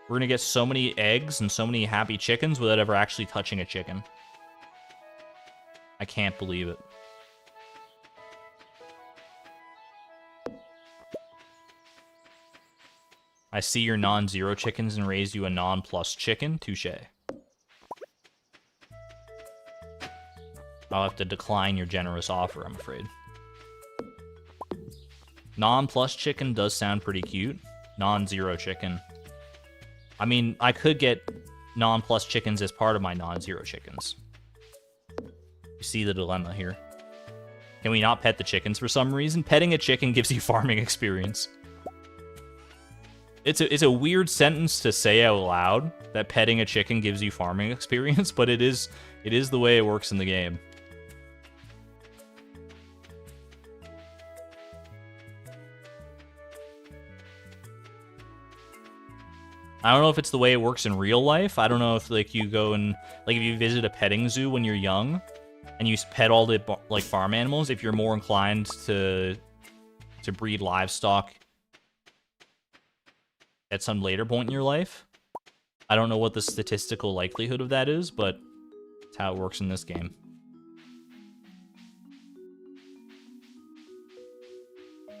We're gonna get so many eggs and so many happy chickens without ever actually touching a chicken. I can't believe it. I see your non-zero chickens and raise you a non-plus chicken. Touché. I'll have to decline your generous offer, I'm afraid. Non-plus chicken does sound pretty cute. Non-zero chicken. I mean, I could get non-plus chickens as part of my non-zero chickens. You see the dilemma here. Can we not pet the chickens for some reason? Petting a chicken gives you farming experience. It's a weird sentence to say out loud, that petting a chicken gives you farming experience, but it is the way it works in the game. I don't know if it's the way it works in real life. I don't know if like you go and like if you visit a petting zoo when you're young and you pet all the like farm animals, if you're more inclined to breed livestock at some later point in your life. I don't know what the statistical likelihood of that is, but it's how it works in this game.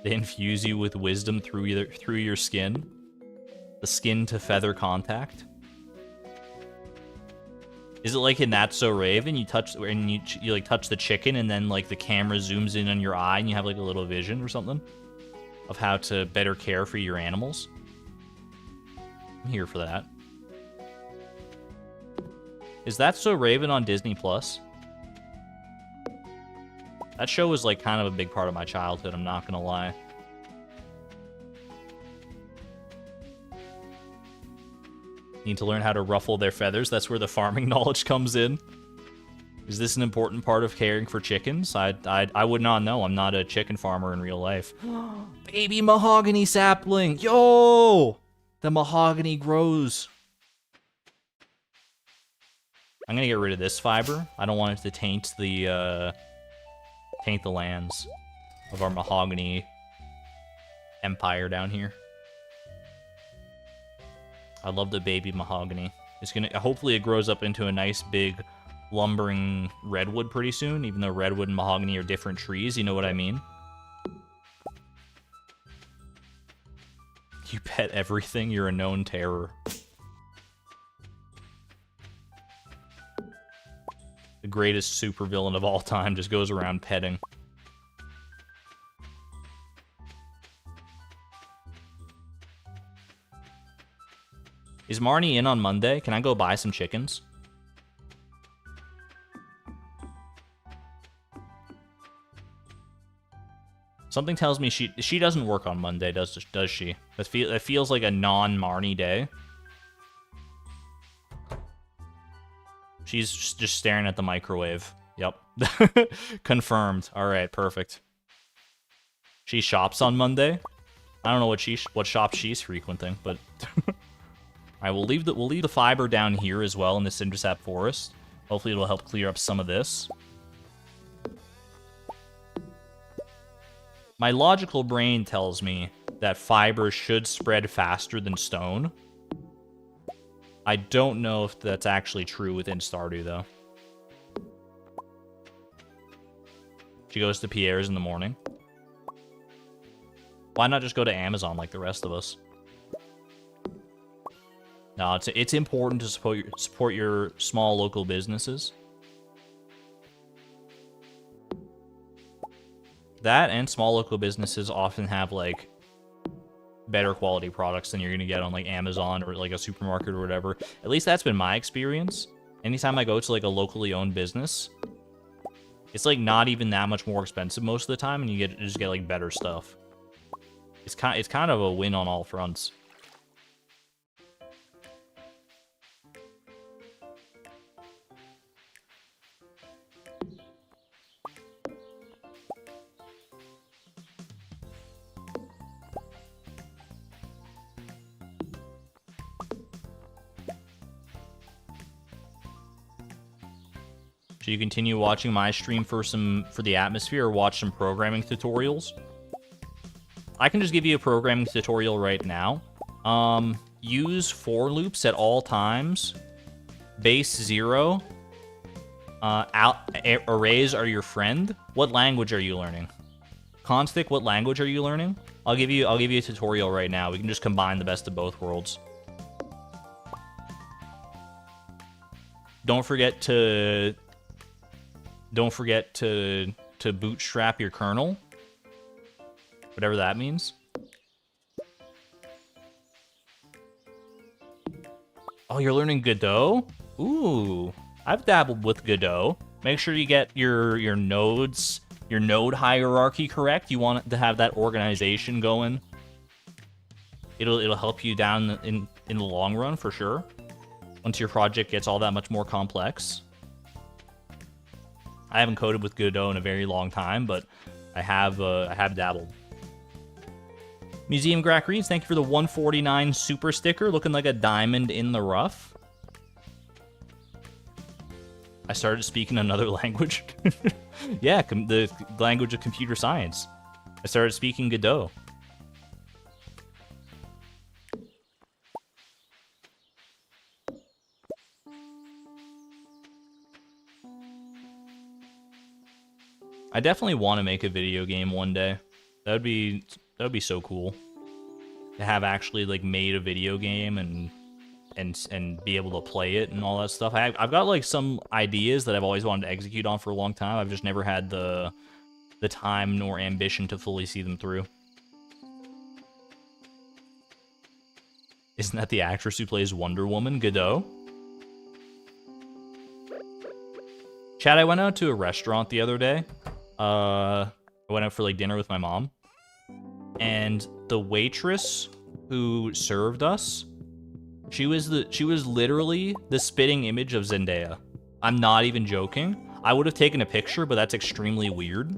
They infuse you with wisdom through your skin. The skin to feather contact. Is it like in That's So Raven? You touch and you like touch the chicken, and then like the camera zooms in on your eye, and you have like a little vision or something of how to better care for your animals. I'm here for that. Is That So Raven on Disney Plus? That show was like kind of a big part of my childhood, I'm not gonna lie. Need to learn how to ruffle their feathers. That's where the farming knowledge comes in. Is this an important part of caring for chickens? I would not know. I'm not a chicken farmer in real life. Baby mahogany sapling! Yo! The mahogany grows. I'm gonna get rid of this fiber. I don't want it to taint the lands of our mahogany empire down here. I love the baby mahogany. It's gonna hopefully it grows up into a nice big lumbering redwood pretty soon, even though redwood and mahogany are different trees, you know what I mean? You pet everything, you're a known terror. The greatest supervillain of all time just goes around petting. Is Marnie in on Monday? Can I go buy some chickens? Something tells me she doesn't work on Monday, does she? That feels like a non-Marnie day. She's just staring at the microwave. Yep. Confirmed. All right, perfect. She shops on Monday. I don't know what shop she's frequenting, but Alright, we'll leave the fiber down here as well in this Intersap forest. Hopefully it'll help clear up some of this. My logical brain tells me that fiber should spread faster than stone. I don't know if that's actually true within Stardew, though. She goes to Pierre's in the morning. Why not just go to Amazon like the rest of us? No, it's important to support your small local businesses. That and small local businesses often have like better quality products than you're gonna get on like Amazon or like a supermarket or whatever. At least that's been my experience. Anytime I go to like a locally owned business, it's like not even that much more expensive most of the time, and you just get like better stuff. It's kind of a win on all fronts. Should you continue watching my stream for the atmosphere, or watch some programming tutorials? I can just give you a programming tutorial right now. Use for loops at all times. Base 0. Arrays are your friend. What language are you learning? Constic, what language are you learning? I'll give you a tutorial right now. We can just combine the best of both worlds. Don't forget to bootstrap your kernel. Whatever that means. Oh, you're learning Godot? Ooh, I've dabbled with Godot. Make sure you get your nodes, your node hierarchy correct. You want to have that organization going. It'll help you down in the long run for sure. Once your project gets all that much more complex. I haven't coded with Godot in a very long time, but I have dabbled. Museum Grack Reads, thank you for the 149 super sticker, looking like a diamond in the rough. I started speaking another language. Yeah, the language of computer science. I started speaking Godot. I definitely want to make a video game one day. That would be so cool to have actually like made a video game and be able to play it and all that stuff. I've got like some ideas that I've always wanted to execute on for a long time. I've just never had the time nor ambition to fully see them through. Isn't that the actress who plays Wonder Woman, Godot? Chad, I went out to a restaurant the other day. I went out for like dinner with my mom. And the waitress who served us, she was literally the spitting image of Zendaya. I'm not even joking. I would have taken a picture, but that's extremely weird.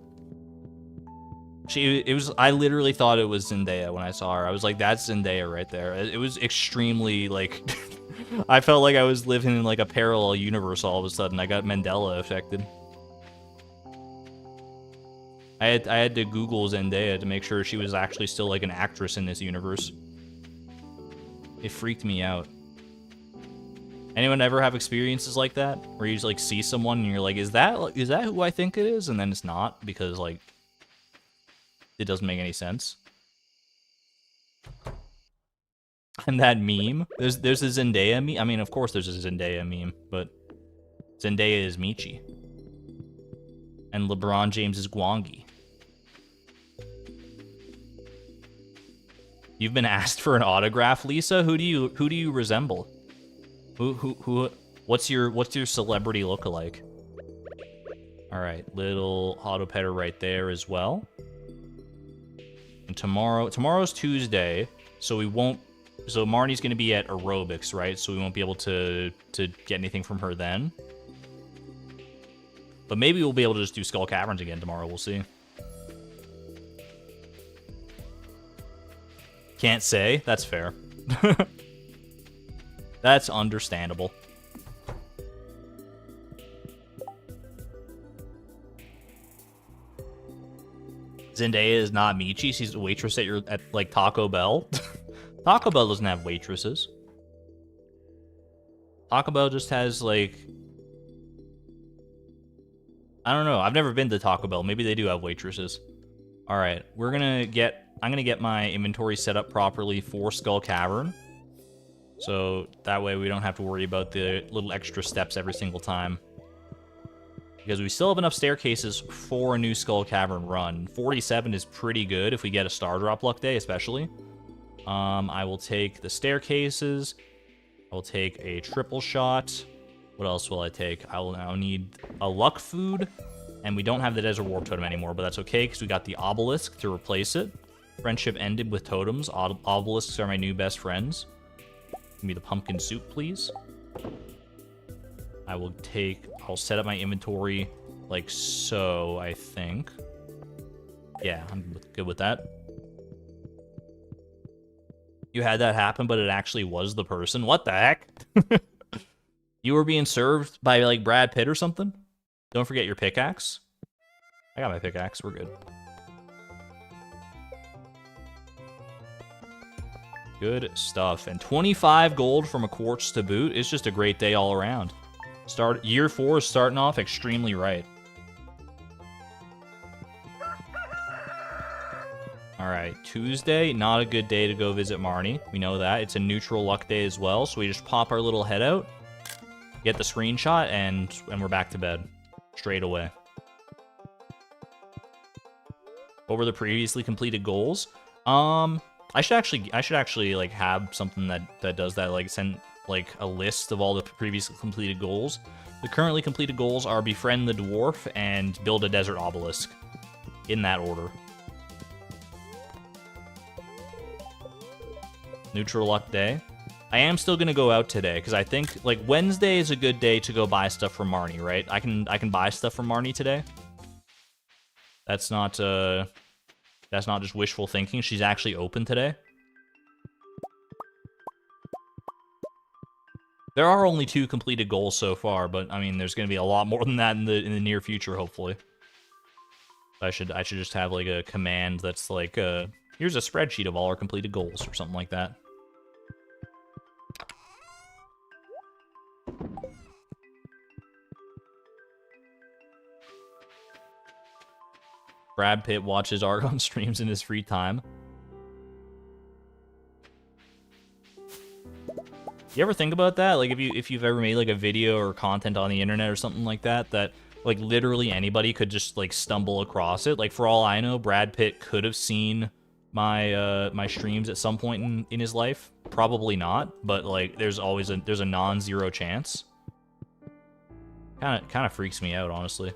I literally thought it was Zendaya when I saw her. I was like, that's Zendaya right there. It was extremely, like, I felt like I was living in, like, a parallel universe all of a sudden. I got Mandela affected. I had to Google Zendaya to make sure she was actually still, like, an actress in this universe. It freaked me out. Anyone ever have experiences like that? Where you just, like, see someone and you're like, is that who I think it is? And then it's not, because, like, it doesn't make any sense. And that meme, there's a Zendaya meme. I mean, of course there's a Zendaya meme, but Zendaya is Michi. And LeBron James is Gwangi. You've been asked for an autograph, Lisa? Who do you resemble? What's your celebrity lookalike? Alright, little auto petter right there as well. And tomorrow's Tuesday, so Marnie's gonna be at aerobics, right? So we won't be able to get anything from her then. But maybe we'll be able to just do Skull Caverns again tomorrow, we'll see. Can't say, that's fair. That's understandable. Zendaya is not Michi. She's a waitress at like Taco Bell. Taco Bell doesn't have waitresses. Taco Bell just has like, I don't know. I've never been to Taco Bell. Maybe they do have waitresses. All right, I'm gonna get my inventory set up properly for Skull Cavern, so that way we don't have to worry about the little extra steps every single time. Because we still have enough staircases for a new Skull Cavern run. 47 is pretty good if we get a Star Drop Luck Day, especially. I will take the staircases. I will take a triple shot. What else will I take? I'll need a luck food. And we don't have the Desert Warp Totem anymore, but that's okay because we got the obelisk to replace it. Friendship ended with totems. Obelisks are my new best friends. Give me the pumpkin soup, please. I'll set up my inventory like so, I think. Yeah, I'm good with that. You had that happen, but it actually was the person. What the heck? You were being served by like Brad Pitt or something? Don't forget your pickaxe. I got my pickaxe, we're good. Good stuff. And 25 gold from a quartz to boot. It's just a great day all around. Year 4 is starting off extremely right. Alright, Tuesday, not a good day to go visit Marnie. We know that. It's a neutral luck day as well, so we just pop our little head out, get the screenshot, and we're back to bed. Straight away. What were the previously completed goals? I should actually like have something that does that, like send like a list of all the previously completed goals. The currently completed goals are befriend the dwarf and build a desert obelisk. In that order. Neutral luck day. I am still gonna go out today because I think like Wednesday is a good day to go buy stuff from Marnie, right? I can buy stuff from Marnie today. That's not just wishful thinking. She's actually open today. There are only 2 completed goals so far, but I mean, there's going to be a lot more than that in the near future, hopefully. I should just have like a command that's like, here's a spreadsheet of all our completed goals or something like that. Brad Pitt watches Argon streams in his free time. You ever think about that? Like, if you've ever made like a video or content on the internet or something like that, that like literally anybody could just like stumble across it. Like, for all I know, Brad Pitt could have seen my my streams at some point in his life. Probably not, but like there's a non-zero chance. Kind of freaks me out, honestly.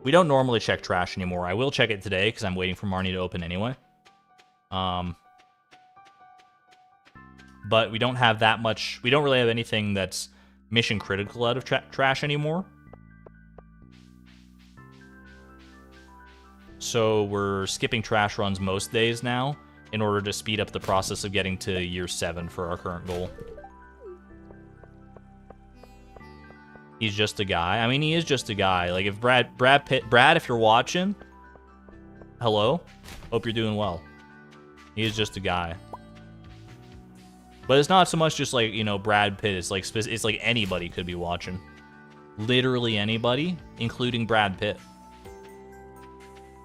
We don't normally check trash anymore. I will check it today because I'm waiting for Marnie to open anyway. But we don't have that much. We don't really have anything that's mission critical out of trash anymore. So we're skipping trash runs most days now in order to speed up the process of getting to year 7 for our current goal. He's just a guy. I mean, he is just a guy. Like, if Brad, if you're watching, hello, hope you're doing well. He is just a guy. But it's not so much just like, you know, Brad Pitt. It's like anybody could be watching. Literally anybody, including Brad Pitt.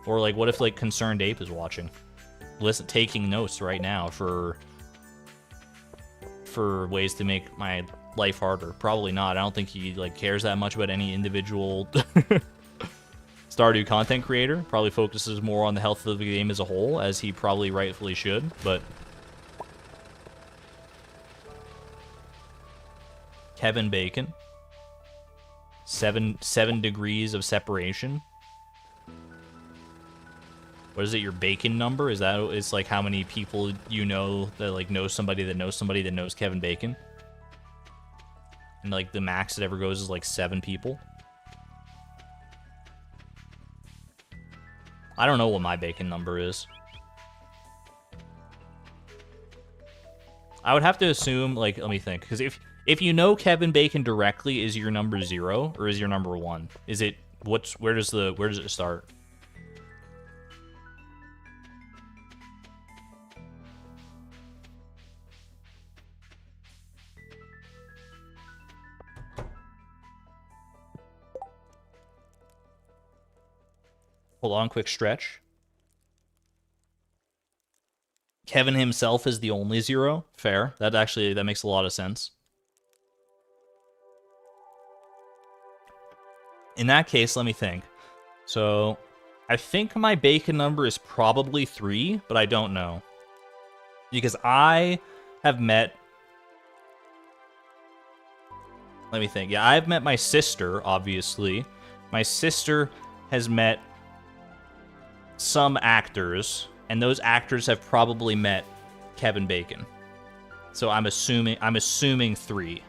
Or like, what if like Concerned Ape is watching? Taking notes right now for ways to make my life harder. Probably not. I don't think he like cares that much about any individual Stardew content creator. Probably focuses more on the health of the game as a whole, as he probably rightfully should, but Kevin Bacon. 7 degrees of separation. What is it, your bacon number? Is that, it's like how many people you know that like knows somebody that knows somebody that knows Kevin Bacon? And like the max it ever goes is like 7 people. I don't know what my bacon number is. I would have to assume, like, let me think, because if you know Kevin Bacon directly, is your number 0 or is your number 1? Is it where does it start? Hold on, quick stretch. Kevin himself is the only 0. Fair. That makes a lot of sense. In that case, let me think. So, I think my bacon number is probably 3, but I don't know. Because I have met... Let me think. Yeah, I've met my sister, obviously. My sister has met some actors, and those actors have probably met Kevin Bacon. So I'm assuming 3.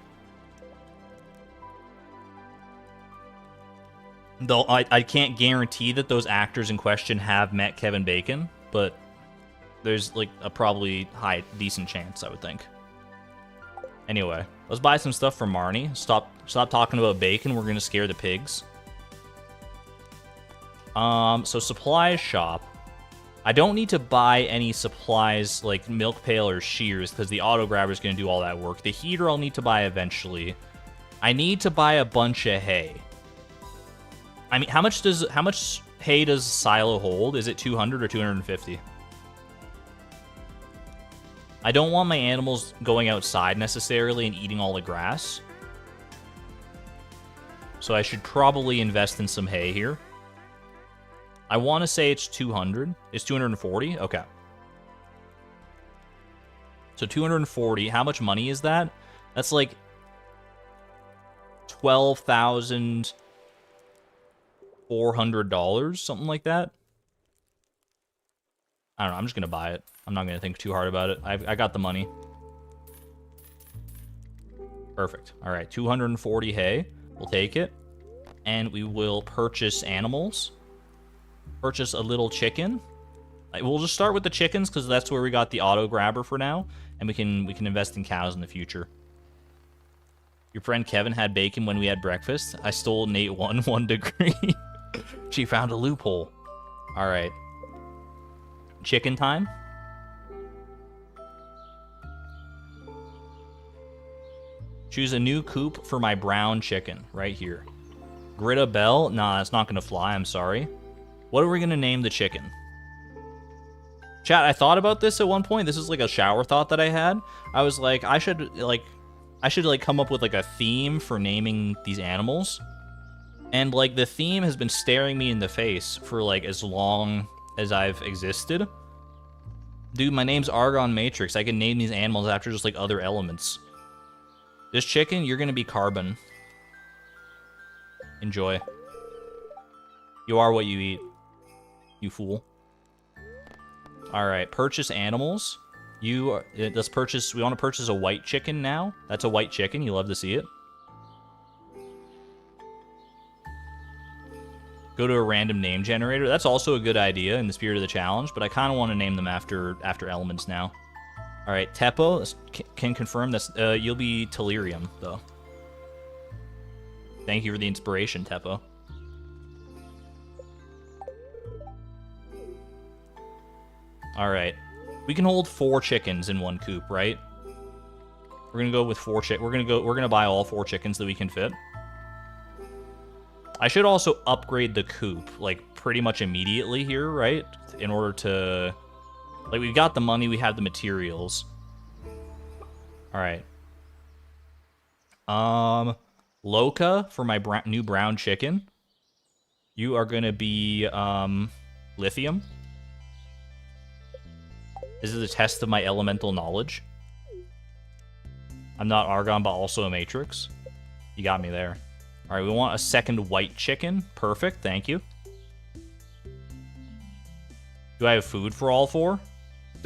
Though I can't guarantee that those actors in question have met Kevin Bacon, but there's like a probably decent chance, I would think. Anyway, let's buy some stuff from Marnie. Stop talking about bacon. We're gonna scare the pigs. So supplies shop. I don't need to buy any supplies like milk pail or shears because the auto grabber is going to do all that work. The heater I'll need to buy eventually. I need to buy a bunch of hay. I mean, how much hay does silo hold? Is it 200 or 250? I don't want my animals going outside necessarily and eating all the grass. So I should probably invest in some hay here. I want to say it's 200. It's 240? Okay. So 240. How much money is that? That's like $12,400, something like that. I don't know. I'm just going to buy it. I'm not going to think too hard about it. I got the money. Perfect. All right. 240 hay. We'll take it. And we will purchase animals. Purchase a little chicken. We'll just start with the chickens because that's where we got the auto grabber for now, and we can invest in cows in the future. Your friend Kevin had bacon when we had breakfast. I stole Nate 1 degree. She found a loophole. All right. Chicken time. Choose a new coop for my brown chicken right here. Grita Bell? Nah, it's not gonna fly. I'm sorry. What are we gonna name the chicken? Chat, I thought about this at one point. This is like a shower thought that I had. I was like, I should come up with like a theme for naming these animals. And like the theme has been staring me in the face for like as long as I've existed. Dude, my name's Argon Matrix. I can name these animals after just like other elements. This chicken, you're gonna be carbon. Enjoy. You are what you eat. You fool. Alright, purchase animals. Let's purchase, we want to purchase a white chicken now. That's a white chicken, you love to see it. Go to a random name generator. That's also a good idea in the spirit of the challenge, but I kind of want to name them after elements now. Alright, Teppo, can confirm this. You'll be Telerium, though. Thank you for the inspiration, Teppo. Alright. We can hold 4 chickens in one coop, right? We're gonna go with 4 we're gonna buy all 4 chickens that we can fit. I should also upgrade the coop, like, pretty much immediately here, right? In order to... Like, we've got the money, we have the materials. Alright. Loca, for my new brown chicken. You are gonna be, lithium. This is a test of my elemental knowledge. I'm not Argon, but also a Matrix. You got me there. Alright, we want a second white chicken. Perfect, thank you. Do I have food for all 4?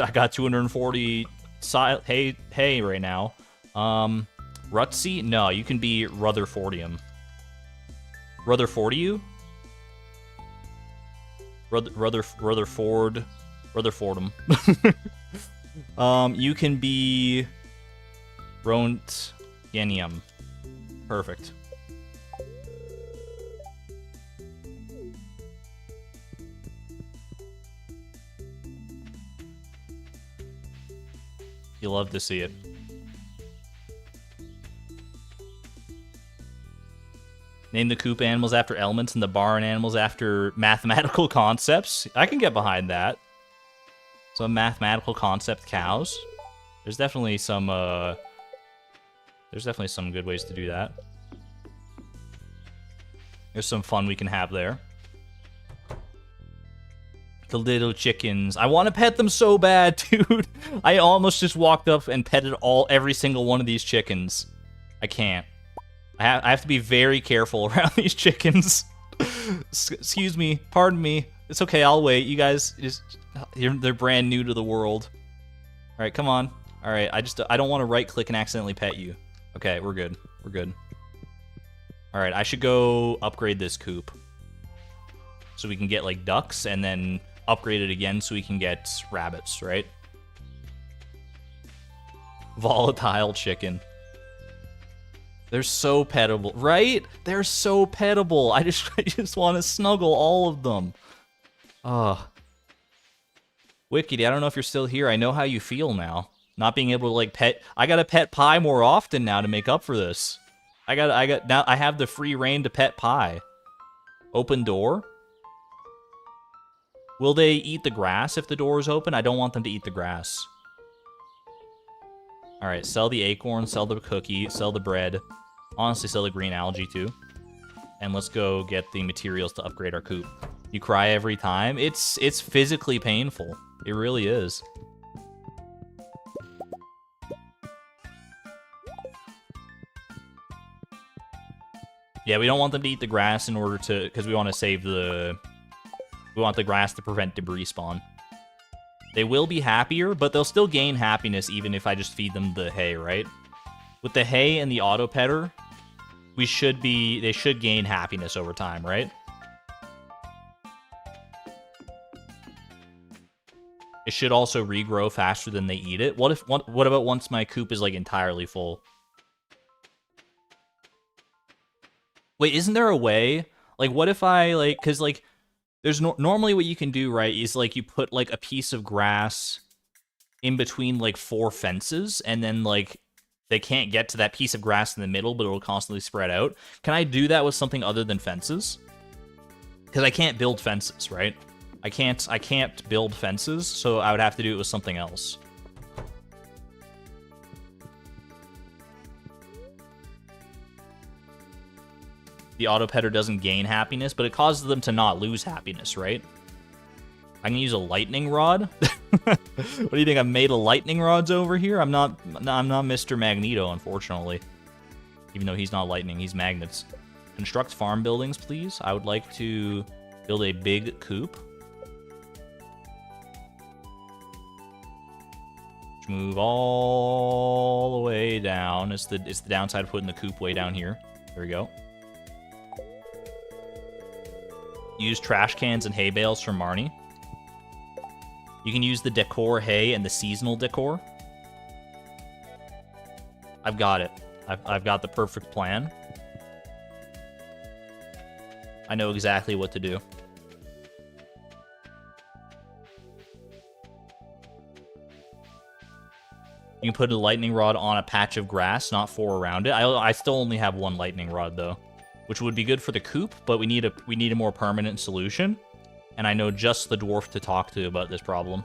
I got 240 hay right now. Rutsy? No, you can be Rutherfordium. Rutherfordium? Rutherfordum. You can be Rontgenium. Perfect. You love to see it. Name the coop animals after elements and the barn animals after mathematical concepts. I can get behind that. Some mathematical concept cows. There's definitely some good ways to do that. There's some fun we can have there. The little chickens. I want to pet them so bad, dude. I almost just walked up and petted every single one of these chickens. I can't. I have to be very careful around these chickens. Excuse me. Pardon me. It's okay. I'll wait. You guys they're brand new to the world. All right, come on. All right, I don't want to right click and accidentally pet you. Okay, we're good. We're good. All right, I should go upgrade this coop so we can get like ducks and then upgrade it again so we can get rabbits, right? Volatile chicken. They're so pettable, right? They're so pettable. I just want to snuggle all of them. Ugh. Wickedy, I don't know if you're still here. I know how you feel now. Not being able to like pet. I gotta pet Pie more often now to make up for this. Now I have the free reign to pet Pie. Open door. Will they eat the grass if the door is open? I don't want them to eat the grass. Alright, sell the acorn, sell the cookie, sell the bread. Honestly, sell the green algae too. And let's go get the materials to upgrade our coop. You cry every time? It's physically painful. It really is. Yeah, we don't want them to eat the grass in order to... Because we want to save the... We want the grass to prevent debris spawn. They will be happier, but they'll still gain happiness even if I just feed them the hay, right? With the hay and the auto petter, they should gain happiness over time, right? It should also regrow faster than they eat it. What about once my coop is like entirely full? Wait, isn't there a way? Like, what if I like, cause like, there's normally what you can do, right, is like you put like a piece of grass in between like 4 fences, and then like they can't get to that piece of grass in the middle, but it'll constantly spread out. Can I do that with something other than fences? Because I can't build fences, right? I can't build fences, so I would have to do it with something else. The auto-petter doesn't gain happiness, but it causes them to not lose happiness, right? I can use a lightning rod? What do you think? I've made a lightning rods over here? I'm not Mr. Magneto, unfortunately. Even though he's not lightning, he's magnets. Construct farm buildings, please. I would like to build a big coop. Move all the way down. It's the downside of putting the coop way down here. There we go. Use trash cans and hay bales from Marnie. You can use the decor hay and the seasonal decor. I've got it. I've got the perfect plan. I know exactly what to do. You can put a lightning rod on a patch of grass, not 4 around it. I still only have 1 lightning rod, though, which would be good for the coop, but we need a more permanent solution. And I know just the dwarf to talk to about this problem.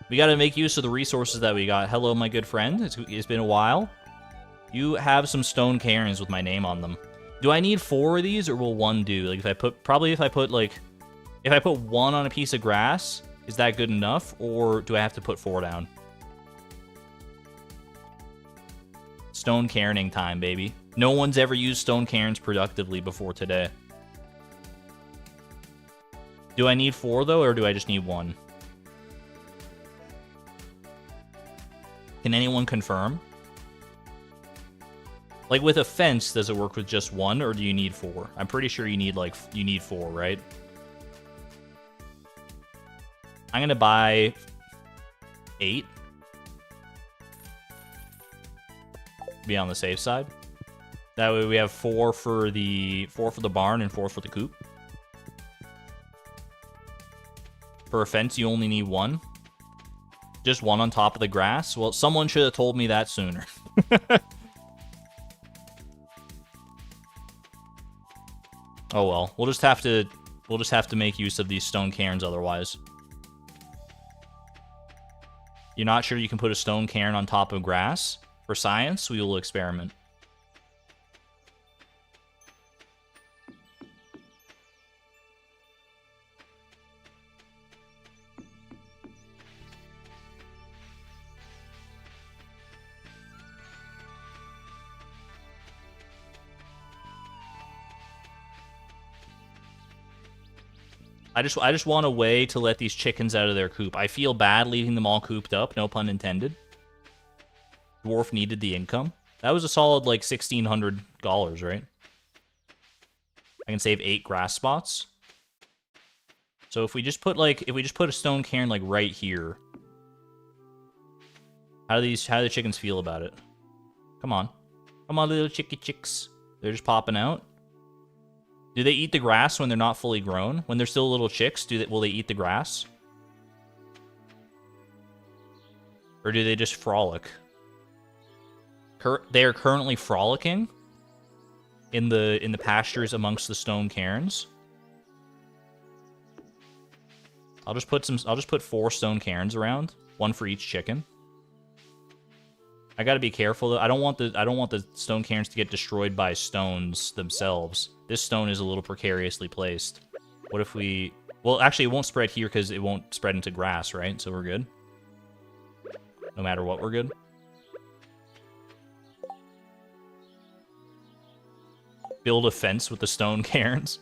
We got to make use of the resources that we got. Hello, my good friend. It's been a while. You have some stone cairns with my name on them. Do I need 4 of these, or will 1 do? Like, if I put 1 on a piece of grass, is that good enough, or do I have to put 4 down? Stone cairning time, baby. No one's ever used stone cairns productively before today. Do I need 4, though, or do I just need 1? Can anyone confirm? Like, with a fence, does it work with just 1, or do you need 4? I'm pretty sure you need 4, right? I'm gonna buy 8. Be on the safe side. That way we have 4 for the barn and 4 for the coop. For a fence, you only need 1. Just 1 on top of the grass. Well, someone should have told me that sooner. Oh well, we'll just have to make use of these stone cairns otherwise. You're not sure you can put a stone cairn on top of grass? For science, we will experiment. I just want a way to let these chickens out of their coop. I feel bad leaving them all cooped up, no pun intended. Dwarf needed the income. That was a solid, like, $1,600, right? I can save 8 grass spots. So if we just put a stone cairn, like, right here. How do the chickens feel about it? Come on. Come on, little chicks. They're just popping out. Do they eat the grass when they're not fully grown? When they're still little chicks, will they eat the grass? Or do they just frolic? They are currently frolicking in the pastures amongst the stone cairns. I'll just put 4 stone cairns around, 1 for each chicken. I gotta be careful though. I don't want the stone cairns to get destroyed by stones themselves. This stone is a little precariously placed. What if we... Well, actually, it won't spread here because it won't spread into grass, right? So we're good. No matter what, we're good. Build a fence with the stone cairns.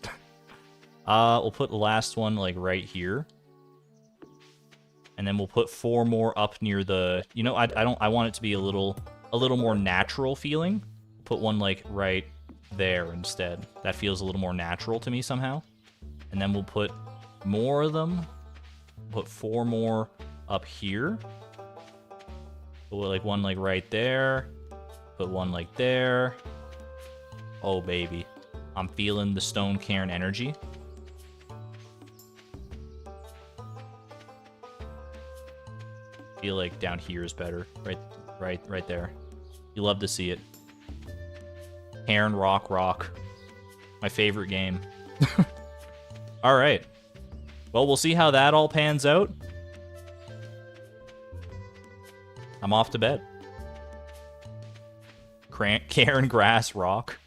We'll put the last one, like, right here. And then we'll put 4 more up near the... You know, I want it to be a little more natural feeling. Put one, like, right there instead. That feels a little more natural to me somehow. And then we'll put more of them. Put 4 more up here. Put, like, one, like, right there. Put one, like, there. Oh, baby. I'm feeling the stone cairn energy. Feel like down here is better. Right there. You love to see it. Cairn rock. My favorite game. All right. Well, we'll see how that all pans out. I'm off to bed. Cairn Grass Rock.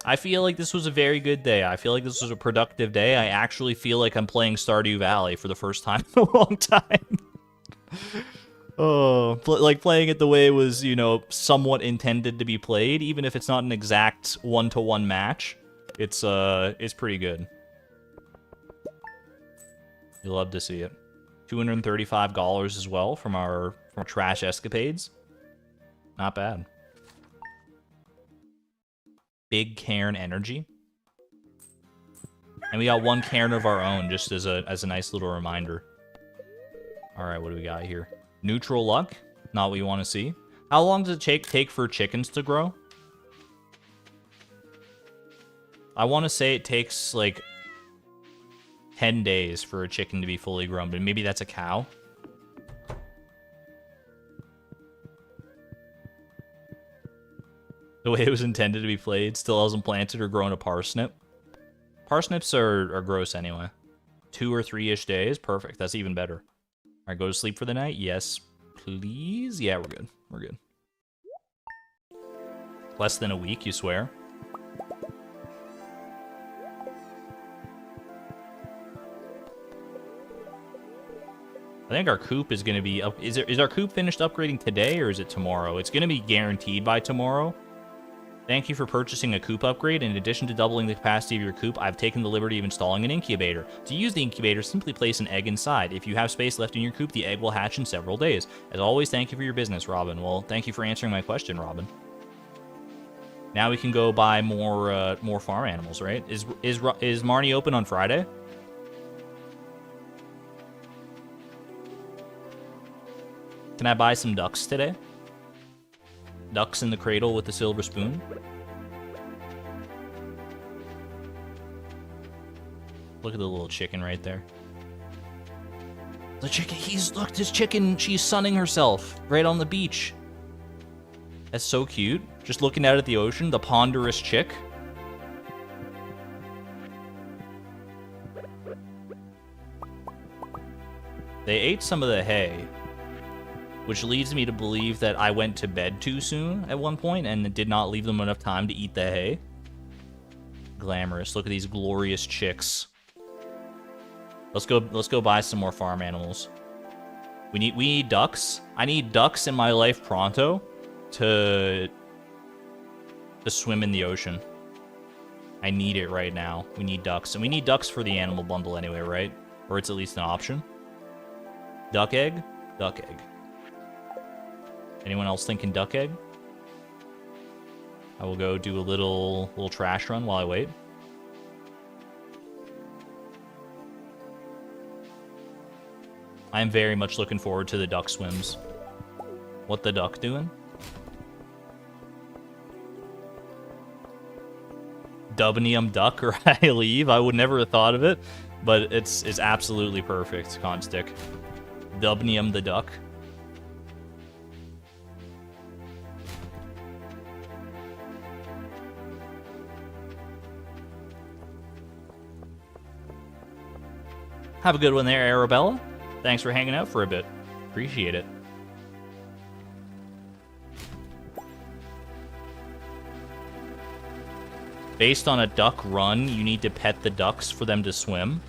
I feel like this was a very good day. I feel like this was a productive day. I actually feel like I'm playing Stardew Valley for the first time in a long time. Oh, like playing it the way it was, you know, somewhat intended to be played, even if it's not an exact one-to-one match. It's pretty good. You'll love to see it. $235 as well from our trash escapades. Not bad. Big Cairn energy. And we got one Cairn of our own, just as a nice little reminder. Alright, what do we got here? Neutral luck. Not what you want to see. How long does it take for chickens to grow? I want to say it takes, like, 10 days for a chicken to be fully grown, but maybe that's a cow. The way it was intended to be played still hasn't planted or grown a parsnip. Parsnips are gross anyway. 2 or 3-ish days. Perfect. That's even better. Alright, go to sleep for the night? Yes, please? Yeah, we're good. We're good. Less than a week, you swear? I think our coop is going to be up. Is our coop finished upgrading today, or is it tomorrow? It's going to be guaranteed by tomorrow. Thank you for purchasing a coop upgrade. In addition to doubling the capacity of your coop, I've taken the liberty of installing an incubator. To use the incubator, simply place an egg inside. If you have space left in your coop, the egg will hatch in several days. As always, thank you for your business, Robin. Well, thank you for answering my question, Robin. Now we can go buy more farm animals, right? Is Marnie open on Friday? Can I buy some ducks today? Ducks in the cradle with the silver spoon. Look at the little chicken right there. The chicken, look, this chicken, she's sunning herself right on the beach. That's so cute. Just looking out at the ocean, the ponderous chick. They ate some of the hay, which leads me to believe that I went to bed too soon at one point and did not leave them enough time to eat the hay. Glamorous. Look at these glorious chicks. Let's go buy some more farm animals. We need ducks. I need ducks in my life pronto to swim in the ocean. I need it right now. We need ducks. And we need ducks for the animal bundle anyway, right? Or it's at least an option. Duck egg? Duck egg. Anyone else thinking duck egg? I will go do a little trash run while I wait. I am very much looking forward to the duck swims. What the duck doing? Dubnium duck, or I leave. I would never have thought of it, but it's absolutely perfect, Constick. Dubnium the duck. Have a good one there, Arabella. Thanks for hanging out for a bit. Appreciate it. Based on a duck run, you need to pet the ducks for them to swim.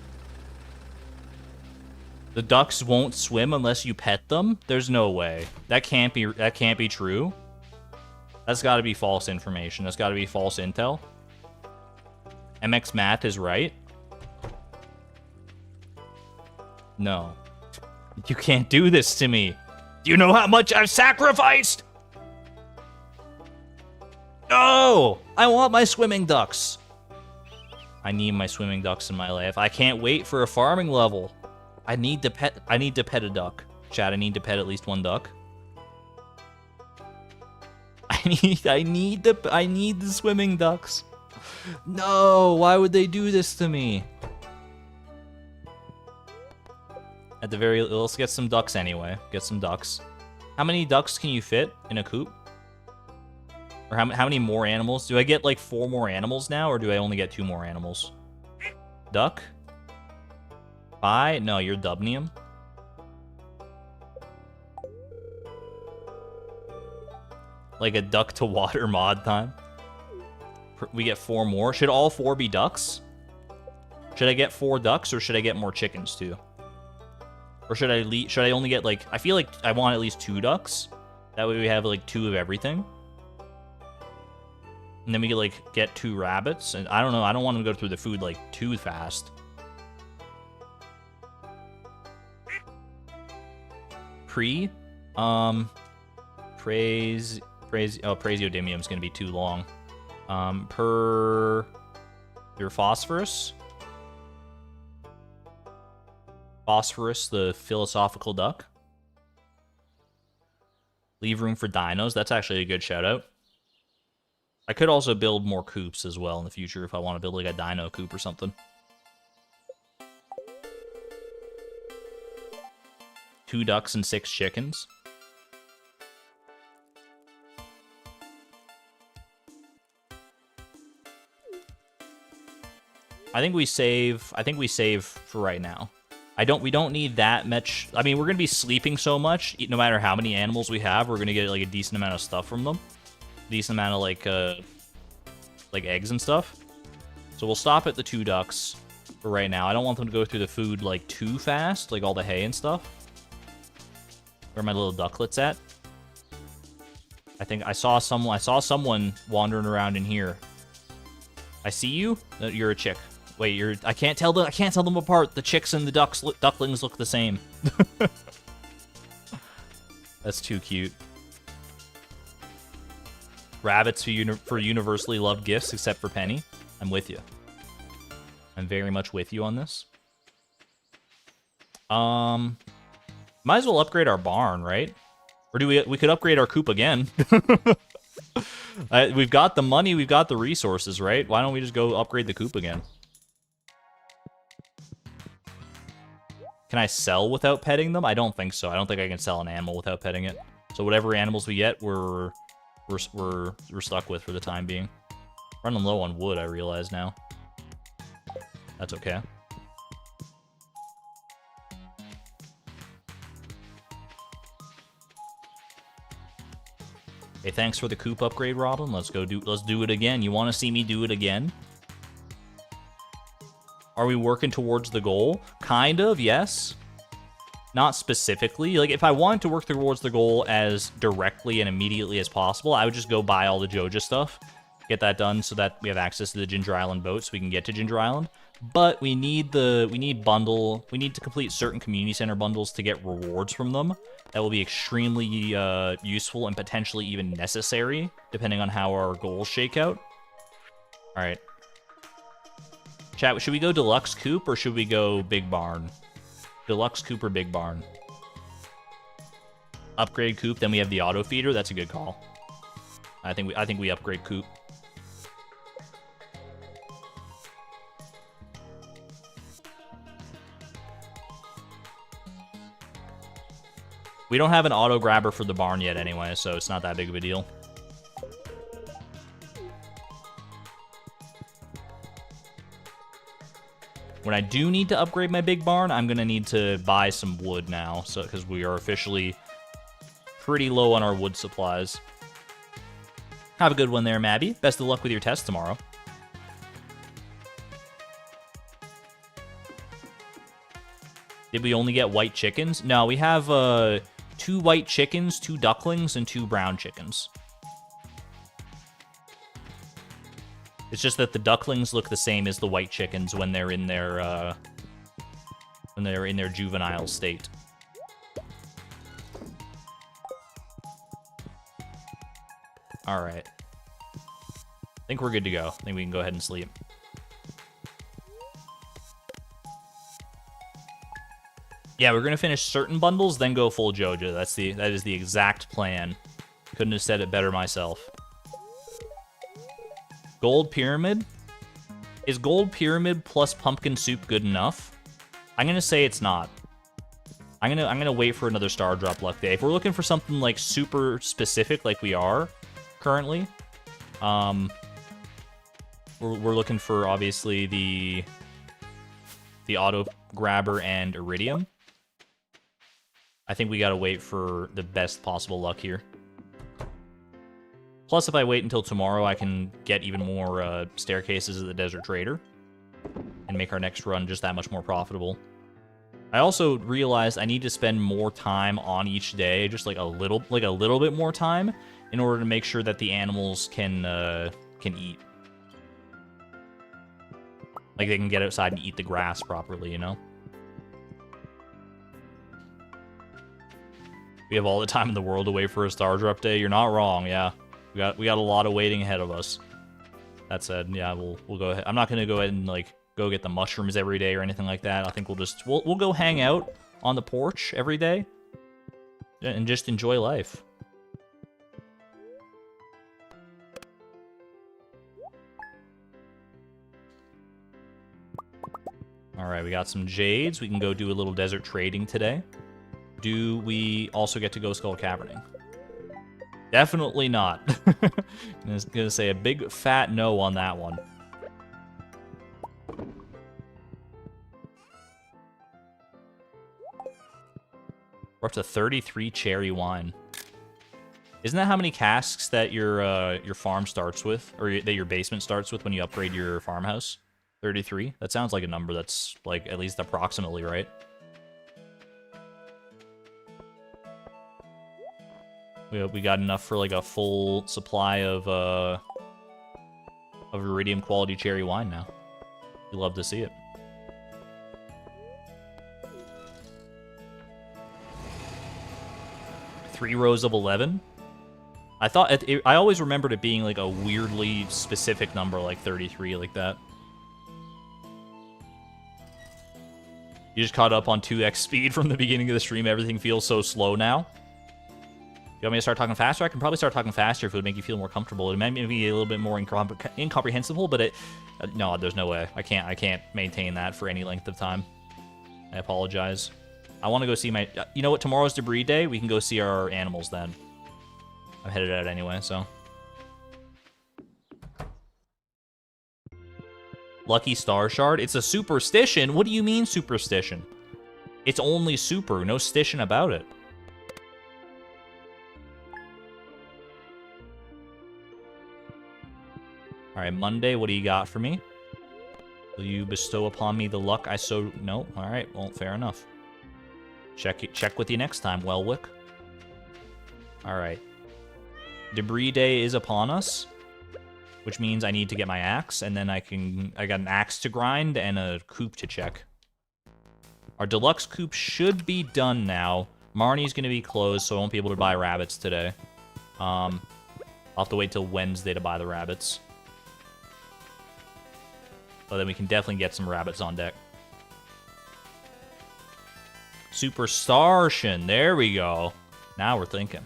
The ducks won't swim unless you pet them? There's no way. That can't be true. That's got to be false information. That's got to be false intel. MX Math is right. No. You can't do this to me. Do you know how much I've sacrificed? No! I want my swimming ducks. I need my swimming ducks in my life. I can't wait for a farming level. I need to pet a duck. Chat, I need to pet at least one duck. I need the swimming ducks. No, why would they do this to me? At the very... Let's get some ducks anyway. Get some ducks. How many ducks can you fit in a coop? Or how many more animals? Do I get, like, 4 more animals now, or do I only get 2 more animals? Duck? Bye? No, you're dubnium. Like a duck to water mod time. We get 4 more. Should all 4 be ducks? Should I get 4 ducks, or should I get more chickens, too? Or should I only get, like... I feel like I want at least 2 ducks. That way we have, like, 2 of everything. And then we could, like, get 2 rabbits. And I don't know. I don't want to go through the food, like, too fast. Praesiodimium is going to be too long. Your phosphorus. Phosphorus, the philosophical duck. Leave room for dinos. That's actually a good shout out. I could also build more coops as well in the future if I want to build like a dino coop or something. 2 ducks and 6 chickens. I think we save for right now. We don't need that much. I mean, we're going to be sleeping so much, no matter how many animals we have, we're going to get like a decent amount of stuff from them. Decent amount of like eggs and stuff. So we'll stop at the 2 ducks for right now. I don't want them to go through the food like too fast, like all the hay and stuff. Where are my little ducklets at? I think I saw someone wandering around in here. I see you. You're a chick. Wait, I can't tell them apart. The chicks and the ducklings look the same. That's too cute. Rabbits for universally loved gifts, except for Penny. I'm with you. I'm very much with you on this. Might as well upgrade our barn, right? Or do we could upgrade our coop again. We've got the money, we've got the resources, right? Why don't we just go upgrade the coop again? Can I sell without petting them? I don't think so. I don't think I can sell an animal without petting it. So whatever animals we get, we're stuck with for the time being. Running low on wood, I realize now. That's okay. Hey, thanks for the coop upgrade, Robin. Let's do it again. You want to see me do it again? Are we working towards the goal? Kind of, yes. Not specifically. Like, if I wanted to work towards the goal as directly and immediately as possible, I would just go buy all the Joja stuff. Get that done so that we have access to the Ginger Island boat so we can get to Ginger Island. But we need to complete certain community center bundles to get rewards from them. That will be extremely useful and potentially even necessary, depending on how our goals shake out. Alright. Chat, should we go deluxe coop or should we go big barn? Deluxe coop or big barn? Upgrade coop, then we have the auto feeder. That's a good call. I think we upgrade coop. We don't have an auto grabber for the barn yet anyway, so it's not that big of a deal. When I do need to upgrade my big barn, I'm going to need to buy some wood now, so because we are officially pretty low on our wood supplies. Have a good one there, Mabby. Best of luck with your test tomorrow. Did we only get white chickens? No, we have 2 white chickens, 2 ducklings, and 2 brown chickens. It's just that the ducklings look the same as the white chickens when they're in their juvenile state. All right. I think we're good to go. I think we can go ahead and sleep. Yeah, we're gonna finish certain bundles, then go full Joja. That is the exact plan. Couldn't have said it better myself. Gold Pyramid? Is Gold Pyramid plus Pumpkin Soup good enough? I'm gonna say it's not. I'm gonna wait for another star drop luck day. If we're looking for something like super specific, like we are currently, we're looking for obviously the auto grabber and iridium. I think we gotta wait for the best possible luck here. Plus, if I wait until tomorrow, I can get even more staircases at the Desert Trader and make our next run just that much more profitable. I also realized I need to spend more time on each day, just like a little bit more time, in order to make sure that the animals can eat. Like they can get outside and eat the grass properly, you know? We have all the time in the world to wait for a star drop day. You're not wrong, yeah. We got a lot of waiting ahead of us. That said, yeah, we'll go ahead. I'm not gonna go ahead and like go get the mushrooms every day or anything like that. I think we'll go hang out on the porch every day and just enjoy life. All right, we got some jades. We can go do a little desert trading today. Do we also get to go skull caverning? Definitely not. I'm gonna say a big fat no on that one. We're up to 33 cherry wine. Isn't that how many casks that your farm starts with, or that your basement starts with when you upgrade your farmhouse? 33? That sounds like a number that's like at least approximately right. We got enough for like a full supply of iridium quality cherry wine now. We love to see it. Three rows of 11? I thought I always remembered it being like a weirdly specific number, like 33, like that. You just caught up on 2x speed from the beginning of the stream. Everything feels so slow now. You want me to start talking faster? I can probably start talking faster if it would make you feel more comfortable. It might be a little bit more incomprehensible, but no, there's no way. I can't maintain that for any length of time. I apologize. I want to go see my... You know what? Tomorrow's debris day. We can go see our animals then. I'm headed out anyway, so... Lucky Star Shard? It's a superstition? What do you mean superstition? It's only super. No stition about it. Alright, Monday, what do you got for me? Will you bestow upon me the luck I so... No? Alright, well, fair enough. Check with you next time, Welwick. Alright. Debris Day is upon us, which means I need to get my axe, and then I got an axe to grind and a coop to check. Our deluxe coop should be done now. Marnie's going to be closed, so I won't be able to buy rabbits today. I'll have to wait till Wednesday to buy the rabbits. But then we can definitely get some rabbits on deck. Superstartion, there we go. Now we're thinking.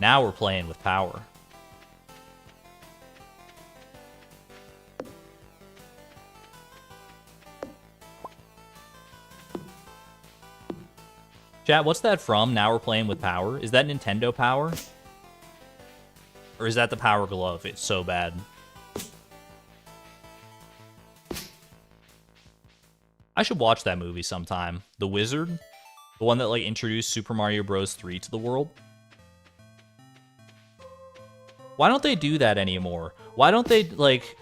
Now we're playing with power. Chat, what's that from? Now we're playing with power? Is that Nintendo Power? Or is that the Power Glove? It's so bad. I should watch that movie sometime. The Wizard? The one that, like, introduced Super Mario Bros. 3 to the world? Why don't they do that anymore? Why don't they, like,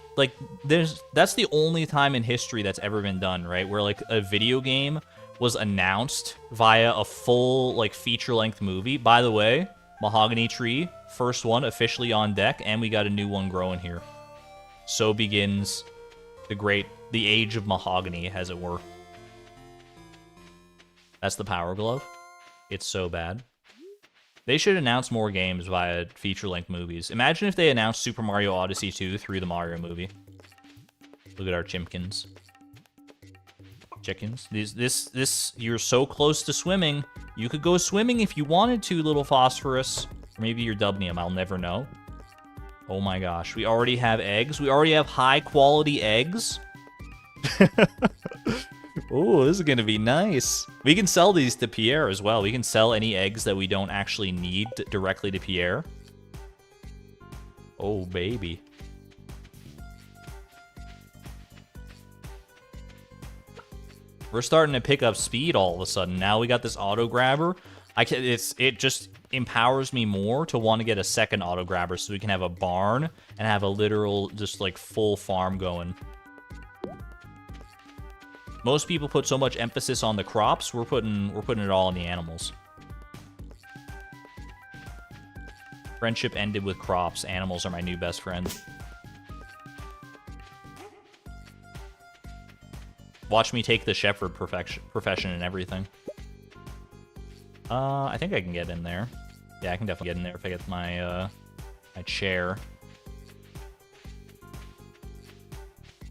that's the only time in history that's ever been done, right? Where, like, a video game was announced via a full, like, feature-length movie. By the way, Mahogany Tree, first one officially on deck, and we got a new one growing here. So begins the age of mahogany, as it were. That's the Power Glove. It's so bad. They should announce more games via feature-length movies. Imagine if they announced Super Mario Odyssey 2 through the Mario movie. Look at our chimkins. Chickens. You're so close to swimming. You could go swimming if you wanted to, little Phosphorus. Or maybe you're Dubnium, I'll never know. Oh my gosh, we already have eggs. We already have high-quality eggs. Oh, this is gonna be nice. We can sell these to Pierre as well. We can sell any eggs that we don't actually need directly to Pierre. Oh, baby. We're starting to pick up speed all of a sudden. Now we got this auto grabber. It just empowers me more to want to get a second auto grabber so we can have a barn and have a literal just like full farm going. Most people put so much emphasis on the crops. We're putting it all on the animals. Friendship ended with crops. Animals are my new best friend. Watch me take the shepherd profession and everything. I think I can get in there. Yeah, I can definitely get in there if I get my my chair.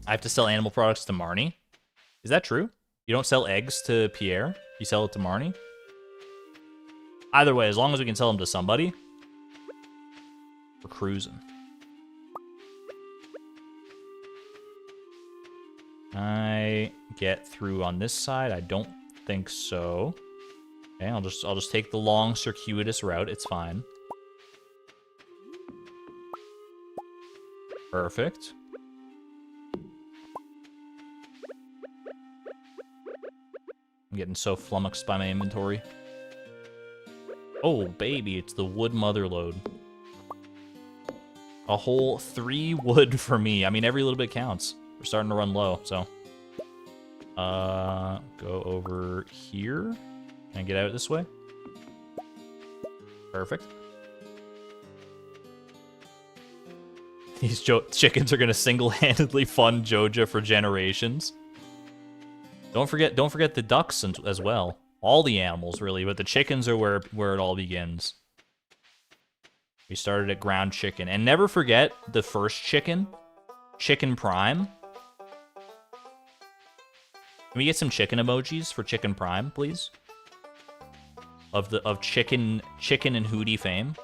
I have to sell animal products to Marnie. Is that true? You don't sell eggs to Pierre? You sell it to Marnie? Either way, as long as we can sell them to somebody, we're cruising. I get through on this side? I don't think so. Okay, I'll just take the long circuitous route. It's fine. Perfect. I'm getting so flummoxed by my inventory. Oh, baby, it's the wood mother load. A whole 3 wood for me. I mean, every little bit counts. We're starting to run low, so. Go over here. Can I get out this way? Perfect. These chickens are gonna single-handedly fund Joja for generations. Don't forget the ducks as well. All the animals, really, but the chickens are where it all begins. We started at ground chicken. And never forget the first chicken. Chicken Prime. Can we get some chicken emojis for Chicken Prime, please? Of chicken and Hootie fame.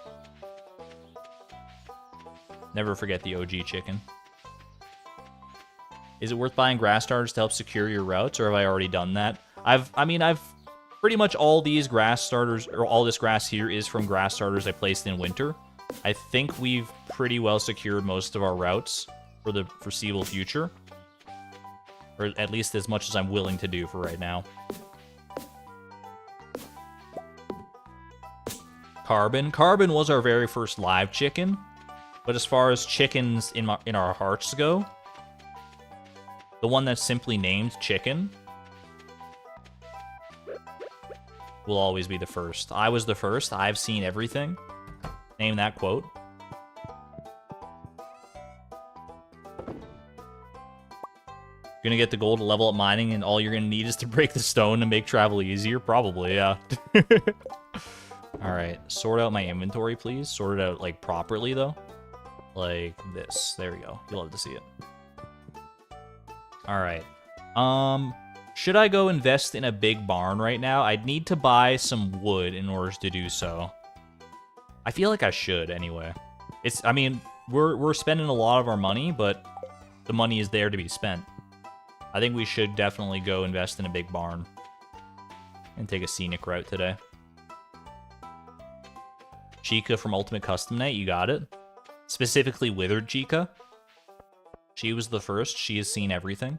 Never forget the OG chicken. Is it worth buying grass starters to help secure your routes, or have I already done that? I've pretty much all these grass starters, or all this grass here is from grass starters I placed in winter. I think we've pretty well secured most of our routes for the foreseeable future. Or at least as much as I'm willing to do for right now. Carbon. Carbon was our very first live chicken. But as far as chickens in our hearts go, the one that's simply named Chicken will always be the first. I was the first. I've seen everything. Name that quote. You're gonna get the gold to level up mining, and all you're gonna need is to break the stone to make travel easier? Probably, yeah. Alright, sort out my inventory, please. Sort it out, like, properly, though. Like this. There we go. You'll love to see it. Alright. Should I go invest in a big barn right now? I'd need to buy some wood in order to do so. I feel like I should, anyway. I mean, we're spending a lot of our money, but the money is there to be spent. I think we should definitely go invest in a big barn. And take a scenic route today. Chica from Ultimate Custom Night, you got it. Specifically Withered Chica. She was the first. She has seen everything.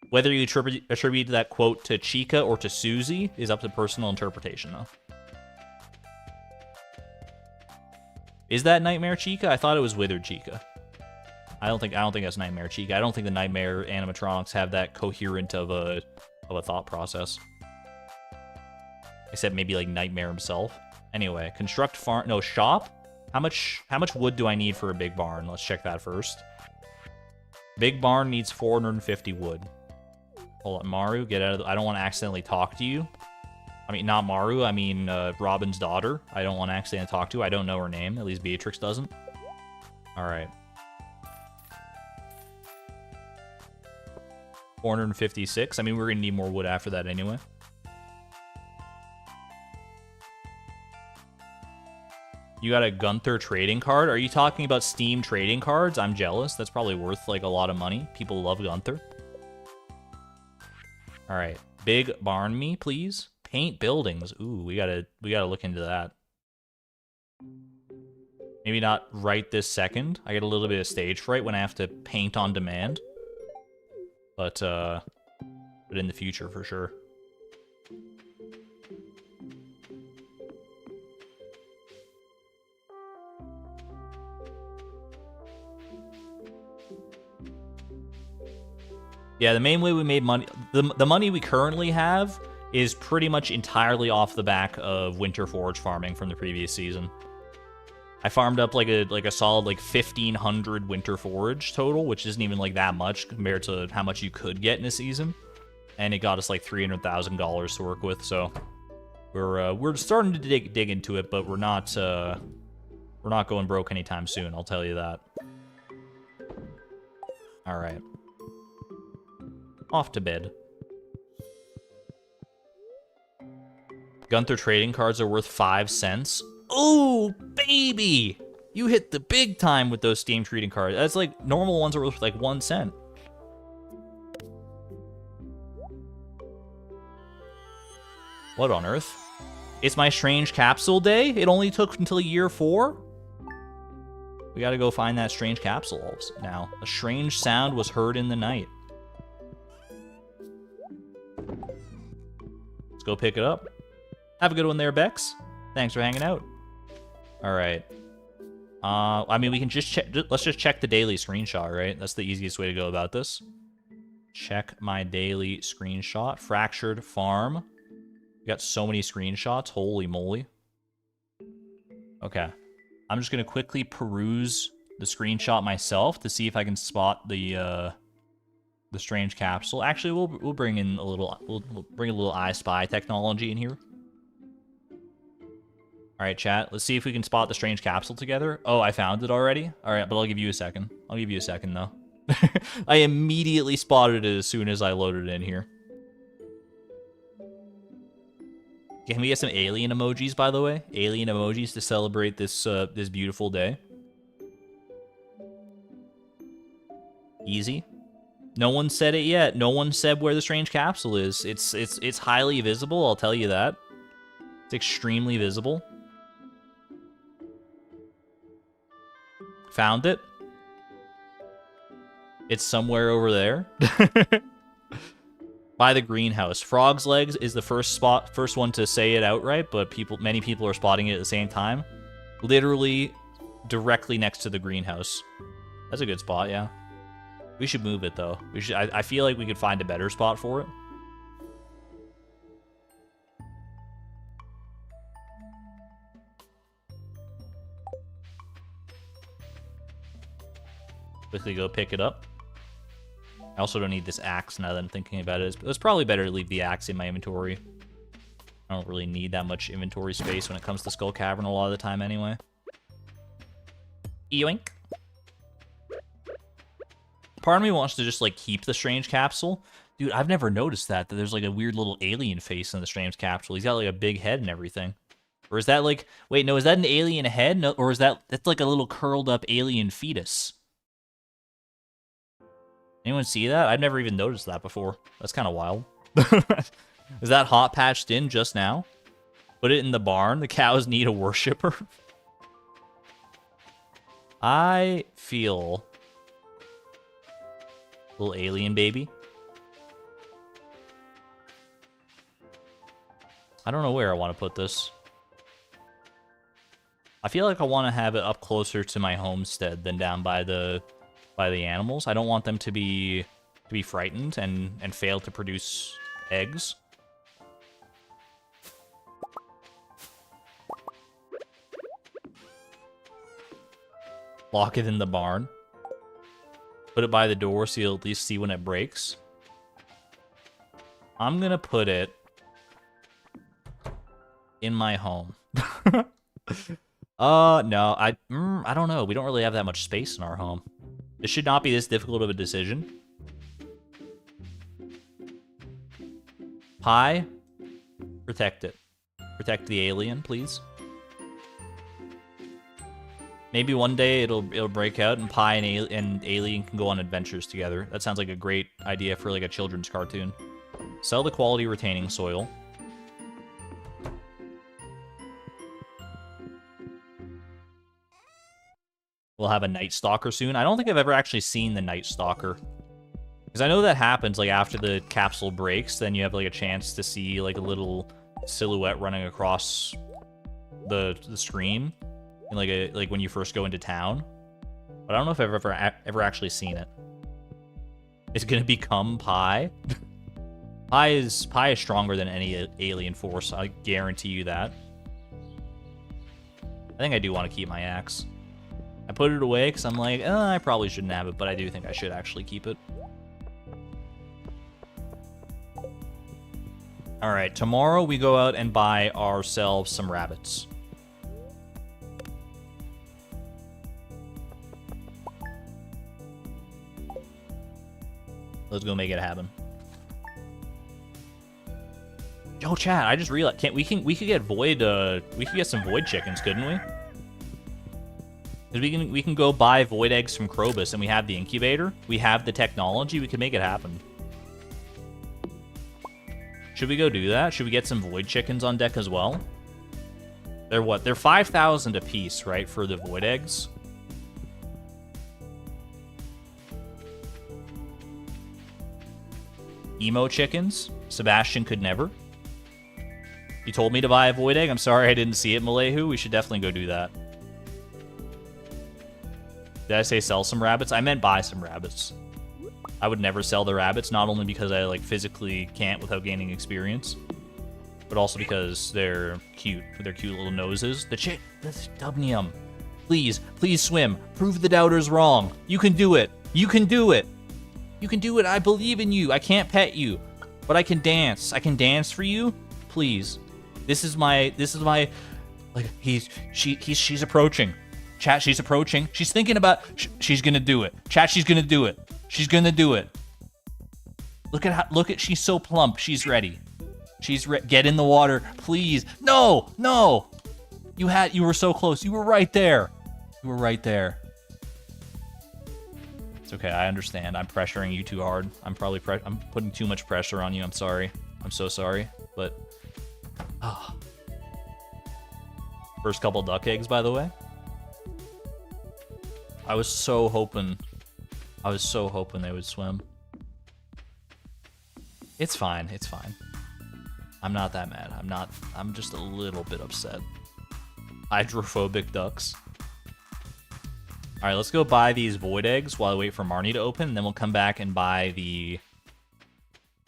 Whether you attribute that quote to Chica or to Susie is up to personal interpretation, though. Is that Nightmare Chica? I thought it was Withered Chica. I don't think that's Nightmare Chica. I don't think the Nightmare animatronics have that coherent of a thought process. Except maybe like Nightmare himself. Anyway, construct farm. No, shop. How much wood do I need for a big barn? Let's check that first. Big barn needs 450 wood. Hold on, Maru, get out of the... I don't want to accidentally talk to you. I mean, not Maru, I mean Robin's daughter. I don't want to accidentally talk to. I don't know her name. At least Beatrix doesn't. Alright. 456. I mean, we're going to need more wood after that anyway. You got a Gunther trading card? Are you talking about Steam trading cards? I'm jealous. That's probably worth, like, a lot of money. People love Gunther. All right. Big barn me, please. Paint buildings. Ooh, we gotta look into that. Maybe not right this second. I get a little bit of stage fright when I have to paint on demand. But in the future, for sure. Yeah, the main way we made money, the money we currently have is pretty much entirely off the back of winter forage farming from the previous season. I farmed up like a solid like 1,500 winter forage total, which isn't even like that much compared to how much you could get in a season, and it got us like $300,000 to work with. So we're starting to dig into it, but we're not going broke anytime soon. I'll tell you that. All right. Off to bed. Gunther trading cards are worth 5 cents. Oh, baby! You hit the big time with those Steam trading cards. That's like, normal ones are worth like 1 cent. What on earth? It's my strange capsule day? It only took until year 4? We gotta go find that strange capsule now. A strange sound was heard in the night. Let's go pick it up. Have a good one there, Bex. Thanks for hanging out. All right. I mean, we can just check. Let's just check the daily screenshot, right? That's the easiest way to go about this. Check my daily screenshot. Fractured farm. We got so many screenshots. Holy moly. Okay. I'm just gonna quickly peruse the screenshot myself to see if I can spot the strange capsule. Actually, we'll bring in a little. We'll bring a little I Spy technology in here. All right, chat. Let's see if we can spot the strange capsule together. Oh, I found it already. All right, but I'll give you a second. I'll give you a second though. I immediately spotted it as soon as I loaded it in here. Can we get some alien emojis, by the way? Alien emojis to celebrate this this beautiful day. Easy. No one said it yet. No one said where the strange capsule is. It's highly visible, I'll tell you that. It's extremely visible. Found it. It's somewhere over there. By the greenhouse. Frog's Legs is the first one to say it outright, but many people are spotting it at the same time. Literally directly next to the greenhouse. That's a good spot, yeah. We should move it though. We should. I feel like we could find a better spot for it. Quickly go pick it up. I also don't need this axe now that I'm thinking about it. It's probably better to leave the axe in my inventory. I don't really need that much inventory space when it comes to Skull Cavern a lot of the time anyway. Yoink. Part of me wants to just, like, keep the strange capsule. Dude, I've never noticed that there's, like, a weird little alien face in the strange capsule. He's got, like, a big head and everything. Or is that, like... Wait, no, is that an alien head? No, or is that... That's, like, a little curled-up alien fetus. Anyone see that? I've never even noticed that before. That's kind of wild. Is that hot patched in just now? Put it in the barn. The cows need a worshiper. I feel... Little alien baby. I don't know where I want to put this. I feel like I want to have it up closer to my homestead than down by the animals. I don't want them to be frightened and fail to produce eggs. Lock it in the barn. Put it by the door so you'll at least see when it breaks. I'm gonna put it in my home. No, I don't know. We don't really have that much space in our home. This should not be this difficult of a decision. Pie, protect it. Protect the alien, please. Maybe one day it'll break out and Pi and Alien can go on adventures together. That sounds like a great idea for like a children's cartoon. Sell the quality retaining soil. We'll have a Night Stalker soon. I don't think I've ever actually seen the Night Stalker. Because I know that happens, like, after the capsule breaks, then you have, like, a chance to see, like, a little silhouette running across the screen. And, like, when you first go into town. But I don't know if I've ever actually seen it. Is it gonna become Pi? Pi is stronger than any alien force, I guarantee you that. I think I do want to keep my axe. I put it away because I'm like, I probably shouldn't have it, but I do think I should actually keep it. Alright, tomorrow we go out and buy ourselves some rabbits. Let's go make it happen. Yo, chat, I just realized we could get some void chickens, couldn't we? Because we can go buy void eggs from Krobus, and we have the incubator. We have the technology. We can make it happen. Should we go do that? Should we get some void chickens on deck as well? They're what? They're 5,000 a piece, right, for the void eggs? Emo chickens? Sebastian could never. You told me to buy a void egg. I'm sorry I didn't see it, Malehu. We should definitely go do that. Did I say sell some rabbits? I meant buy some rabbits. I would never sell the rabbits, not only because I like physically can't without gaining experience, but also because they're cute with their cute little noses. The Dubnium. Please swim. Prove the doubters wrong. You can do it. You can do it. You can do it. I believe in you. I can't pet you, but I can dance. I can dance for you. Please. This is my like she's approaching. Chat, she's approaching. She's thinking about she's going to do it. Chat, she's going to do it. She's going to do it. Look at she's so plump. She's ready. Get in the water, please. No. You were so close. You were right there. You were right there. It's okay. I understand. I'm pressuring you too hard. I'm putting too much pressure on you. I'm sorry. I'm so sorry. But first couple duck eggs, by the way. I was so hoping they would swim. It's fine. It's fine. I'm not that mad. I'm just a little bit upset. Hydrophobic ducks. All right, let's go buy these void eggs while I wait for Marnie to open, and then we'll come back and buy the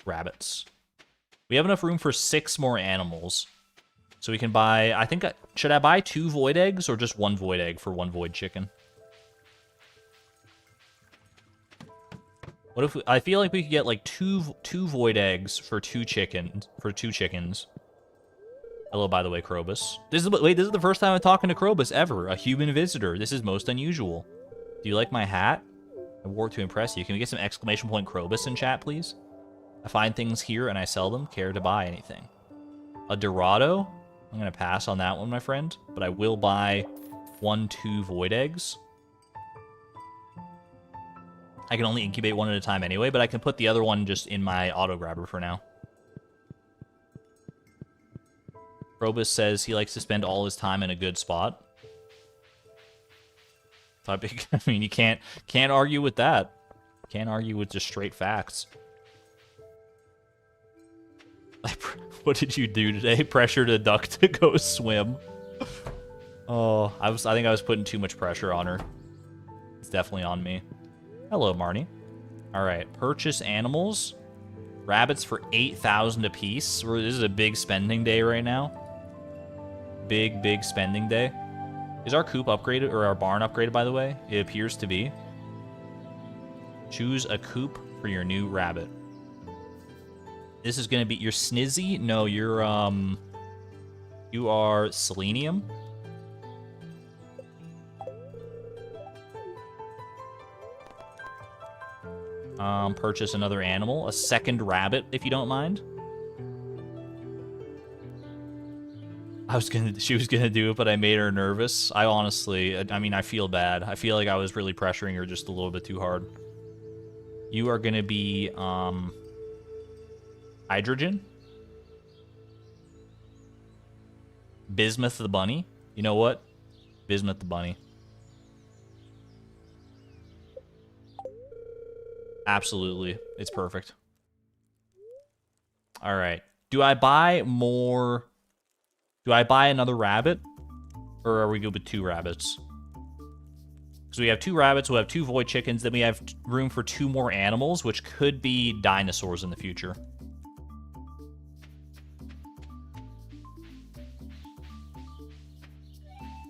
rabbits. We have enough room for 6 more animals. So we can buy, should I buy 2 void eggs or just 1 void egg for 1 void chicken? What if I feel like we could get like two void eggs for 2 chickens, Hello, by the way, Krobus. This is the first time I'm talking to Krobus ever. A human visitor. This is most unusual. Do you like my hat? I wore it to impress you. Can we get some exclamation point Krobus in chat, please? I find things here and I sell them. Care to buy anything? A Dorado? I'm gonna pass on that one, my friend. But I will buy 2 void eggs. I can only incubate 1 at a time anyway, but I can put the other one just in my auto grabber for now. Probus says he likes to spend all his time in a good spot. I mean, you can't argue with that. Can't argue with just straight facts. What did you do today? Pressured a duck to go swim. Oh, I think I was putting too much pressure on her. It's definitely on me. Hello, Marnie. All right, purchase animals. Rabbits for 8,000 apiece. This is a big spending day right now. Big spending day. Is our coop upgraded, or our barn upgraded, by the way? It appears to be. Choose a coop for your new rabbit. This is gonna be your Snizzy? No, you're, you are Selenium. Purchase another animal, a second rabbit, if you don't mind. She was gonna do it, but I made her nervous. I honestly, I mean, I feel bad. I feel like I was really pressuring her just a little bit too hard. You are gonna be, hydrogen? Bismuth the bunny? You know what? Bismuth the bunny. Absolutely. It's perfect. All right. Do I buy more? Do I buy another rabbit? Or are we good with 2 rabbits? Because we have 2 rabbits, we'll have 2 void chickens, then we have room for 2 more animals, which could be dinosaurs in the future.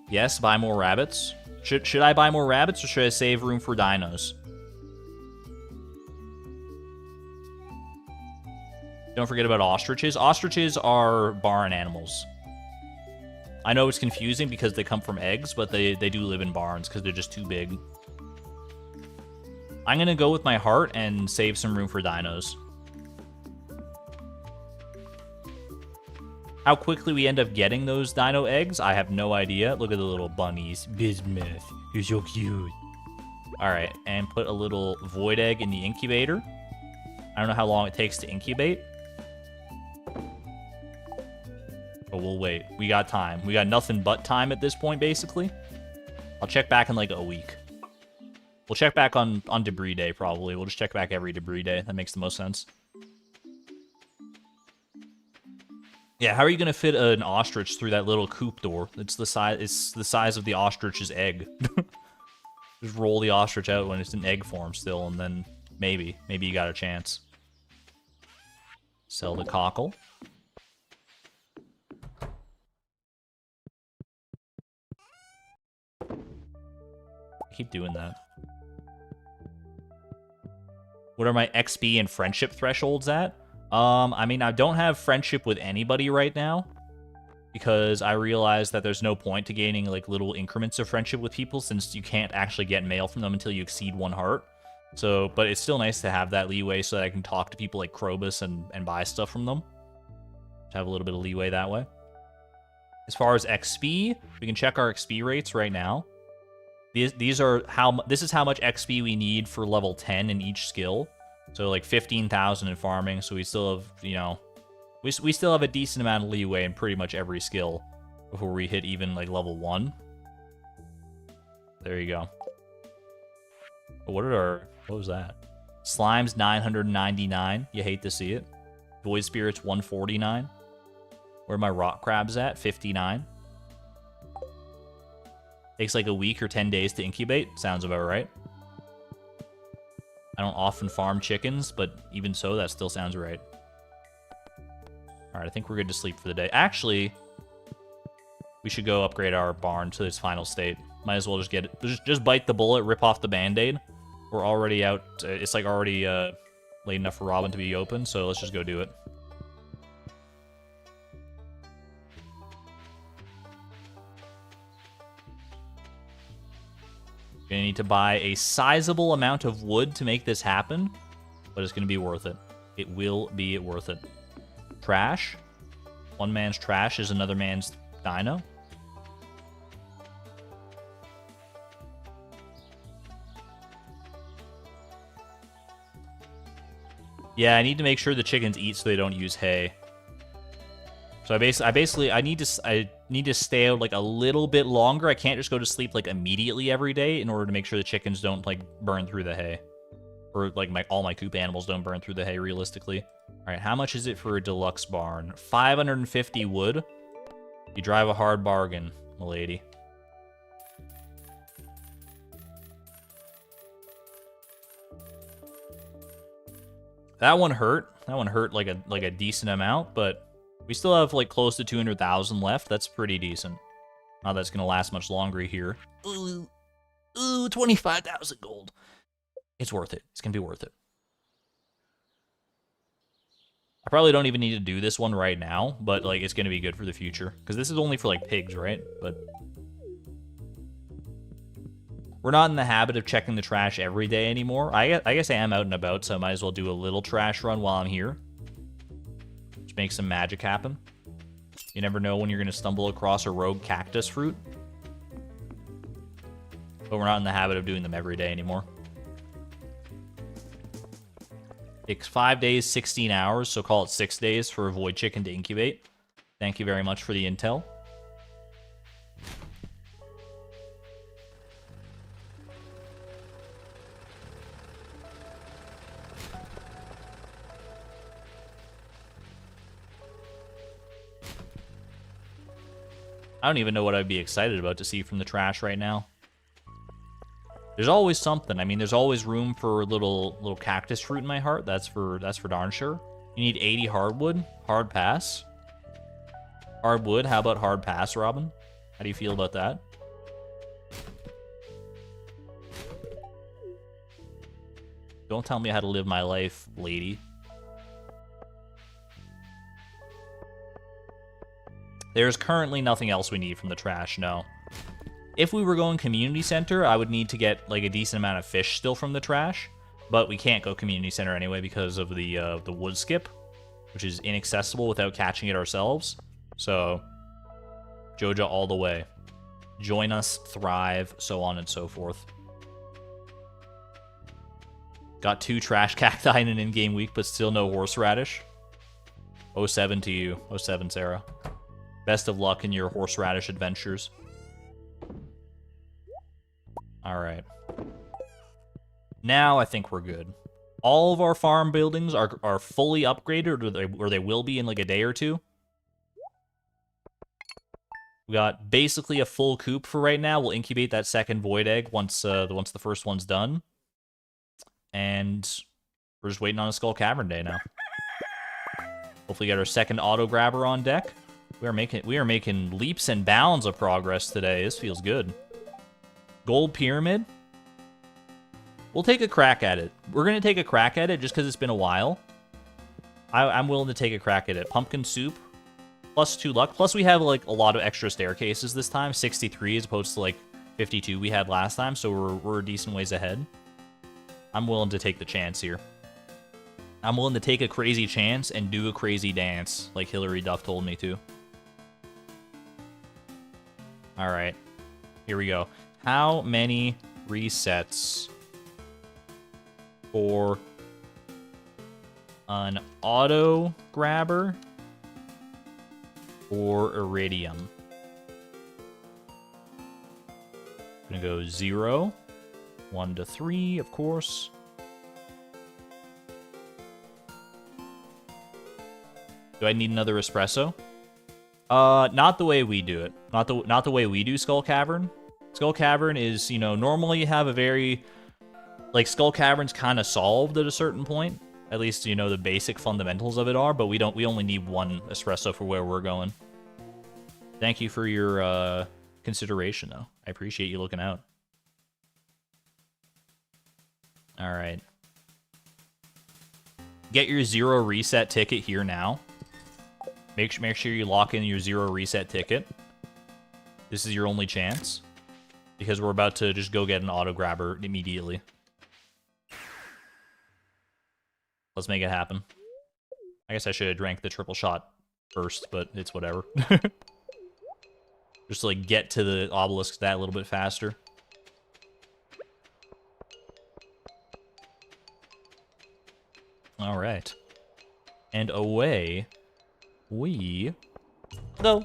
Yes, buy more rabbits. Should I buy more rabbits, or should I save room for dinos? Don't forget about ostriches. Ostriches are barn animals. I know it's confusing because they come from eggs, but they do live in barns because they're just too big. I'm going to go with my heart and save some room for dinos. How quickly we end up getting those dino eggs, I have no idea. Look at the little bunnies. Bismuth, you're so cute. All right, and put a little void egg in the incubator. I don't know how long it takes to incubate. But we'll wait. We got time. We got nothing but time at this point, basically. I'll check back in like a week. We'll check back on debris day, probably. We'll just check back every debris day. That makes the most sense. Yeah, how are you gonna fit an ostrich through that little coop door? It's the size of the ostrich's egg. Just roll the ostrich out when it's in egg form still, and then maybe you got a chance. Sell the cockle. I keep doing that. What are my XP and friendship thresholds at? I mean, I don't have friendship with anybody right now because I realized that there's no point to gaining like little increments of friendship with people since you can't actually get mail from them until you exceed 1 heart. So, but it's still nice to have that leeway so that I can talk to people like Krobus and buy stuff from them. To have a little bit of leeway that way. As far as XP, we can check our XP rates right now. These are this is how much XP we need for level 10 in each skill. So like 15,000 in farming. So we still have, you know, we still have a decent amount of leeway in pretty much every skill before we hit even like level 1. There you go. What was that? Slime's 999. You hate to see it. Void Spirit's 149. Where are my rock crabs at? 59. Takes like a week or 10 days to incubate. Sounds about right. I don't often farm chickens, but even so, that still sounds right. Alright, I think we're good to sleep for the day. Actually, we should go upgrade our barn to its final state. Might as well just get it. Just bite the bullet, rip off the band-aid. We're already out. It's like already late enough for Robin to be open, so let's just go do it. Gonna need to buy a sizable amount of wood to make this happen, but it's gonna be worth it. It will be worth it. Trash. One man's trash is another man's dino. Yeah, I need to make sure the chickens eat so they don't use hay. So I need to stay out like a little bit longer. I can't just go to sleep like immediately every day in order to make sure the chickens don't like burn through the hay, or like all my coop animals don't burn through the hay realistically. All right, how much is it for a deluxe barn? 550 wood. You drive a hard bargain, milady. That one hurt. That one hurt like a decent amount, but we still have like close to 200,000 left. That's pretty decent. Not that it's gonna last much longer here. Ooh, 25,000 gold. It's worth it. It's gonna be worth it. I probably don't even need to do this one right now, but like it's gonna be good for the future because this is only for like pigs, right? But we're not in the habit of checking the trash every day anymore. I guess I am out and about, so I might as well do a little trash run while I'm here. Make some magic happen. You never know when you're going to stumble across a rogue cactus fruit. But we're not in the habit of doing them every day anymore. Takes 5 days, 16 hours, so call it 6 days for a void chicken to incubate. Thank you very much for the intel. I don't even know what I'd be excited about to see from the trash right now. There's always something. I mean, there's always room for little cactus fruit in my heart. That's for darn sure. You need 80 hardwood. Hard pass. Hardwood. How about hard pass, Robin? How do you feel about that? Don't tell me how to live my life, lady. There's currently nothing else we need from the trash, no. If we were going community center, I would need to get like a decent amount of fish still from the trash, but we can't go community center anyway because of the wood skip, which is inaccessible without catching it ourselves. So, Joja all the way. Join us, thrive, so on and so forth. Got 2 trash cacti in an in-game week, but still no horseradish. 07 to you. 07, Sarah. Best of luck in your horseradish adventures. Alright. Now I think we're good. All of our farm buildings are fully upgraded, or they will be in like a day or two. We got basically a full coop for right now. We'll incubate that second void egg once the first one's done. And we're just waiting on a Skull Cavern day now. Hopefully get our second auto grabber on deck. We are making leaps and bounds of progress today. This feels good. Gold pyramid. We'll take a crack at it. We're gonna take a crack at it just because it's been a while. I'm willing to take a crack at it. Pumpkin soup. Plus 2 luck. Plus we have like a lot of extra staircases this time. 63 as opposed to like 52 we had last time. So we're a decent ways ahead. I'm willing to take the chance here. I'm willing to take a crazy chance and do a crazy dance like Hillary Duff told me to. Alright. Here we go. How many resets for an auto grabber or iridium? I'm gonna go 0, 1 to 3, of course. Do I need another espresso? Not the way we do it. Not the way we do Skull Cavern. Skull Cavern is, you know, normally you have a very... Like, Skull Cavern's kind of solved at a certain point. At least, you know, the basic fundamentals of it are, but we only need 1 espresso for where we're going. Thank you for your, consideration, though. I appreciate you looking out. Alright. Get your 0 reset ticket here now. Make sure you lock in your 0 reset ticket. This is your only chance. Because we're about to just go get an auto grabber immediately. Let's make it happen. I guess I should have drank the triple shot first, but it's whatever. Just to like get to the obelisk that a little bit faster. Alright. And away we go.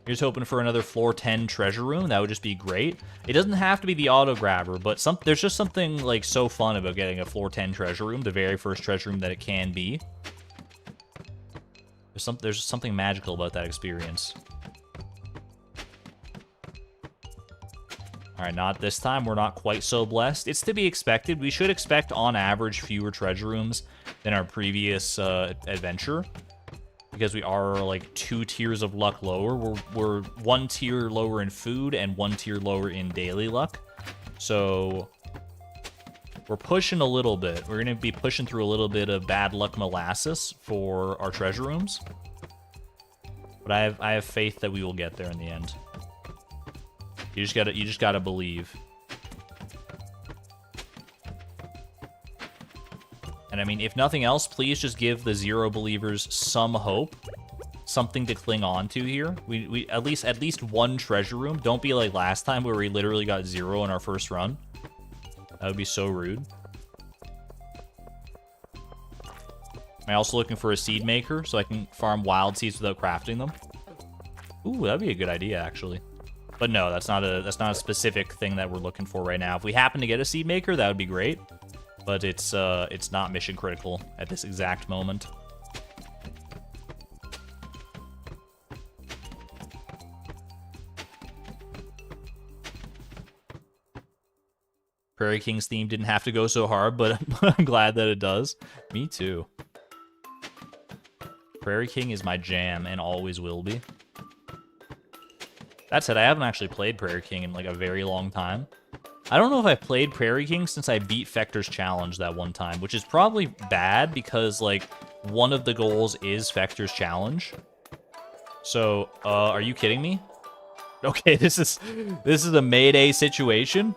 You're just hoping for another floor 10 treasure room. That would just be great. It doesn't have to be the auto grabber, but there's just something like so fun about getting a floor 10 treasure room, the very first treasure room that it can be. There's something magical about that experience. All right, not this time. We're not quite so blessed. It's to be expected. We should expect, on average, fewer treasure rooms than our previous adventure. Because we are, like, 2 tiers of luck lower. We're 1 tier lower in food and 1 tier lower in daily luck. So, we're pushing a little bit. We're going to be pushing through a little bit of bad luck molasses for our treasure rooms. But I have faith that we will get there in the end. You just gotta believe. And I mean, if nothing else, please just give the 0 believers some hope something to cling on to here. We at least one treasure room. Don't be like last time where we literally got 0 in our first run. That would be so rude. I'm also looking for a seed maker so I can farm wild seeds without crafting them. Ooh, that'd be a good idea actually. But no, that's not a specific thing that we're looking for right now. If we happen to get a seed maker, that would be great. But it's not mission critical at this exact moment. Prairie King's theme didn't have to go so hard, but I'm glad that it does. Me too. Prairie King is my jam and always will be. That said, I haven't actually played Prairie King in like a very long time. I don't know if I've played Prairie King since I beat Fector's Challenge that one time, which is probably bad because like one of the goals is Fector's Challenge. So, are you kidding me? Okay, this is a Mayday situation.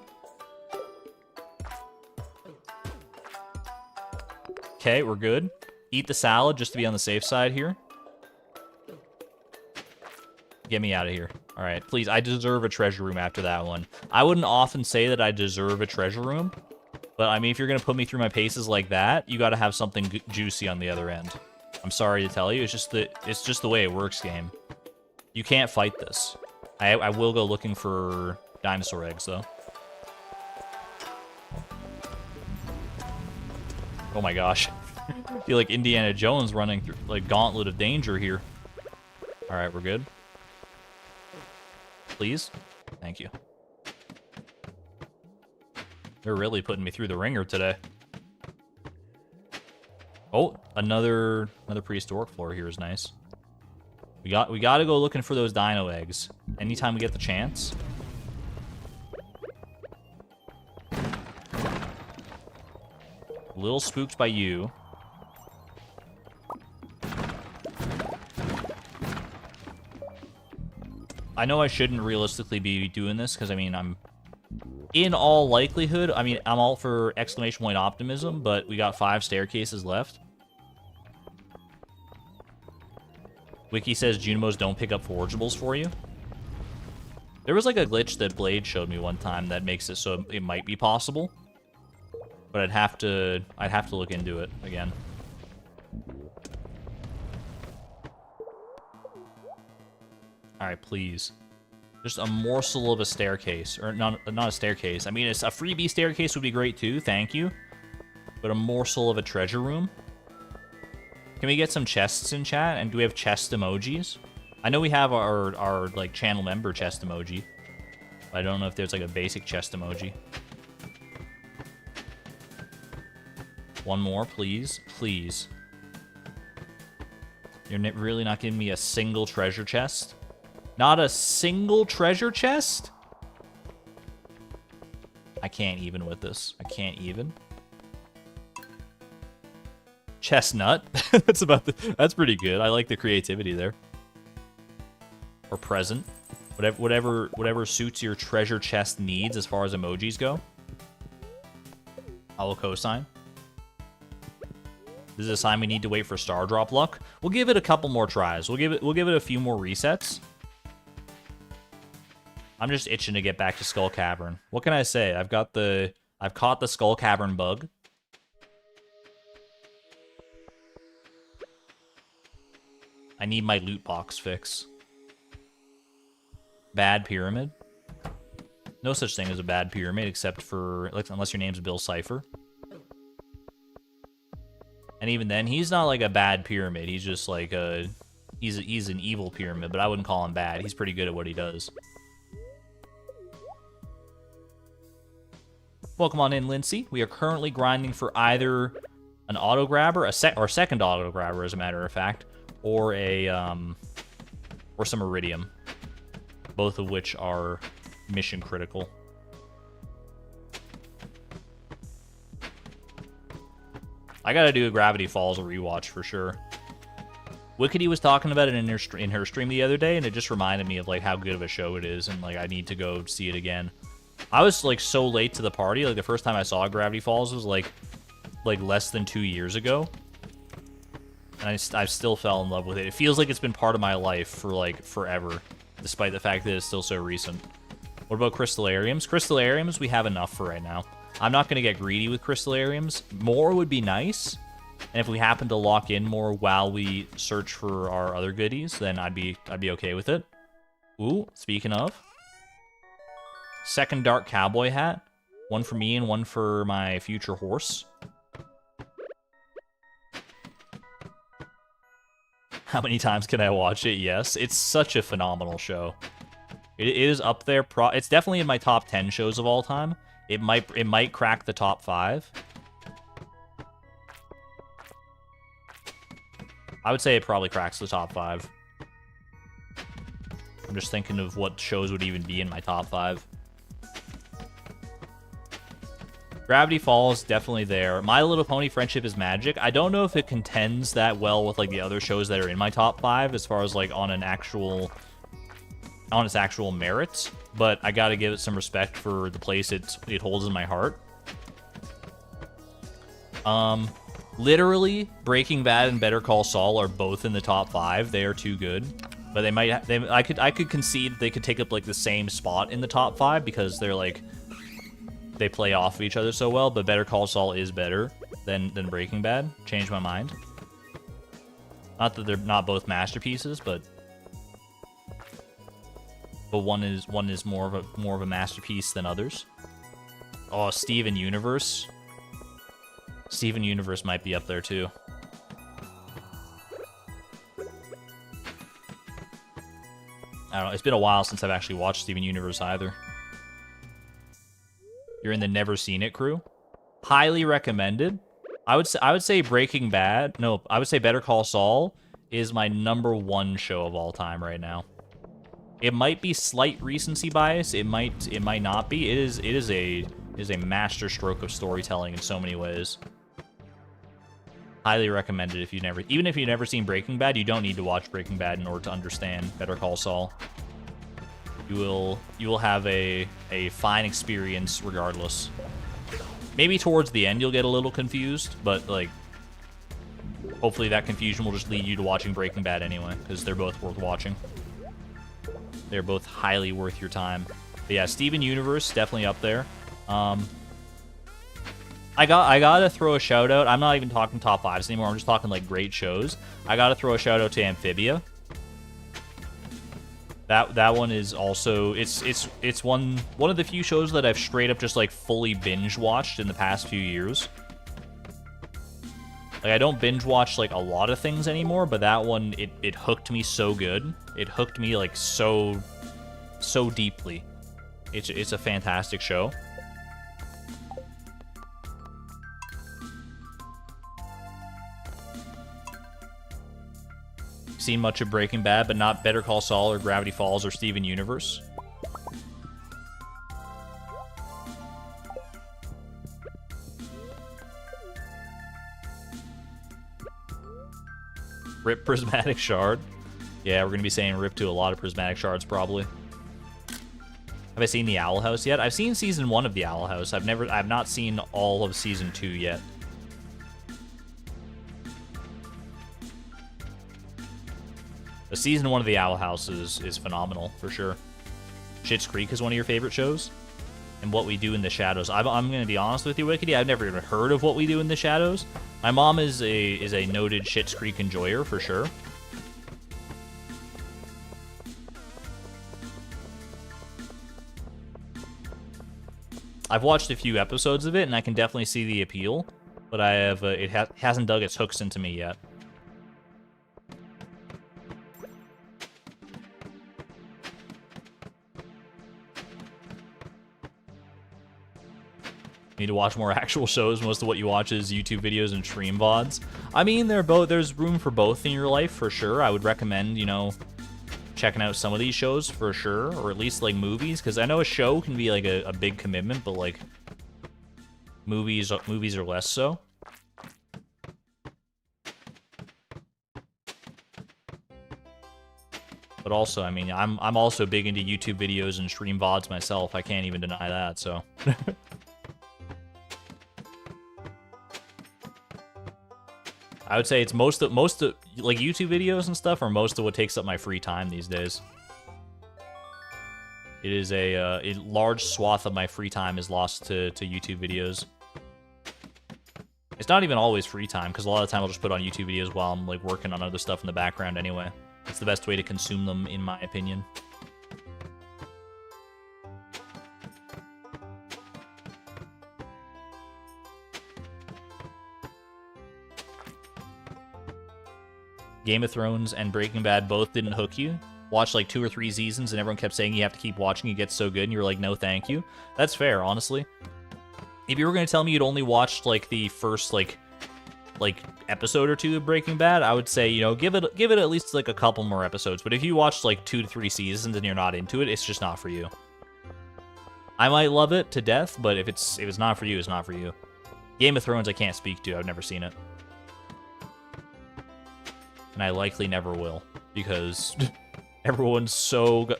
Okay, we're good. Eat the salad just to be on the safe side here. Get me out of here. All right, please. I deserve a treasure room after that one. I wouldn't often say that I deserve a treasure room, but I mean, if you're gonna put me through my paces like that, you got to have something juicy on the other end. I'm sorry to tell you, it's just the way it works, game. You can't fight this. I will go looking for dinosaur eggs though. Oh my gosh. I feel like Indiana Jones running through like gauntlet of danger here. All right, we're good. Please. Thank you. They're really putting me through the ringer today. Oh, another prehistoric floor here is nice. We got to go looking for those dino eggs anytime we get the chance. A little spooked by you. I know I shouldn't realistically be doing this because I mean I'm in all likelihood, I mean I'm all for exclamation point optimism, but we got 5 staircases left. Wiki says Junimos don't pick up forageables for you. There was like a glitch that Blade showed me one time that makes it so it might be possible. But I'd have to look into it again. Alright, please. Just a morsel of a staircase. Or not a staircase. I mean, it's a freebie staircase would be great too, thank you. But a morsel of a treasure room. Can we get some chests in chat? And do we have chest emojis? I know we have our like channel member chest emoji. But I don't know if there's like a basic chest emoji. One more, please. Please. You're really not giving me a single treasure chest? Not a single treasure chest? I can't even with this. I can't even. Chestnut. That's pretty good. I like the creativity there. Or present. Whatever suits your treasure chest needs as far as emojis go. I will co-sign. This is a sign we need to wait for star drop luck. We'll give it a couple more tries. We'll give it a few more resets. I'm just itching to get back to Skull Cavern. What can I say? I've caught the Skull Cavern bug. I need my loot box fix. Bad pyramid. No such thing as a bad pyramid except for like unless your name's Bill Cipher. And even then, he's not like a bad pyramid. He's just like he's an evil pyramid, but I wouldn't call him bad. He's pretty good at what he does. Welcome on in, Lindsay. We are currently grinding for either an auto grabber, or second auto grabber, as a matter of fact, or a or some iridium, both of which are mission critical. I gotta do a Gravity Falls rewatch for sure. Wickedy was talking about it in her stream the other day, and it just reminded me of like how good of a show it is, and like I need to go see it again. I was like so late to the party. Like the first time I saw Gravity Falls was like less than 2 years ago. and I still fell in love with it. It feels like it's been part of my life for, like, forever, despite the fact that it's still so recent. What about Crystallariums? Crystallariums, we have enough for right now. I'm not going to get greedy with Crystallariums. More would be nice, and if we happen to lock in more while we search for our other goodies, then I'd be okay with it. Ooh, speaking of. Second Dark Cowboy hat. One for me and one for my future horse. How many times can I watch it? Yes. It's such a phenomenal show. It is up there. It's definitely in my top 10 shows of all time. It might crack the top 5. I would say it probably cracks the top 5. I'm just thinking of what shows would even be in my top 5. Gravity Falls, definitely there. My Little Pony Friendship is Magic. I don't know if it contends that well with, like, the other shows that are in my top 5 as far as, like, on its actual merits, but I gotta give it some respect for the place it holds in my heart. Literally, Breaking Bad and Better Call Saul are both in the top 5. They are too good, but I could concede they could take up, like, the same spot in the top 5 because they're, like, they play off of each other so well, but Better Call Saul is better than Breaking Bad. Changed my mind. Not that they're not both masterpieces, but one is more of a masterpiece than others. Oh, Steven Universe. Steven Universe might be up there too. I don't know. It's been a while since I've actually watched Steven Universe either. You're in the Never Seen It crew. Highly recommended. I would say Breaking Bad. No, I would say Better Call Saul is my #1 show of all time right now. It might be slight recency bias. It might not be. It is a master stroke of storytelling in so many ways. Highly recommended if even if you've never seen Breaking Bad, you don't need to watch Breaking Bad in order to understand Better Call Saul. You will have a fine experience regardless. Maybe towards the end you'll get a little confused, but like hopefully that confusion will just lead you to watching Breaking Bad anyway, because they're both worth watching. They're both highly worth your time. But yeah, Steven Universe definitely up there. I gotta throw a shout out. I'm not even talking top 5s anymore. I'm just talking like great shows. I gotta throw a shout out to Amphibia. That one is also it's one of the few shows that I've straight up just like fully binge watched in the past few years. Like I don't binge watch like a lot of things anymore, but that one it hooked me so good. It hooked me like so deeply. It's a fantastic show. Seen much of Breaking Bad, but not Better Call Saul or Gravity Falls or Steven Universe. Rip Prismatic Shard. Yeah, we're gonna be saying rip to a lot of Prismatic Shards probably. Have I seen the Owl House yet? I've seen season 1 of the Owl House. I've not seen all of season 2 yet. The season 1 of the Owl House is phenomenal, for sure. Schitt's Creek is one of your favorite shows? And What We Do in the Shadows. I'm going to be honest with you, Wickedy. I've never even heard of What We Do in the Shadows. My mom is a noted Schitt's Creek enjoyer, for sure. I've watched a few episodes of it, and I can definitely see the appeal. But it hasn't dug its hooks into me yet. Need to watch more actual shows. Most of what you watch is YouTube videos and stream VODs. I mean, there's room for both in your life, for sure. I would recommend, you know, checking out some of these shows, for sure. Or at least, like, movies. Because I know a show can be, like, a big commitment, but, like, movies are less so. But also, I mean, I'm also big into YouTube videos and stream VODs myself. I can't even deny that, so... I would say it's most of like YouTube videos and stuff are most of what takes up my free time these days. It is a large swath of my free time is lost to YouTube videos. It's not even always free time, because a lot of the time I'll just put on YouTube videos while I'm like working on other stuff in the background anyway. It's the best way to consume them, in my opinion. Game of Thrones and Breaking Bad both didn't hook you. Watched like 2 or 3 seasons and everyone kept saying you have to keep watching, it gets so good, and you're like, no thank you. That's fair, honestly. If you were going to tell me you'd only watched like the first like episode or 2 of Breaking Bad, I would say, you know, give it at least like a couple more episodes. But if you watched like 2 to 3 seasons and you're not into it, it's just not for you. I might love it to death, but if it's not for you, it's not for you. Game of Thrones I can't speak to. I've never seen it. And I likely never will, because everyone's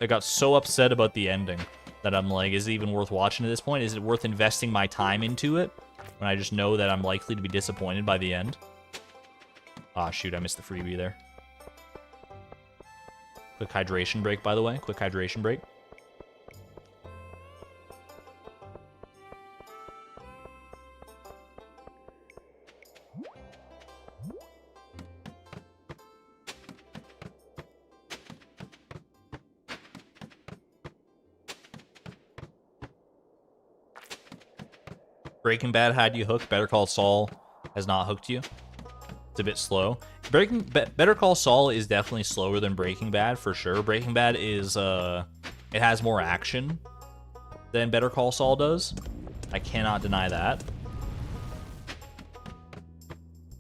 got so upset about the ending that I'm like, is it even worth watching at this point? Is it worth investing my time into it when I just know that I'm likely to be disappointed by the end? Ah, shoot, I missed the freebie there. Quick hydration break, by the way. Quick hydration break. Breaking Bad had you hooked. Better Call Saul has not hooked you. It's a bit slow. Better Call Saul is definitely slower than Breaking Bad, for sure. Breaking Bad is, it has more action than Better Call Saul does. I cannot deny that.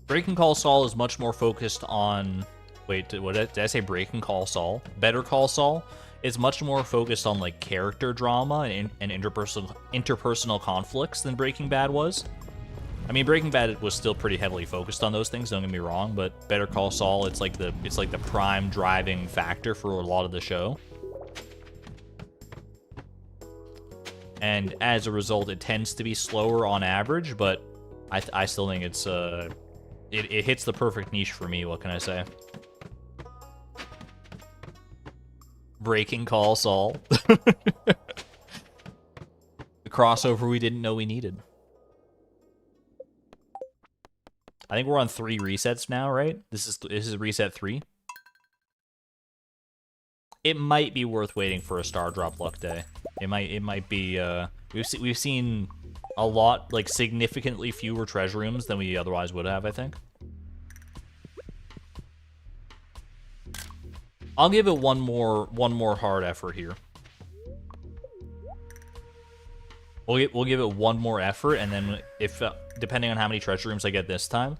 Breaking Call Saul is much more focused on... Wait, what did I say? Breaking Call Saul? Better Call Saul is much more focused on like character drama and interpersonal conflicts than Breaking Bad was. I mean, Breaking Bad was still pretty heavily focused on those things, don't get me wrong, but Better Call Saul, it's like the prime driving factor for a lot of the show. And as a result, it tends to be slower on average, but I still think it's it hits the perfect niche for me, what can I say? Breaking Call Saul. The crossover we didn't know we needed. I think we're on 3 resets now, right? This is reset 3. It might be worth waiting for a star drop luck day. It might be we've seen a lot, like significantly fewer treasure rooms than we otherwise would have, I think. I'll give it one more hard effort here. We'll give it one more effort, and then if depending on how many treasure rooms I get this time,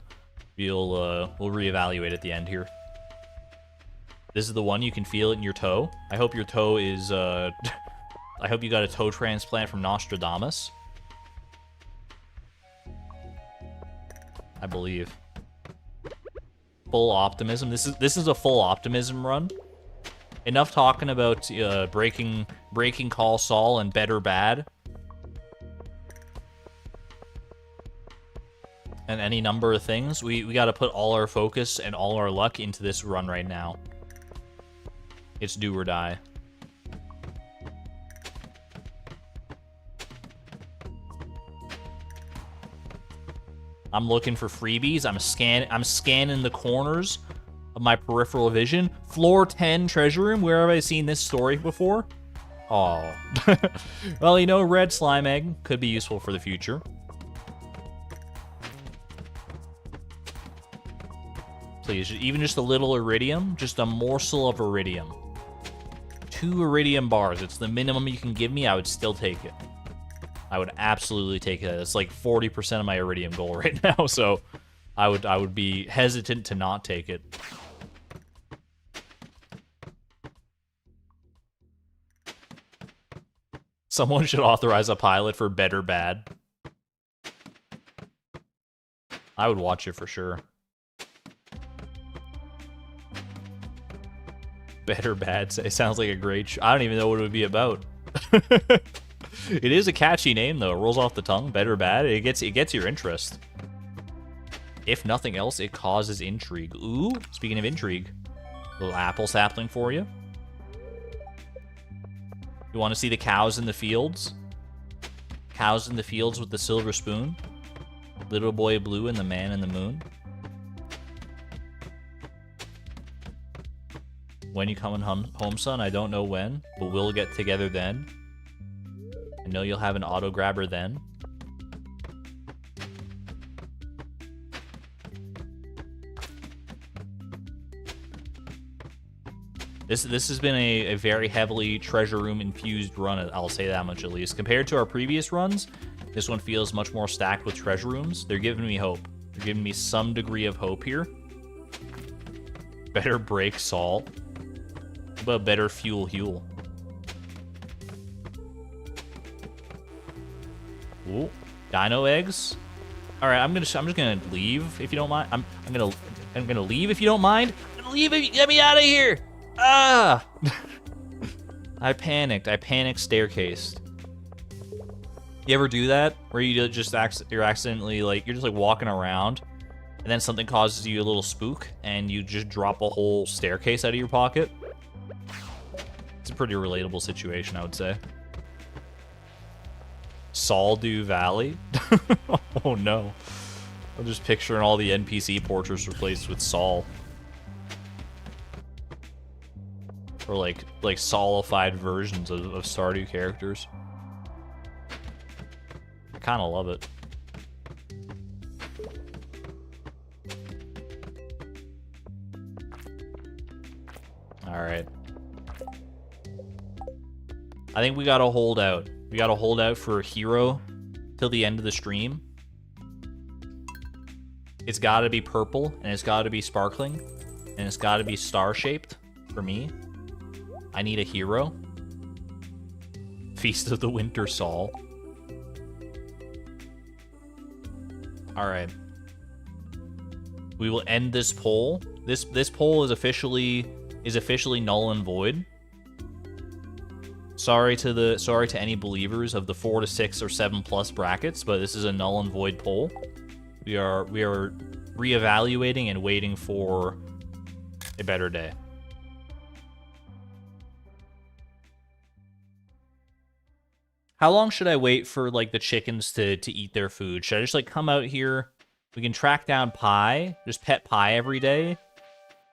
we'll reevaluate at the end here. This is the one you can feel it in your toe. I hope your toe is I hope you got a toe transplant from Nostradamus. I believe. Full optimism. This is a full optimism run. Enough talking about breaking Call Saul and Better Bad. And any number of things. We got to put all our focus and all our luck into this run right now. It's do or die. I'm looking for freebies. I'm scanning the corners of my peripheral vision. Floor 10 treasure room. Where have I seen this story before? Oh. Well, you know, red slime egg could be useful for the future. Please, even just a little iridium. Just a morsel of iridium. 2 iridium bars. It's the minimum you can give me. I would still take it. I would absolutely take it. It's like 40% of my iridium goal right now, so I would be hesitant to not take it. Someone should authorize a pilot for Better Bad. I would watch it for sure. Better Bad. It sounds like a great show. I don't even know what it would be about. It is a catchy name, though. It rolls off the tongue. Better Bad. It gets your interest. If nothing else, it causes intrigue. Ooh, speaking of intrigue, little apple sapling for you. You want to see the cows in the fields? Cows in the fields with the silver spoon. Little boy blue and the man in the moon. When you coming home, son? I don't know when, but we'll get together then. I know you'll have an auto grabber then. This has been a very heavily treasure room infused run, I'll say that much at least. Compared to our previous runs, this one feels much more stacked with treasure rooms. They're giving me hope. They're giving me some degree of hope here. Better break Saul. But better fuel Huel. Ooh, dino eggs. All right, I'm just gonna leave if you don't mind. I'm gonna leave if you don't mind. I'm gonna leave if you get me out of here. Ah! I panicked. I panicked staircased. You ever do that? Where you just you're accidentally like you're just like walking around, and then something causes you a little spook, and you just drop a whole staircase out of your pocket. It's a pretty relatable situation, I would say. Stardew Valley? Oh no. I'm just picturing all the NPC portraits replaced with Saul. Or like Saulified versions of Stardew characters. I kind of love it. Alright. I think we gotta hold out. We gotta hold out for a hero till the end of the stream. It's gotta be purple, and it's gotta be sparkling, and it's gotta be star-shaped for me. I need a hero. Feast of the Winter Saul. Alright. We will end this poll. This poll is officially null and void. Sorry to any believers of the 4 to 6 or 7+ brackets, but this is a null and void poll. We are reevaluating and waiting for a better day. How long should I wait for like the chickens to eat their food? Should I just like come out here? We can track down Pie, just pet Pie every day.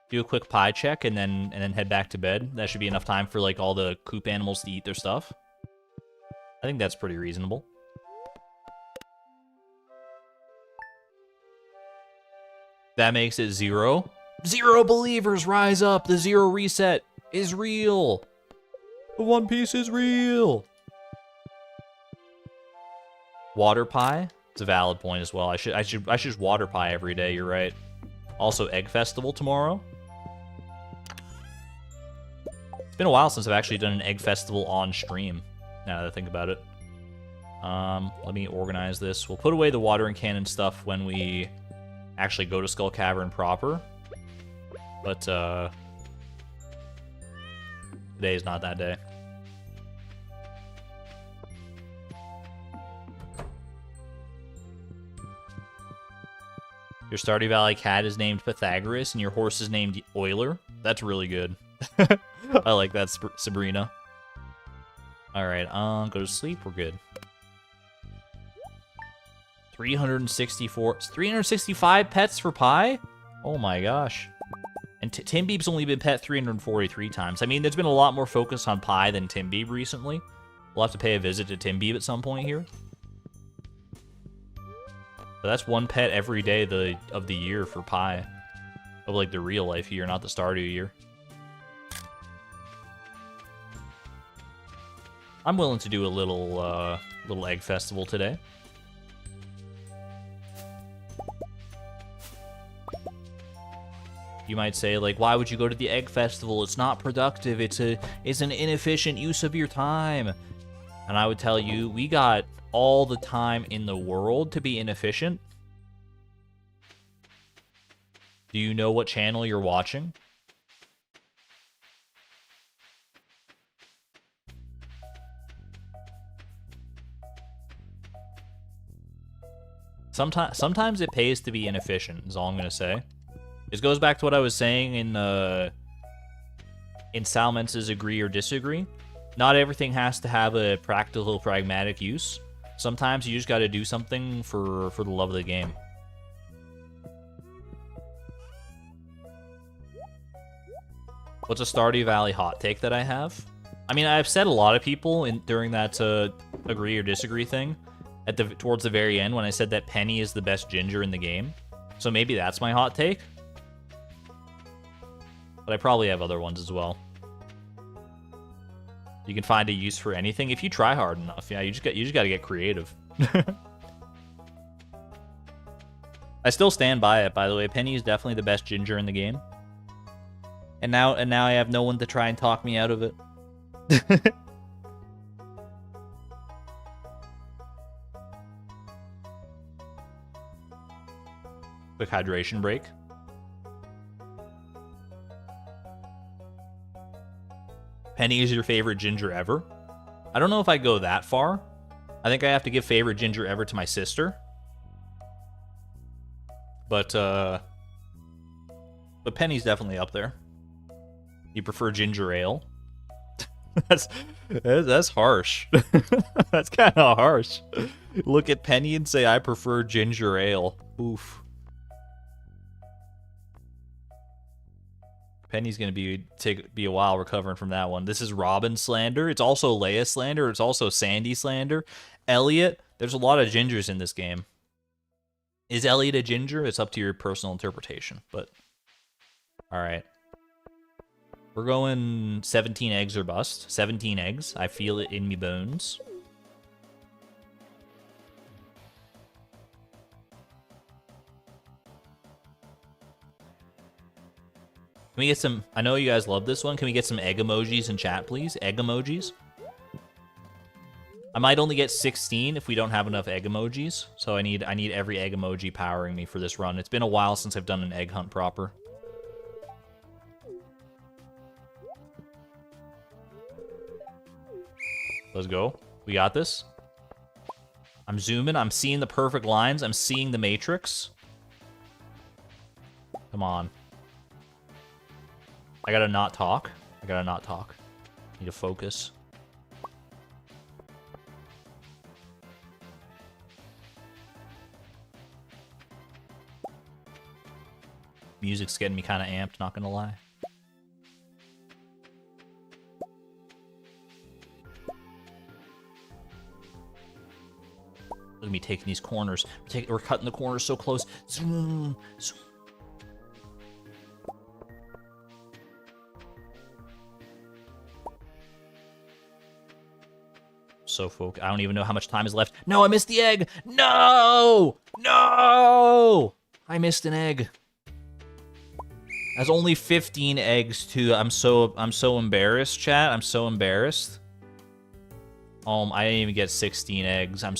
Do a quick pie check and then head back to bed. That should be enough time for like all the coop animals to eat their stuff. I think that's pretty reasonable. That makes it 0. 0 believers, rise up. The 0 reset is real. The One Piece is real. Water pie? It's a valid point as well. I should just water pie every day, you're right. Also Egg Festival tomorrow. It's been a while since I've actually done an Egg Festival on stream, now that I think about it. Let me organize this. We'll put away the watering cannon stuff when we actually go to Skull Cavern proper. But, today is not that day. Your Stardew Valley cat is named Pythagoras, and your horse is named Euler. That's really good. I like that, Sabrina. Alright, go to sleep. We're good. 365 pets for Pie? Oh my gosh. And Timbeeb's only been pet 343 times. I mean, there's been a lot more focus on Pie than Timbeeb recently. We'll have to pay a visit to Timbeeb at some point here. But that's 1 pet every day of the year for Pie. Of like the real life year, not the Stardew year. I'm willing to do a little egg festival today. You might say, like, why would you go to the egg festival? It's not productive. It's an inefficient use of your time. And I would tell you, we got all the time in the world to be inefficient. Do you know what channel you're watching? Sometimes it pays to be inefficient, is all I'm gonna say. This goes back to what I was saying in Salmence's agree or disagree. Not everything has to have a practical, pragmatic use. Sometimes you just gotta do something for the love of the game. What's a Stardew Valley hot take that I have? I mean, I've said a lot of people during that agree or disagree thing towards the very end when I said that Penny is the best ginger in the game. So maybe that's my hot take. But I probably have other ones as well. You can find a use for anything if you try hard enough. Yeah, you just got to get creative. I still stand by it, by the way. Penny is definitely the best ginger in the game. And now I have no one to try and talk me out of it. Quick hydration break. Penny is your favorite ginger ever? I don't know if I go that far. I think I have to give favorite ginger ever to my sister. But Penny's definitely up there. You prefer ginger ale? That's harsh. That's kind of harsh. Look at Penny and say, I prefer ginger ale. Oof. Penny's gonna be a while recovering from that one. This is Robin slander. It's also Leia slander. It's also Sandy slander. Elliot. There's a lot of gingers in this game. Is Elliot a ginger? It's up to your personal interpretation. But all right. We're going 17 eggs or bust. 17 eggs. I feel it in me bones. Can we get some... I know you guys love this one. Can we get some egg emojis in chat, please? Egg emojis. I might only get 16 if we don't have enough egg emojis. So I need every egg emoji powering me for this run. It's been a while since I've done an egg hunt proper. Let's go. We got this. I'm zooming. I'm seeing the perfect lines. I'm seeing the matrix. Come on. I gotta not talk. I gotta not talk. Need to focus. Music's getting me kind of amped, not gonna lie. Look at me taking these corners. We're cutting the corners so close. Zoom, zoom. So focused. I don't even know how much time is left. No, I missed the egg. No! No! I missed an egg. That's only 15 eggs too. I'm so embarrassed, chat. I'm so embarrassed. I didn't even get 16 eggs. I'm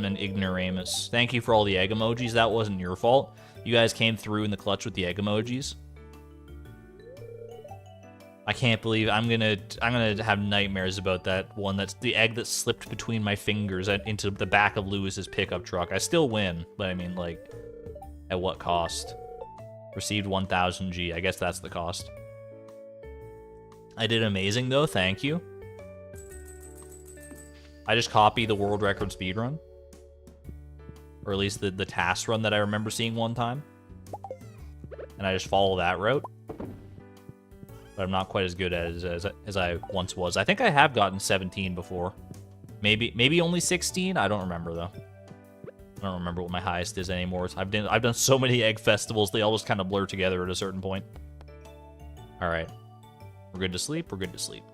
an ignoramus. Thank you for all the egg emojis. That wasn't your fault. You guys came through in the clutch with the egg emojis. I can't believe I'm gonna have nightmares about that one. That's the egg that slipped between my fingers into the back of Lewis's pickup truck. I still win, but I mean, like, at what cost? Received 1,000 G. I guess that's the cost. I did amazing though. Thank you. I just copied the world record speedrun, or at least the task run that I remember seeing one time, and I just follow that route. But I'm not quite as good as I once was. I think I have gotten 17 before. Maybe only 16? I don't remember, though. I don't remember what my highest is anymore. I've done so many egg festivals, they all just kind of blur together at a certain point. Alright. We're good to sleep? We're good to sleep.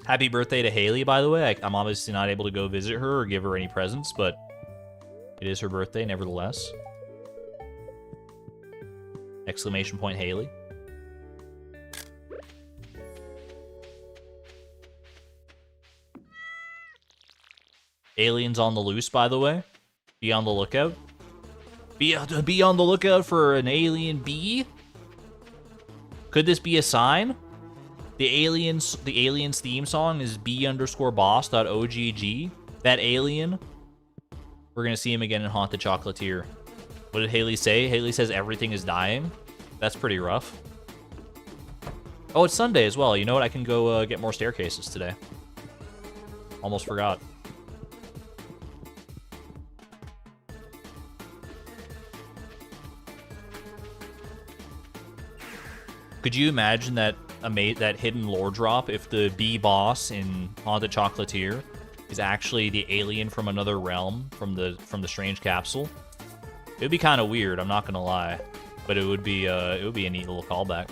Happy birthday to Haley, by the way. I'm obviously not able to go visit her or give her any presents, but it is her birthday, nevertheless. Exclamation point Haley. Aliens on the loose, by the way. Be on the lookout. Be on the lookout for an alien bee. Could this be a sign? The aliens theme song is b_boss.ogg. That alien We're gonna see him again in Haunted Chocolatier. What did Haley say? Haley says everything is dying. That's pretty rough. Oh, it's Sunday as well. You know what? I can go get more staircases today. Almost forgot. Could you imagine that that hidden lore drop if the bee boss in Haunted Chocolatier is actually the alien from another realm from the strange capsule? It would be kind of weird, I'm not gonna lie, but it would be a neat little callback.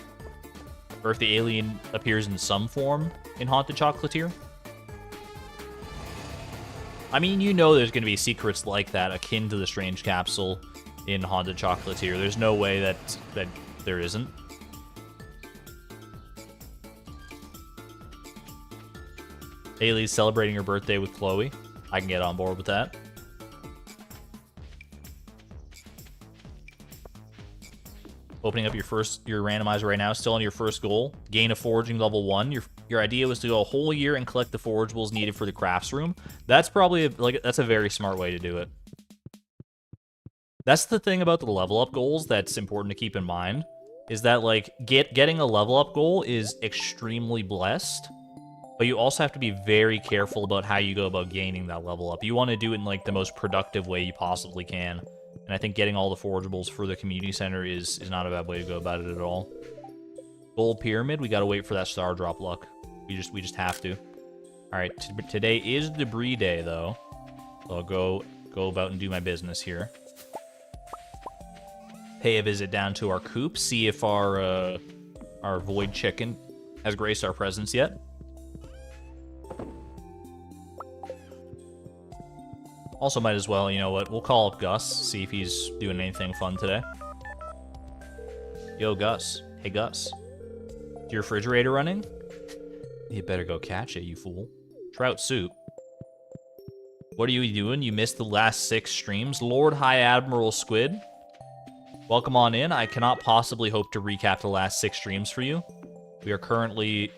Or if the alien appears in some form in Haunted Chocolatier. I mean, you know there's gonna be secrets like that akin to the strange capsule in Haunted Chocolatier. There's no way that there isn't. Haley's celebrating her birthday with Chloe. I can get on board with that. Opening up your randomizer right now, still on your first goal. Gain a foraging level 1. Your idea was to go a whole year and collect the forageables needed for the crafts room. That's probably that's a very smart way to do it. That's the thing about the level up goals that's important to keep in mind, is that like getting a level up goal is extremely blessed. But you also have to be very careful about how you go about gaining that level up. You want to do it in like the most productive way you possibly can. And I think getting all the forageables for the community center is not a bad way to go about it at all. Gold pyramid, we gotta wait for that star drop luck. We just have to. Alright, today is debris day though. So I'll go about and do my business here. Pay a visit down to our coop, see if our void chicken has graced our presence yet. Also might as well, you know what, we'll call up Gus, see if he's doing anything fun today. Yo, Gus. Hey, Gus. Is your refrigerator running? You better go catch it, you fool. Trout soup. What are you doing? You missed the last 6 streams? Lord High Admiral Squid. Welcome on in. I cannot possibly hope to recap the last 6 streams for you. We are currently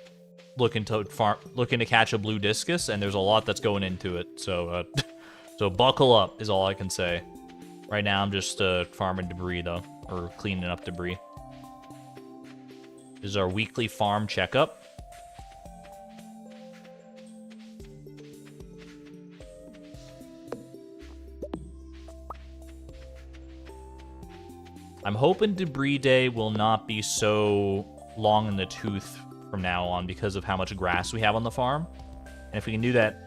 looking to catch a blue discus, and there's a lot that's going into it, so so buckle up is all I can say. Right now I'm just farming debris though, or cleaning up debris. This is our weekly farm checkup. I'm hoping debris day will not be so long in the tooth from now on because of how much grass we have on the farm. And if we can do that,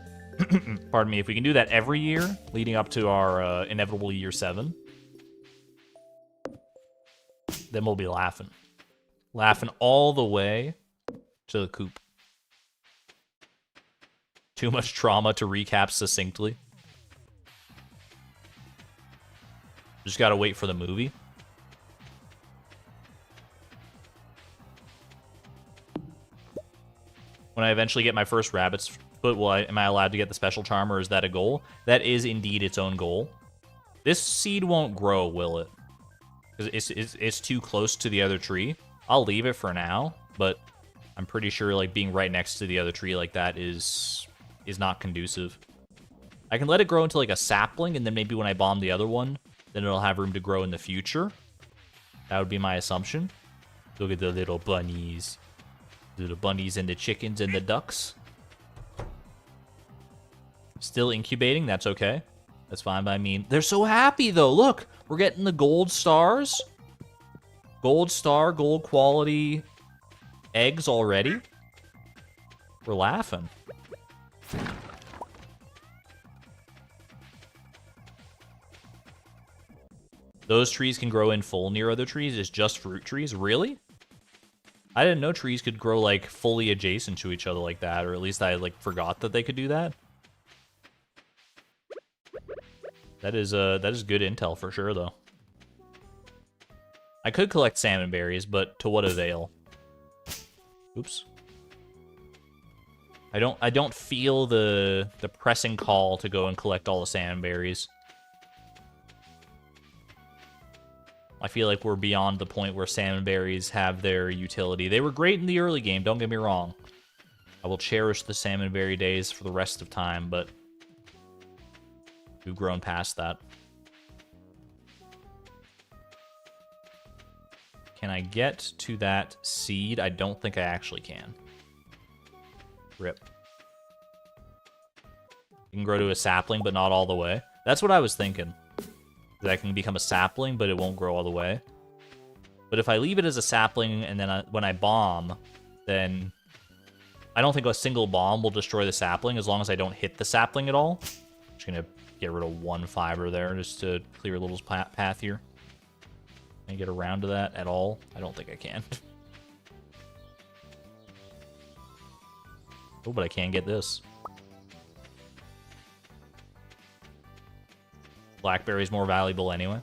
pardon me, if we can do that every year, leading up to our inevitable year 7, then we'll be laughing. Laughing all the way to the coop. Too much trauma to recap succinctly. Just gotta wait for the movie. When I eventually get my first rabbit's foot, am I allowed to get the special charm, or is that a goal? That is indeed its own goal. This seed won't grow, will it? Because it's too close to the other tree. I'll leave it for now, but I'm pretty sure like being right next to the other tree like that is not conducive. I can let it grow into like a sapling, and then maybe when I bomb the other one, then it'll have room to grow in the future. That would be my assumption. Look at the little bunnies. The bunnies and the chickens and the ducks. Still incubating, that's okay. That's fine by me. They're so happy though, look! We're getting the gold stars. Gold star, gold quality eggs already. We're laughing. Those trees can grow in full near other trees. It's just fruit trees? Really? I didn't know trees could grow like fully adjacent to each other like that, or at least I like forgot that they could do that. That is good intel for sure though. I could collect salmon berries, but to what avail? Oops. I don't feel the pressing call to go and collect all the salmon berries. I feel like we're beyond the point where salmon berries have their utility. They were great in the early game, don't get me wrong. I will cherish the salmon berry days for the rest of time, but We've grown past that. Can I get to that seed? I don't think I actually can. Rip. You can grow to a sapling, but not all the way. That's what I was thinking. That I can become a sapling, but it won't grow all the way. But if I leave it as a sapling, and then when I bomb, then I don't think a single bomb will destroy the sapling as long as I don't hit the sapling at all. I'm just going to get rid of one fiber there just to clear a little path here. Can I get around to that at all? I don't think I can. Oh, but I can get this. Blackberry's more valuable anyway.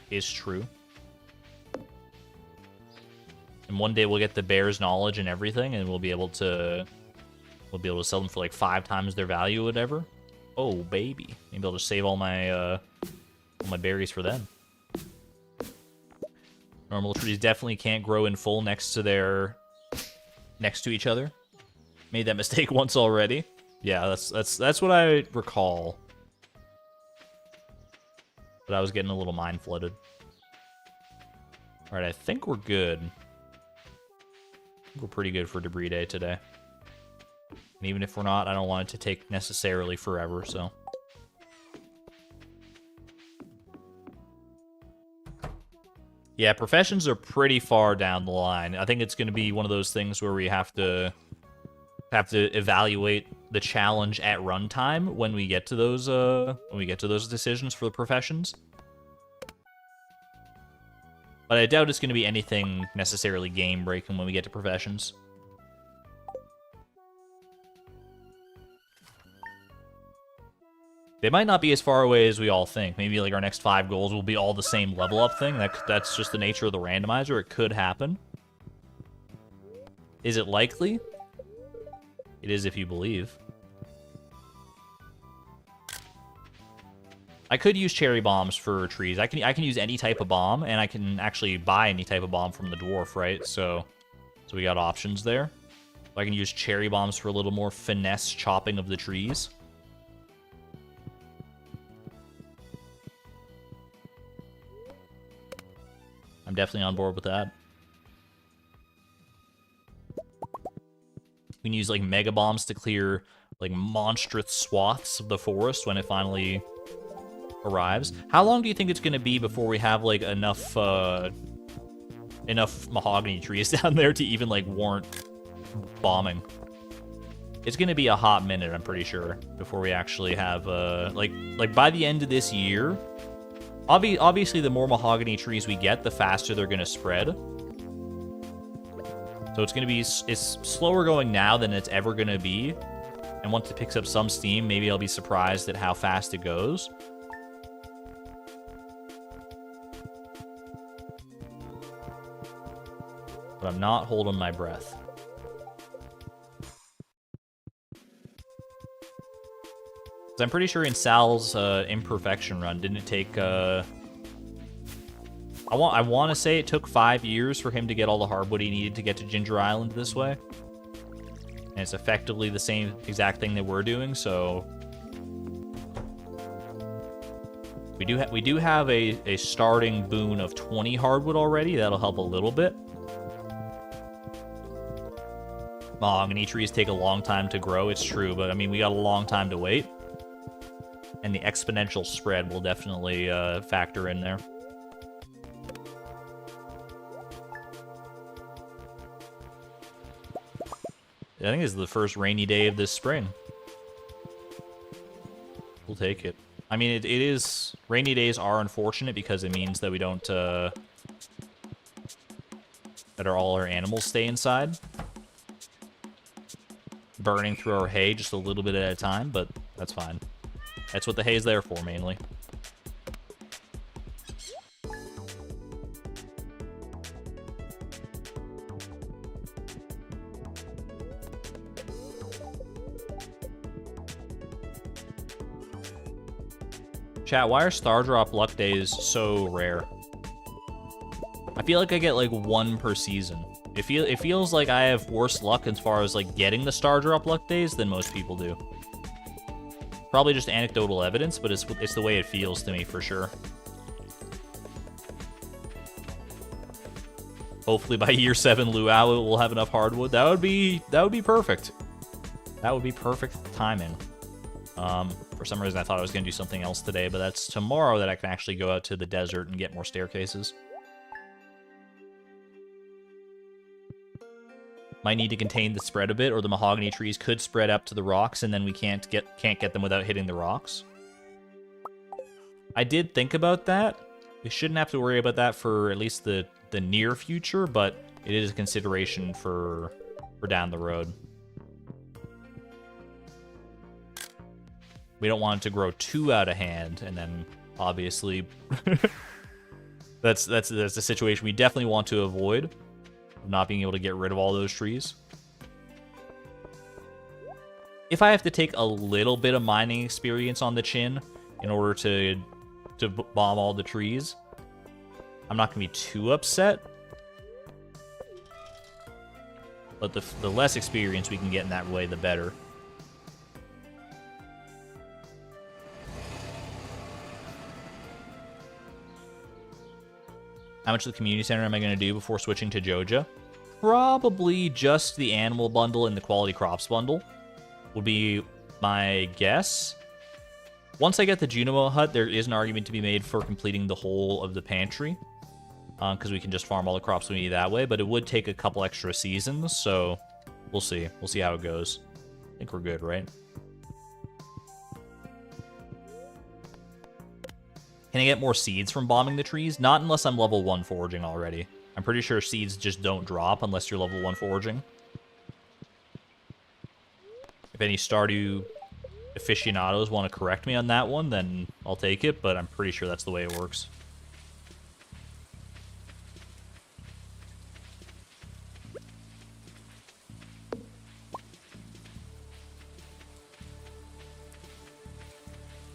Is true. And one day we'll get the bear's knowledge and everything, and we'll be able to sell them for like 5 times their value or whatever. Oh baby. Maybe I'll just save all my berries for them. Normal trees definitely can't grow in full next to each other. Made that mistake once already. Yeah, that's what I recall. But I was getting a little mind flooded. Alright, I think we're good. We're pretty good for debris day today. And even if we're not, I don't want it to take necessarily forever, so. Yeah, professions are pretty far down the line. I think it's going to be one of those things where we have to evaluate the challenge at runtime when we get to those decisions for the professions. But I doubt it's going to be anything necessarily game breaking when we get to professions. They might not be as far away as we all think. Maybe like our next 5 goals will be all the same level up thing. That's just the nature of the randomizer. It could happen. Is it likely? It is if you believe. I could use cherry bombs for trees. I can use any type of bomb, and I can actually buy any type of bomb from the dwarf, right? So we got options there. I can use cherry bombs for a little more finesse chopping of the trees. I'm definitely on board with that. We can use like mega bombs to clear like monstrous swaths of the forest when it finally arrives. How long do you think it's going to be before we have like enough mahogany trees down there to even like warrant bombing? It's going to be a hot minute, I'm pretty sure, before we actually have like by the end of this year. Obviously, the more mahogany trees we get, the faster they're going to spread. So it's going to be it's slower going now than it's ever going to be. And once it picks up some steam, maybe I'll be surprised at how fast it goes. But I'm not holding my breath. I'm pretty sure in Sal's imperfection run, didn't it take... I want to say it took 5 years for him to get all the hardwood he needed to get to Ginger Island this way. And it's effectively the same exact thing that we're doing, so... We do have a starting boon of 20 hardwood already. That'll help a little bit. Mahogany trees take a long time to grow, it's true, but I mean, we got a long time to wait. And the exponential spread will definitely factor in there. I think this is the first rainy day of this spring. We'll take it. I mean, it is... Rainy days are unfortunate because it means that we don't... that all our animals stay inside. Burning through our hay just a little bit at a time, but that's fine. That's what the hay is there for, mainly. Chat, why are Star Drop luck days so rare? I feel like I get like 1 per season. It feels like I have worse luck as far as like getting the Star Drop luck days than most people do. Probably just anecdotal evidence, but it's the way it feels to me for sure. Hopefully by year 7 luau we'll have enough hardwood. That would be perfect. That would be perfect timing. For some reason I thought I was gonna do something else today, but that's tomorrow that I can actually go out to the desert and get more staircases. Might need to contain the spread a bit, or the mahogany trees could spread up to the rocks, and then we can't get them without hitting the rocks. I did think about that. We shouldn't have to worry about that for at least the near future, but it is a consideration for down the road. We don't want it to grow too out of hand, and then obviously that's a situation we definitely want to avoid. Not being able to get rid of all those trees. If I have to take a little bit of mining experience on the chin in order to bomb all the trees, I'm not going to be too upset. But the less experience we can get in that way, the better. How much of the community center am I going to do before switching to Joja? Probably just the animal bundle and the quality crops bundle would be my guess. Once I get the Junimo hut, there is an argument to be made for completing the whole of the pantry, because we can just farm all the crops we need that way, but it would take a couple extra seasons, so we'll see. We'll see how it goes. I think we're good, right? Can I get more seeds from bombing the trees? Not unless I'm level 1 foraging already. I'm pretty sure seeds just don't drop unless you're level 1 foraging. If any Stardew aficionados want to correct me on that one, then I'll take it, but I'm pretty sure that's the way it works.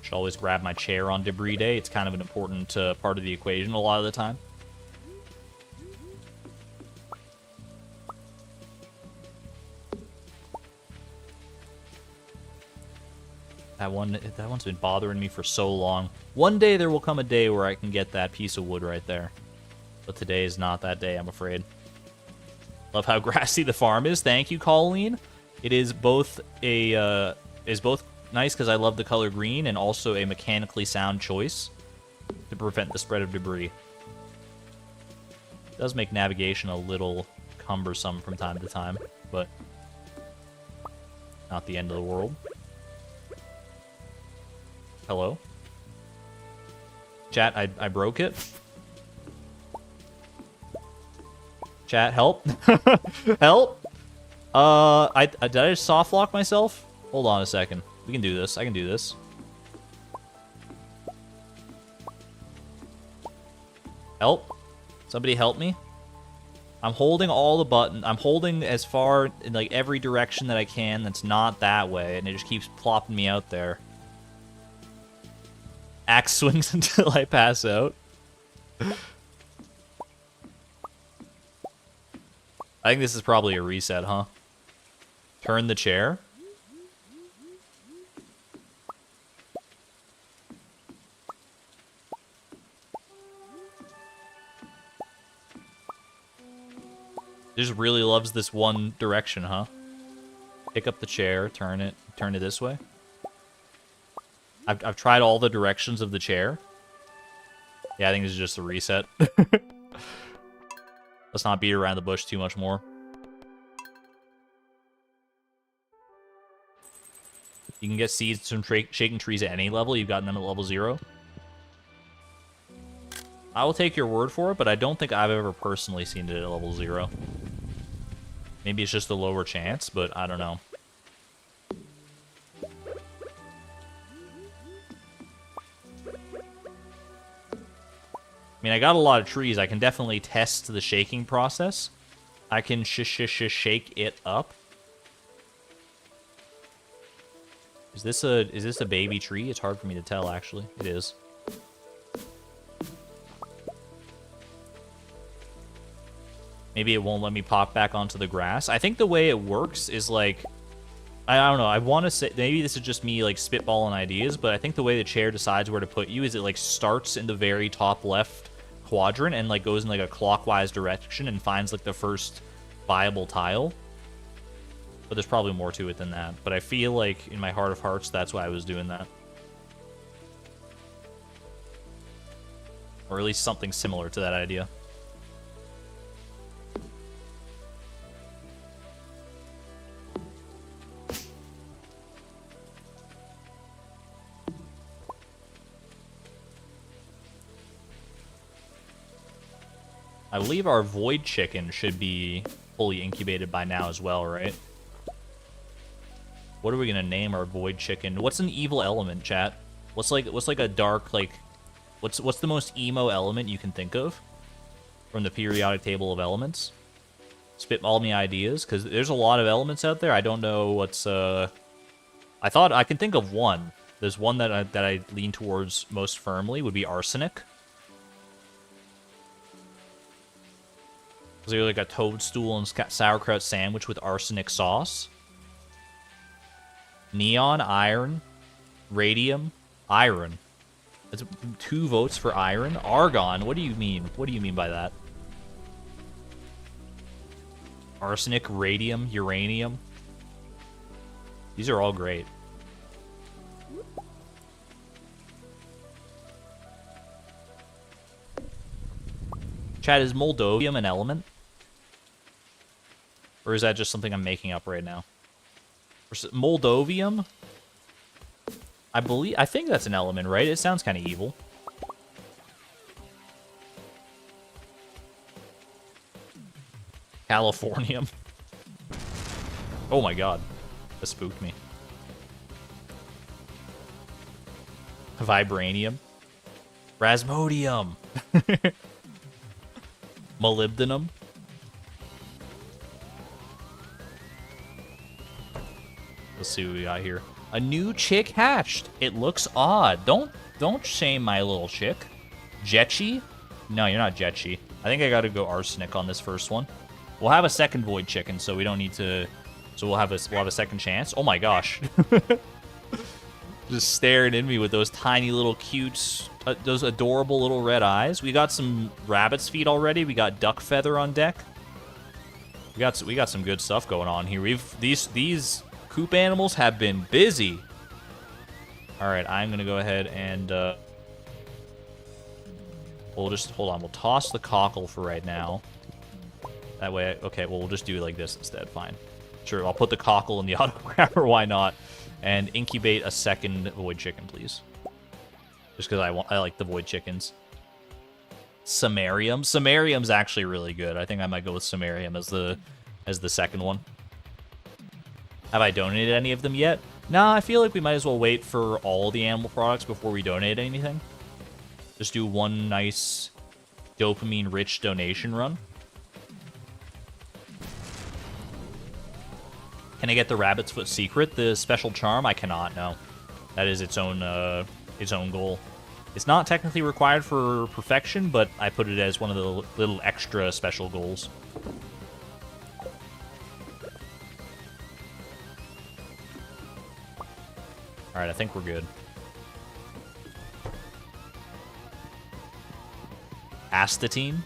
Should always grab my chair on debris day. It's kind of an important part of the equation a lot of the time. That one's been bothering me for so long. One day there will come a day where I can get that piece of wood right there. But today is not that day, I'm afraid. Love how grassy the farm is. Thank you, Colleen. It is both nice because I love the color green, and also a mechanically sound choice to prevent the spread of debris. It does make navigation a little cumbersome from time to time, but not the end of the world. Hello? Chat, I broke it. Chat, help. Help! Did I just soft lock myself? Hold on a second. We can do this. I can do this. Help. Somebody help me. I'm holding all the buttons. I'm holding as far in like every direction that I can that's not that way, and it just keeps plopping me out there. Axe swings until I pass out. I think this is probably a reset, huh? Turn the chair. Just really loves this one direction, huh? Pick up the chair, turn it this way. I've tried all the directions of the chair. Yeah, I think this is just a reset. Let's not beat around the bush too much more. You can get seeds from shaking trees at any level. You've gotten them at level 0. I will take your word for it, but I don't think I've ever personally seen it at level 0. Maybe it's just a lower chance, but I don't know. I mean, I got a lot of trees. I can definitely test the shaking process. I can shake it up. Is this a baby tree? It's hard for me to tell, actually. It is. Maybe it won't let me pop back onto the grass. I think the way it works is like I don't know. I want to say maybe this is just me like spitballing ideas, but I think the way the chair decides where to put you is it like starts in the very top left quadrant and like goes in like a clockwise direction and finds like the first viable tile. But there's probably more to it than that. But I feel like in my heart of hearts, that's why I was doing that. Or at least something similar to that idea. I believe our void chicken should be fully incubated by now as well, right? What are we gonna name our void chicken? What's an evil element, chat? What's like a dark like what's the most emo element you can think of from the periodic table of elements? Spitball me ideas, because there's a lot of elements out there. I don't know what's I thought I can think of one. There's one that I lean towards most firmly would be arsenic. Is there like a toadstool and sauerkraut sandwich with arsenic sauce? Neon, iron, radium, iron. That's 2 votes for iron. Argon, what do you mean? What do you mean by that? Arsenic, radium, uranium. These are all great. Chat, is Moldovium an element? Or is that just something I'm making up right now? Moldovium? I think that's an element, right? It sounds kind of evil. Californium. Oh my god. That spooked me. Vibranium. Rasmodium. Molybdenum. Let's see what we got here. A new chick hatched. It looks odd. Don't shame my little chick. Jetchy? No, you're not Jetchy. I think I gotta go arsenic on this first one. We'll have a second void chicken, so we don't need to. So we'll have a second chance. Oh my gosh. Just staring at me with those tiny little cute, those adorable little red eyes. We got some rabbit's feet already. We got duck feather on deck. We got some good stuff going on here. These coop animals have been busy. All right, I'm gonna go ahead and we'll just hold on. We'll toss the cockle for right now. That way, okay. Well, we'll just do it like this instead. Fine. Sure, I'll put the cockle in the auto grabber. Why not? And incubate a second void chicken, please. Just because I like the void chickens. Samarium. Samarium's actually really good. I think I might go with Samarium as the second one. Have I donated any of them yet? Nah, I feel like we might as well wait for all the animal products before we donate anything. Just do one nice dopamine-rich donation run. Can I get the rabbit's foot secret, the special charm? I cannot, no. That is its own goal. It's not technically required for perfection, but I put it as one of the little extra special goals. Alright, I think we're good. Astatine?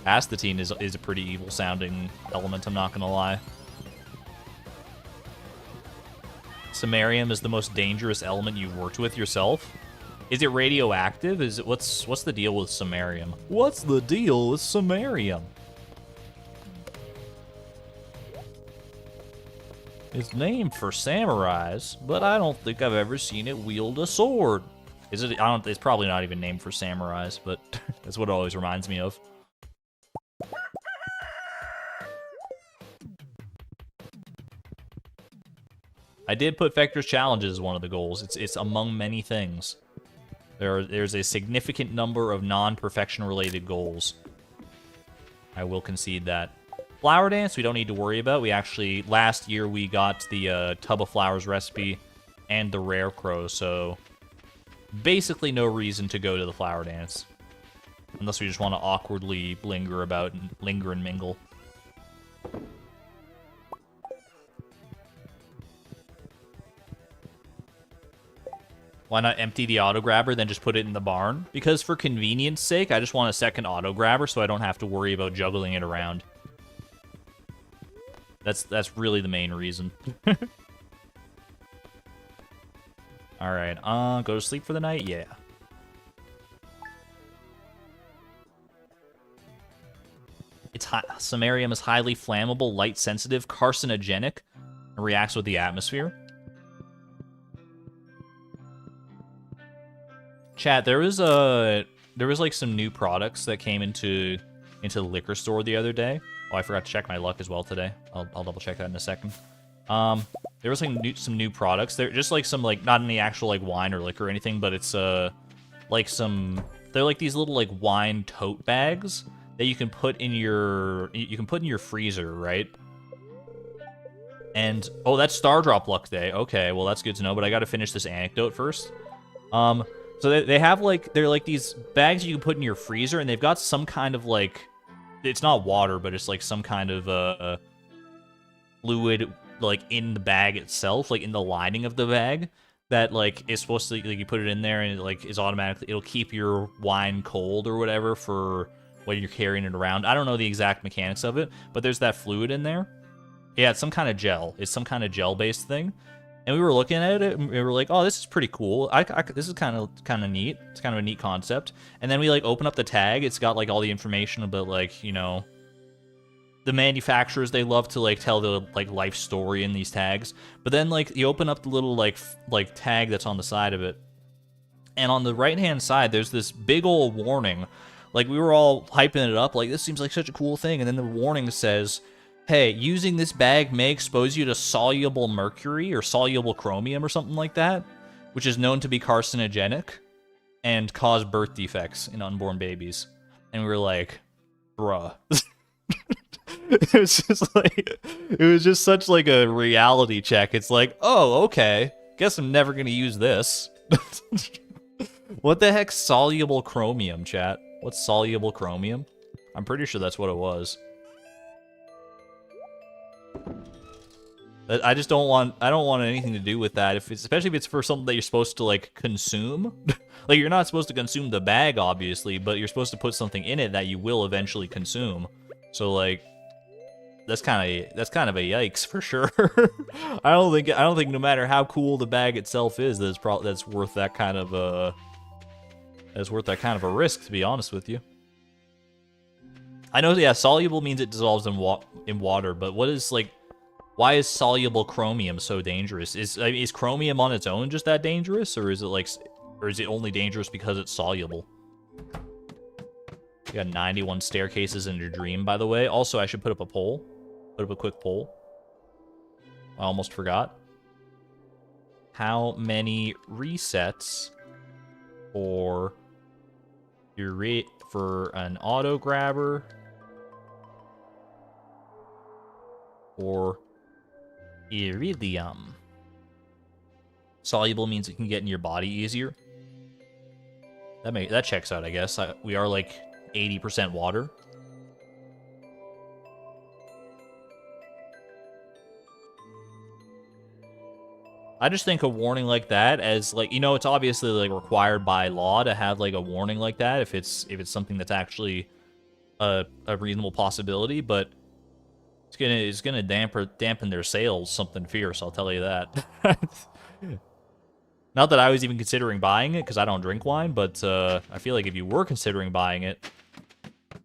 Astatine is a pretty evil-sounding element, I'm not gonna lie. Samarium is the most dangerous element you've worked with yourself. Is it radioactive? Is it what's the deal with samarium? What's the deal with samarium? It's named for samurais, but I don't think I've ever seen it wield a sword. Is it? It's probably not even named for samurais, but that's what it always reminds me of. I did put Vector's Challenges as one of the goals. It's among many things. There's a significant number of non-perfection related goals. I will concede that. Flower Dance, we don't need to worry about. We actually, last year, we got the Tub of Flowers recipe and the Rare Crow, so basically no reason to go to the Flower Dance. Unless we just want to awkwardly linger and mingle. Why not empty the auto grabber, then just put it in the barn? Because for convenience sake, I just want a second auto grabber so I don't have to worry about juggling it around. That's really the main reason. Alright, go to sleep for the night? Yeah. Samarium is highly flammable, light sensitive, carcinogenic, and reacts with the atmosphere. Chat, there was like some new products that came into the liquor store the other day. Oh, I forgot to check my luck as well today. I'll double check that in a second. There was like some new products. They're just like some like not any actual like wine or liquor or anything, but it's like some they're like these little like wine tote bags that you can put in your freezer, right? And oh, that's Star Drop Luck Day. Okay, well that's good to know, but I got to finish this anecdote first. So they have like they're like these bags you can put in your freezer, and they've got some kind of like it's not water, but it's like some kind of fluid like in the bag itself, like in the lining of the bag that like is supposed to like you put it in there and it like is automatically it'll keep your wine cold or whatever for when you're carrying it around. I don't know the exact mechanics of it, but there's that fluid in there. Yeah, it's some kind of gel. It's some kind of gel-based thing. And we were looking at it, and we were like, "Oh, this is pretty cool. This is kind of neat. It's kind of a neat concept." And then we like open up the tag. It's got like all the information about like the manufacturers. They love to like tell the like life story in these tags. But then like you open up the little like tag that's on the side of it, and on the right hand side there's this big old warning. Like we were all hyping it up, like this seems like such a cool thing, and then the warning says, hey, using this bag may expose you to soluble mercury or soluble chromium or something like that, which is known to be carcinogenic and cause birth defects in unborn babies. And we were like, bruh. It was just such like a reality check. It's like, oh, okay. Guess I'm never gonna use this. What the heck's soluble chromium, chat? What's soluble chromium? I'm pretty sure that's what it was. I just don't want anything to do with that, especially if it's for something that you're supposed to like consume. Like you're not supposed to consume the bag obviously, but you're supposed to put something in it that you will eventually consume. So like that's kind of a yikes for sure. I don't think no matter how cool the bag itself is, that's worth that kind of a risk, to be honest with you. I know, yeah, soluble means it dissolves in water, but what is like? Why is soluble chromium so dangerous? Is chromium on its own just that dangerous, or is it only dangerous because it's soluble? You got 91 staircases in your dream, by the way. Also, I should put up a poll. Put up a quick poll. I almost forgot. How many resets for an auto grabber or iridium? Soluble means it can get in your body easier. That checks out, I guess. We are like 80% water. I just think a warning like that, as like, it's obviously like required by law to have like a warning like that if it's something that's actually a reasonable possibility, but it's gonna dampen their sales something fierce, I'll tell you that. Not that I was even considering buying it because I don't drink wine, but I feel like if you were considering buying it,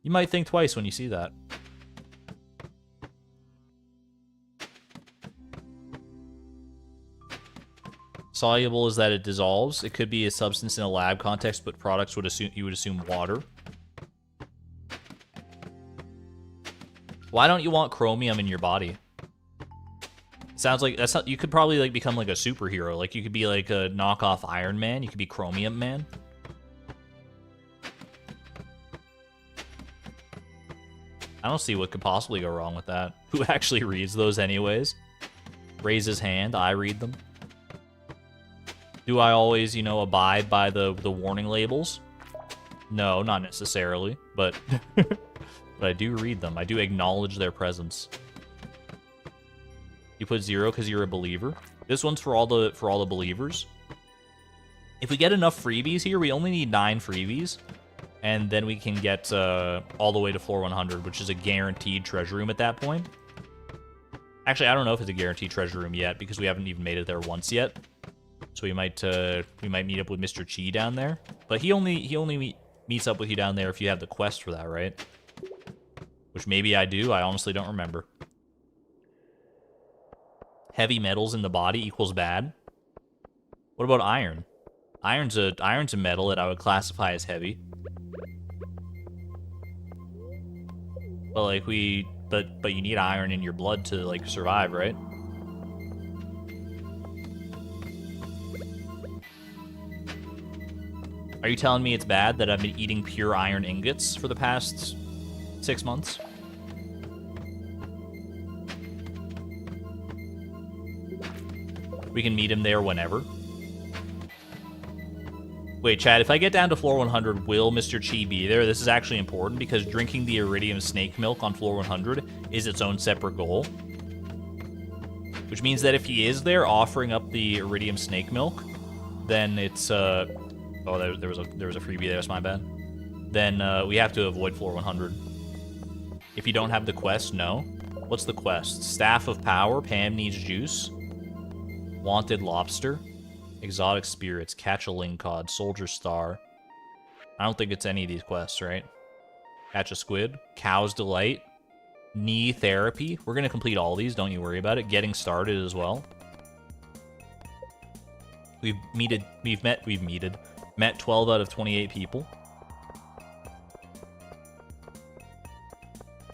you might think twice when you see that. Soluble is that it dissolves. It could be a substance in a lab context, but products you would assume water. Why don't you want chromium in your body? Sounds like you could probably like become like a superhero. Like you could be like a knockoff Iron Man. You could be Chromium Man. I don't see what could possibly go wrong with that. Who actually reads those anyways? Raise his hand. I read them. Do I always, abide by the warning labels? No, not necessarily, but but I do read them. I do acknowledge their presence. You put 0 because you're a believer. This one's for all the believers. If we get enough freebies here, we only need 9 freebies. And then we can get all the way to floor 100, which is a guaranteed treasure room at that point. Actually, I don't know if it's a guaranteed treasure room yet, because we haven't even made it there once yet. So we might meet up with Mr. Chi down there. But he only meets up with you down there if you have the quest for that, right? Which maybe I do. I honestly don't remember. Heavy metals in the body equals bad. What about iron? Iron's a metal that I would classify as heavy. But like but you need iron in your blood to like survive, right? Are you telling me it's bad that I've been eating pure iron ingots for the past 6 months? We can meet him there whenever. Wait, Chad, if I get down to floor 100, will Mr. Chi be there? This is actually important because drinking the iridium snake milk on floor 100 is its own separate goal. Which means that if he is there offering up the iridium snake milk, then it's, oh, there was a freebie there, that's my bad. Then we have to avoid floor 100. If you don't have the quest, no. What's the quest? Staff of Power, Pam needs juice. Wanted Lobster. Exotic Spirits, Catch a Lingcod, Soldier Star. I don't think it's any of these quests, right? Catch a Squid, Cow's Delight, Knee Therapy. We're gonna complete all these, don't you worry about it. Getting Started as well. We've met 12 out of 28 people.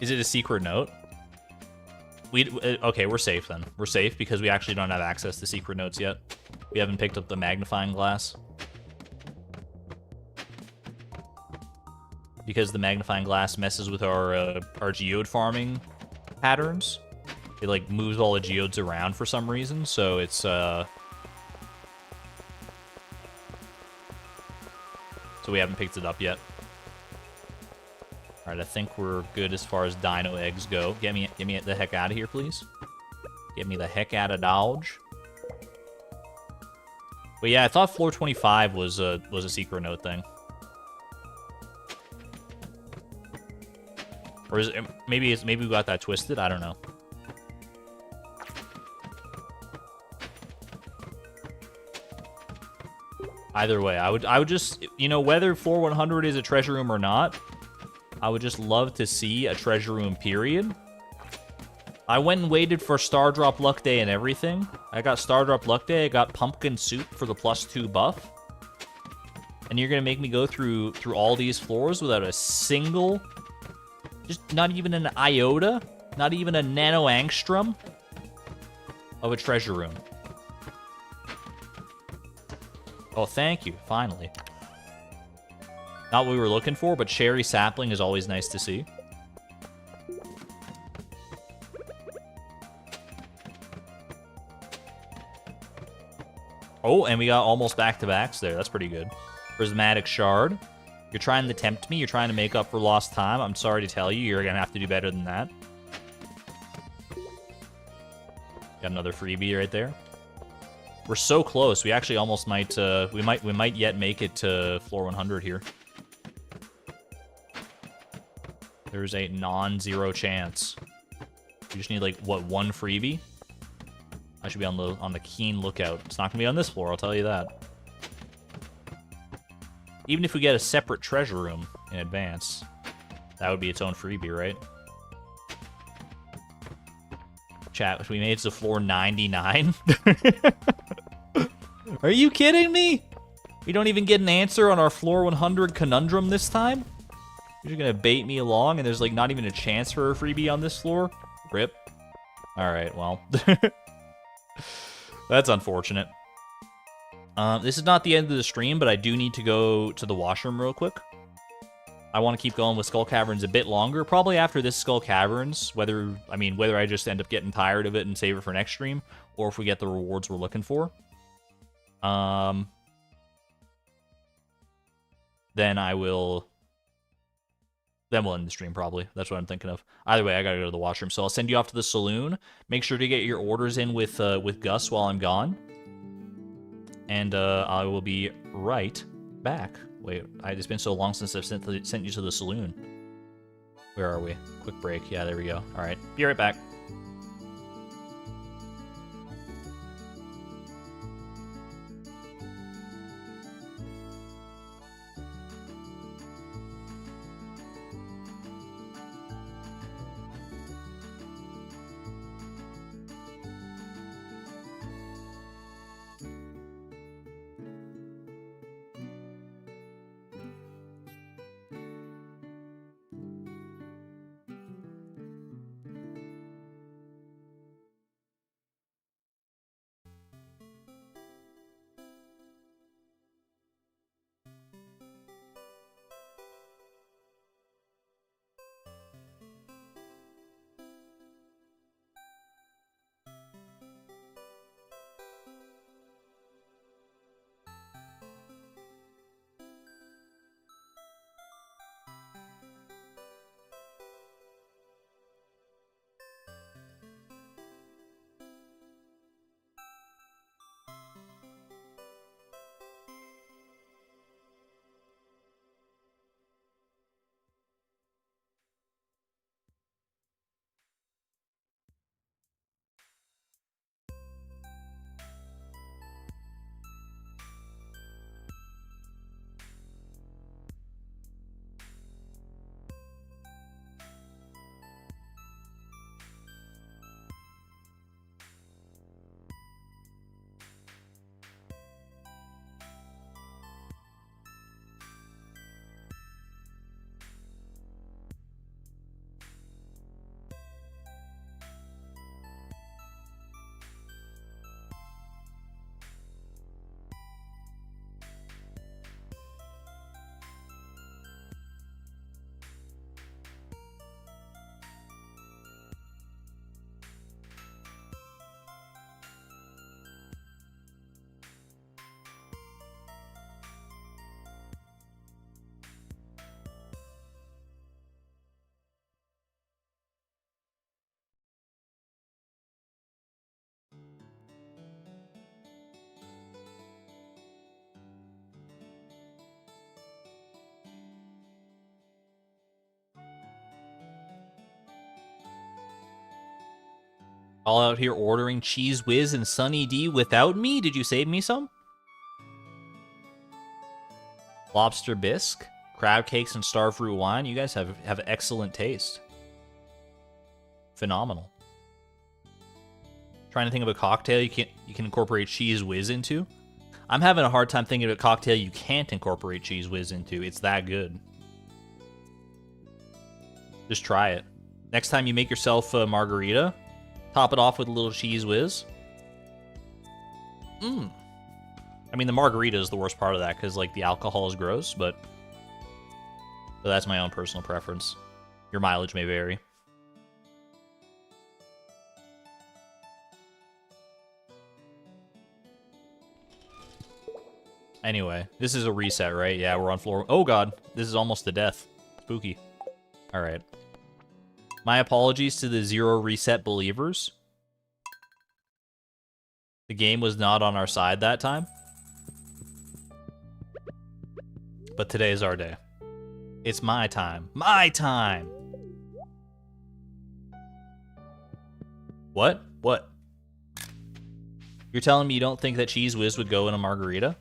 Is it a secret note? Okay, we're safe then. We're safe because we actually don't have access to secret notes yet. We haven't picked up the magnifying glass. Because the magnifying glass messes with our geode farming patterns. It like moves all the geodes around for some reason, so it's so we haven't picked it up yet. Alright, I think we're good as far as dino eggs go. Get me the heck out of here, please. Get me the heck out of Dodge. But yeah, I thought floor 25 was a secret note thing. Or is it, maybe we got that twisted? I don't know. Either way, I would just, you know, whether floor 100 is a treasure room or not, I would just love to see a treasure room, period. I went and waited for Star Drop Luck Day and everything. I got Star Drop Luck Day, I got Pumpkin Soup for the +2 buff. And you're gonna make me go through all these floors without a single, just not even an iota, not even a nano angstrom of a treasure room. Oh, thank you, finally. Not what we were looking for, but cherry sapling is always nice to see. Oh, and we got almost back-to-backs there. That's pretty good. Prismatic Shard. You're trying to tempt me. You're trying to make up for lost time. I'm sorry to tell you, you're going to have to do better than that. Got another freebie right there. We're so close. We actually almost might, we might yet make it to floor 100 here. There's a non-zero chance. We just need, like, what, one freebie? I should be on the keen lookout. It's not gonna be on this floor, I'll tell you that. Even if we get a separate treasure room in advance, that would be its own freebie, right? Chat, if we made it to floor 99? Are you kidding me? We don't even get an answer on our floor 100 conundrum this time? You're just gonna bait me along and there's like not even a chance for a freebie on this floor? Rip. Alright, well. That's unfortunate. This is not the end of the stream, but I do need to go to the washroom real quick. I want to keep going with Skull Caverns a bit longer. Probably after this Skull Caverns, whether I just end up getting tired of it and save it for next stream, or if we get the rewards we're looking for. Then we'll end the stream, probably. That's what I'm thinking of. Either way, I gotta go to the washroom. So I'll send you off to the saloon. Make sure to get your orders in with Gus while I'm gone. and I will be right back. Wait, it's been so long since I've sent you to the saloon. Where are we? Quick break. Yeah, there we go. All right, be right back. All out here ordering Cheese Whiz and Sunny D without me? Did you save me some? Lobster bisque, crab cakes, and starfruit wine. You guys have excellent taste. Phenomenal. Trying to think of a cocktail you can incorporate Cheese Whiz into. I'm having a hard time thinking of a cocktail you can't incorporate Cheese Whiz into. It's that good. Just try it. Next time you make yourself a margarita, top it off with a little Cheese Whiz. I mean, the margarita is the worst part of that because, like, the alcohol is gross, but that's my own personal preference. Your mileage may vary. Anyway, this is a reset, right? Yeah, we're on floor. Oh, God. This is almost the death. Spooky. All right. My apologies to the zero reset believers. The game was not on our side that time. But today is our day. It's my time. My time! What? What? You're telling me you don't think that Cheese Whiz would go in a margarita?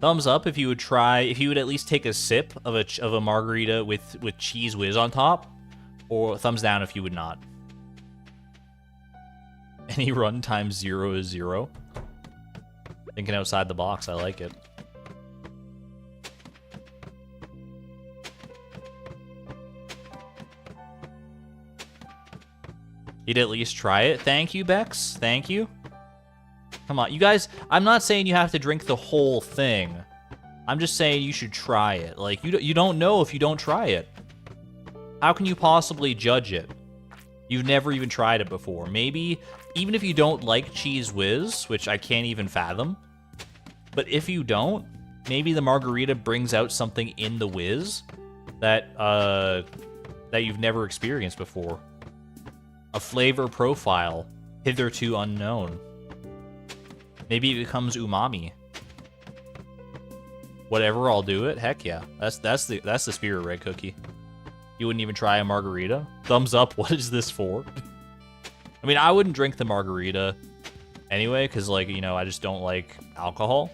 Thumbs up if you would try, if you would at least take a sip of a margarita with Cheese Whiz on top, or thumbs down if you would not. Any runtime 0 is 0. Thinking outside the box, I like it. You'd at least try it. Thank you, Bex. Thank you. Come on, you guys, I'm not saying you have to drink the whole thing. I'm just saying you should try it. Like, you don't know if you don't try it. How can you possibly judge it? You've never even tried it before. Maybe, even if you don't like Cheese Whiz, which I can't even fathom, but if you don't, maybe the margarita brings out something in the whiz that you've never experienced before. A flavor profile Hitherto unknown. Maybe it becomes umami. Whatever, I'll do it. Heck yeah. That's the spirit, Red Cookie. You wouldn't even try a margarita? Thumbs up, what is this for? I mean, I wouldn't drink the margarita anyway, because, like, you know, I just don't like alcohol.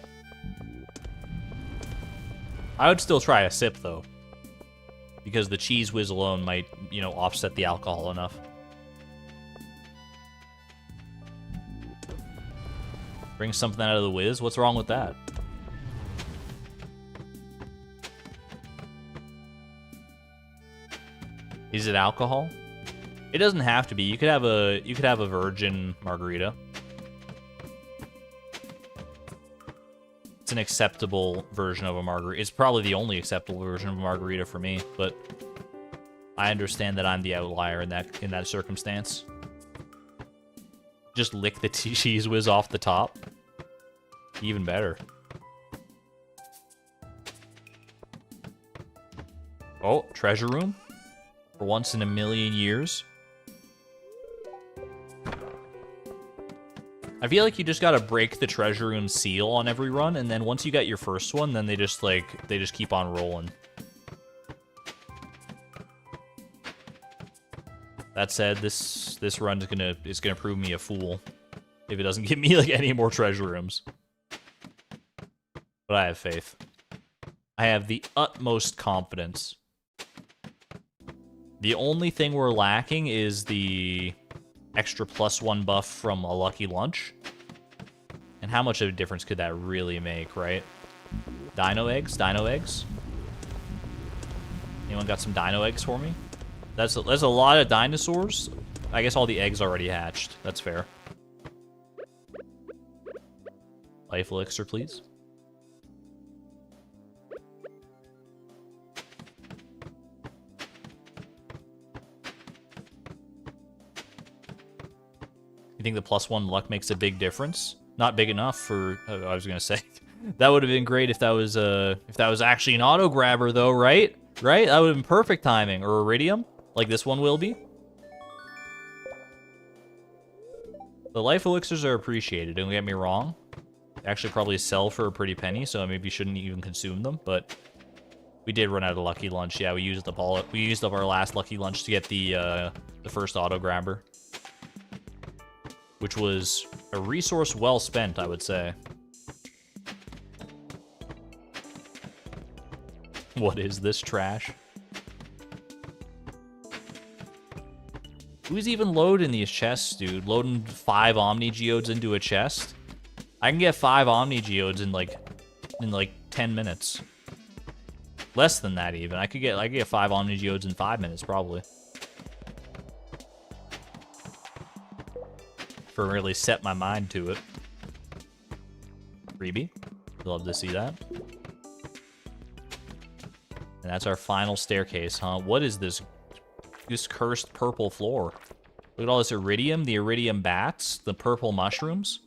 I would still try a sip, though. Because the cheese whiz alone might, you know, offset the alcohol enough. Bring something out of the whiz? What's wrong with that? Is it alcohol? It doesn't have to be. You could have a virgin margarita. It's an acceptable version of a margarita. It's probably the only acceptable version of a margarita for me, but I understand that I'm the outlier in that circumstance. Just lick the cheese whiz off the top. Even better. Oh, treasure room? For once in a million years. I feel like you just gotta break the treasure room seal on every run, and then once you get your first one, then they just keep on rolling. That said, this run is gonna prove me a fool if it doesn't give me like any more treasure rooms. But I have faith. I have the utmost confidence. The only thing we're lacking is the extra +1 buff from a Lucky Lunch. And how much of a difference could that really make, right? Dino eggs? Dino eggs? Anyone got some dino eggs for me? That's a lot of dinosaurs. I guess all the eggs already hatched. That's fair. Life elixir, please. You think the +1 luck makes a big difference? Not big enough for. I was gonna say that would have been great if that was actually an auto grabber though, right? Right? That would have been perfect timing. Or iridium, like this one will be. The life elixirs are appreciated. Don't get me wrong. They actually probably sell for a pretty penny, so I maybe shouldn't even consume them. But we did run out of Lucky Lunch. Yeah, we used up our last Lucky Lunch to get the first auto grabber. Which was a resource well spent, I would say. What is this trash? Who's even loading these chests, dude? Loading 5 Omni Geodes into a chest? I can get 5 Omni Geodes in like 10 minutes. Less than that even. I could get 5 Omni Geodes in 5 minutes probably. For really set my mind to it. Freebie. Love to see that. And that's our final staircase, huh? What is this cursed purple floor? Look at all this iridium, the iridium bats, the purple mushrooms.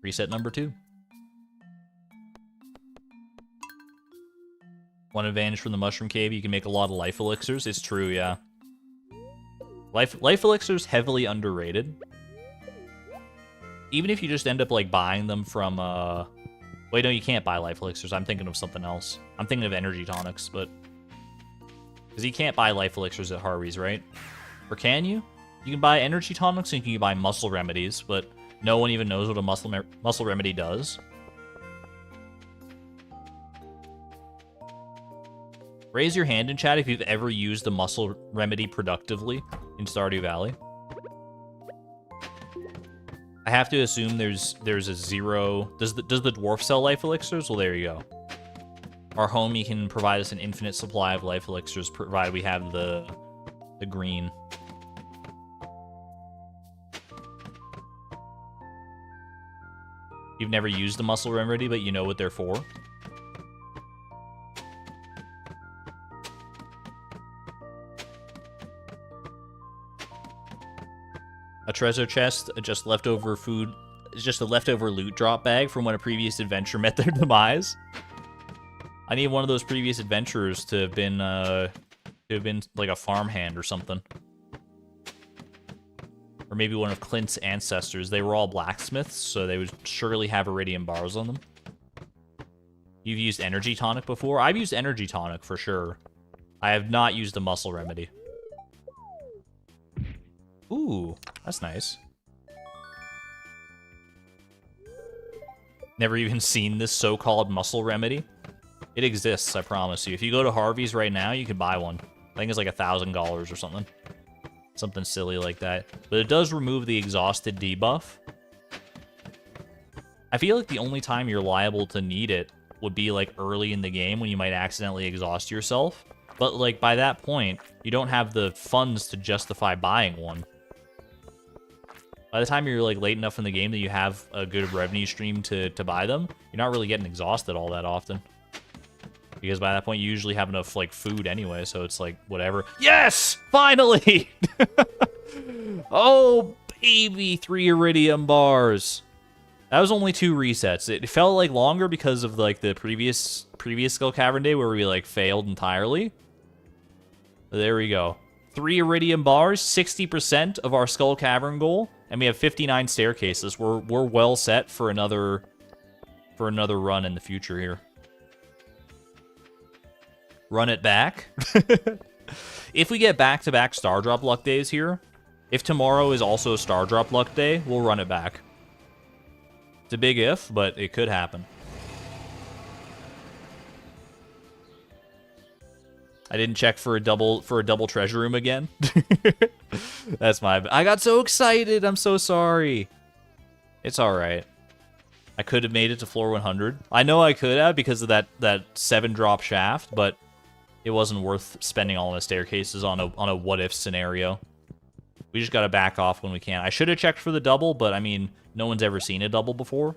Reset number 2. One advantage from the mushroom cave, you can make a lot of life elixirs. It's true, yeah. Life elixirs heavily underrated. Even if you just end up like buying them from wait, no, you can't buy life elixirs. I'm thinking of something else. I'm thinking of energy tonics, but because you can't buy life elixirs at Harvey's, right? Or can you? You can buy energy tonics and you can buy muscle remedies, but no one even knows what a muscle remedy does. Raise your hand in chat if you've ever used a muscle remedy productively in Stardew Valley. I have to assume there's a 0. Does the dwarf sell life elixirs? Well, there you go. Our homie can provide us an infinite supply of life elixirs, provided we have the green. You've never used the muscle remedy, but you know what they're for. A treasure chest, just leftover food, just a leftover loot drop bag from when a previous adventure met their demise. I need one of those previous adventurers to have been like a farmhand or something. or maybe one of Clint's ancestors. They were all blacksmiths, so they would surely have iridium bars on them. You've used energy tonic before? I've used energy tonic for sure. I have not used the muscle remedy. Ooh, that's nice. Never even seen this so-called muscle remedy. It exists, I promise you. If you go to Harvey's right now, you can buy one. I think it's like $1,000 or something. Something silly like that. But it does remove the exhausted debuff. I feel like the only time you're liable to need it would be like early in the game when you might accidentally exhaust yourself. But like by that point, you don't have the funds to justify buying one. By the time you're like late enough in the game that you have a good revenue stream to buy them, you're not really getting exhausted all that often. Because by that point, you usually have enough like food anyway, so it's like whatever. Yes! Finally! Oh, baby, 3 iridium bars. That was only 2 resets. It felt like longer because of like the previous Skull Cavern day where we like failed entirely. But there we go. 3 iridium bars, 60% of our Skull Cavern goal, and we have 59 staircases. We're well set for another run in the future here. Run it back. If we get back-to-back Star Drop luck days here, if tomorrow is also a Star Drop luck day, we'll run it back. It's a big if, but it could happen. I didn't check for a double treasure room again. That's I got so excited. I'm so sorry. It's all right. I could have made it to floor 100. I know I could have because of that 7-drop shaft, but it wasn't worth spending all the staircases on a what if scenario. We just gotta back off when we can. I should have checked for the double, but I mean, no one's ever seen a double before,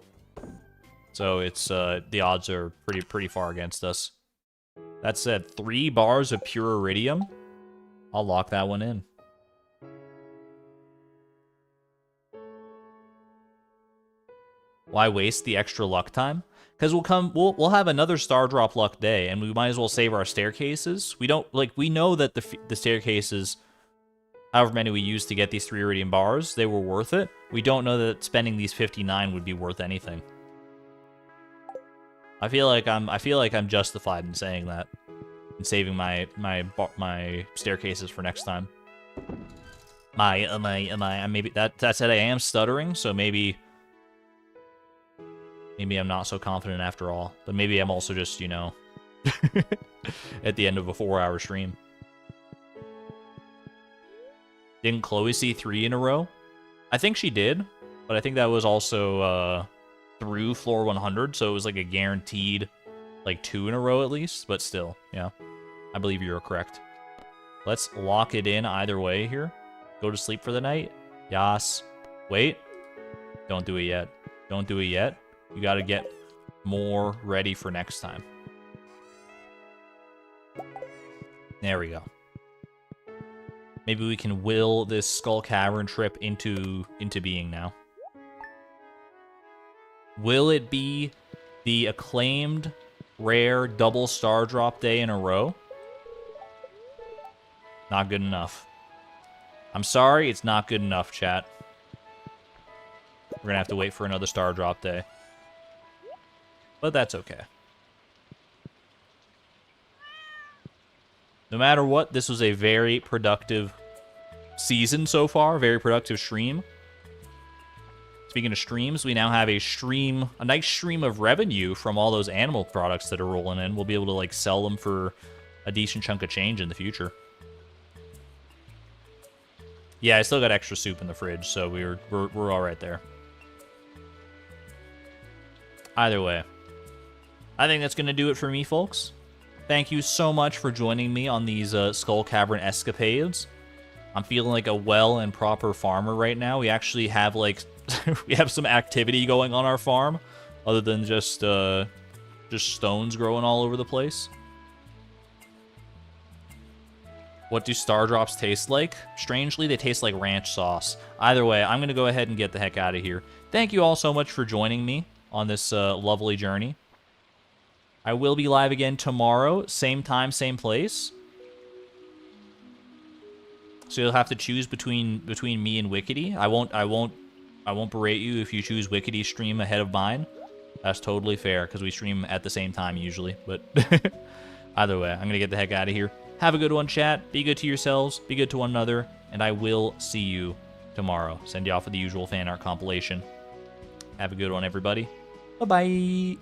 so it's the odds are pretty far against us. That said, 3 bars of pure iridium. I'll lock that one in. Why waste the extra luck time? Because we'll have another Star Drop luck day, and we might as well save our staircases. We know that the staircases, however many we used to get these 3 iridium bars, they were worth it. We don't know that spending these 59 would be worth anything. I feel like I'm justified in saying that, and saving my staircases for next time. Maybe that said, I am stuttering, so maybe I'm not so confident after all. But maybe I'm also just, you know, at the end of a 4-hour stream. Didn't Chloe see 3 in a row? I think she did, but I think that was also through floor 100, so it was like a guaranteed like 2 in a row at least, but still, yeah. I believe you're correct. Let's lock it in either way here. Go to sleep for the night. Yas. Wait. Don't do it yet. Don't do it yet. You gotta get more ready for next time. There we go. Maybe we can will this Skull Cavern trip into being now. Will it be the acclaimed, rare, double Star Drop day in a row? Not good enough. I'm sorry, it's not good enough, chat. We're gonna have to wait for another Star Drop day. But that's okay. No matter what, this was a very productive season so far. Very productive stream. Speaking of streams, we now have a nice stream of revenue from all those animal products that are rolling in. We'll be able to like sell them for a decent chunk of change in the future. Yeah, I still got extra soup in the fridge, so we're all right there. Either way, I think that's gonna do it for me, folks. Thank you so much for joining me on these Skull Cavern escapades. I'm feeling like a well and proper farmer right now. We actually have like we have some activity going on our farm, other than just stones growing all over the place. What do Star Drops taste like? Strangely, they taste like ranch sauce. Either way, I'm going to go ahead and get the heck out of here. Thank you all so much for joining me on this lovely journey. I will be live again tomorrow, same time, same place. So you'll have to choose between me and Wickedy. I won't berate you if you choose Wickedy's stream ahead of mine. That's totally fair, because we stream at the same time usually. But either way, I'm going to get the heck out of here. Have a good one, chat. Be good to yourselves. Be good to one another. And I will see you tomorrow. Send you off for the usual fan art compilation. Have a good one, everybody. Bye-bye.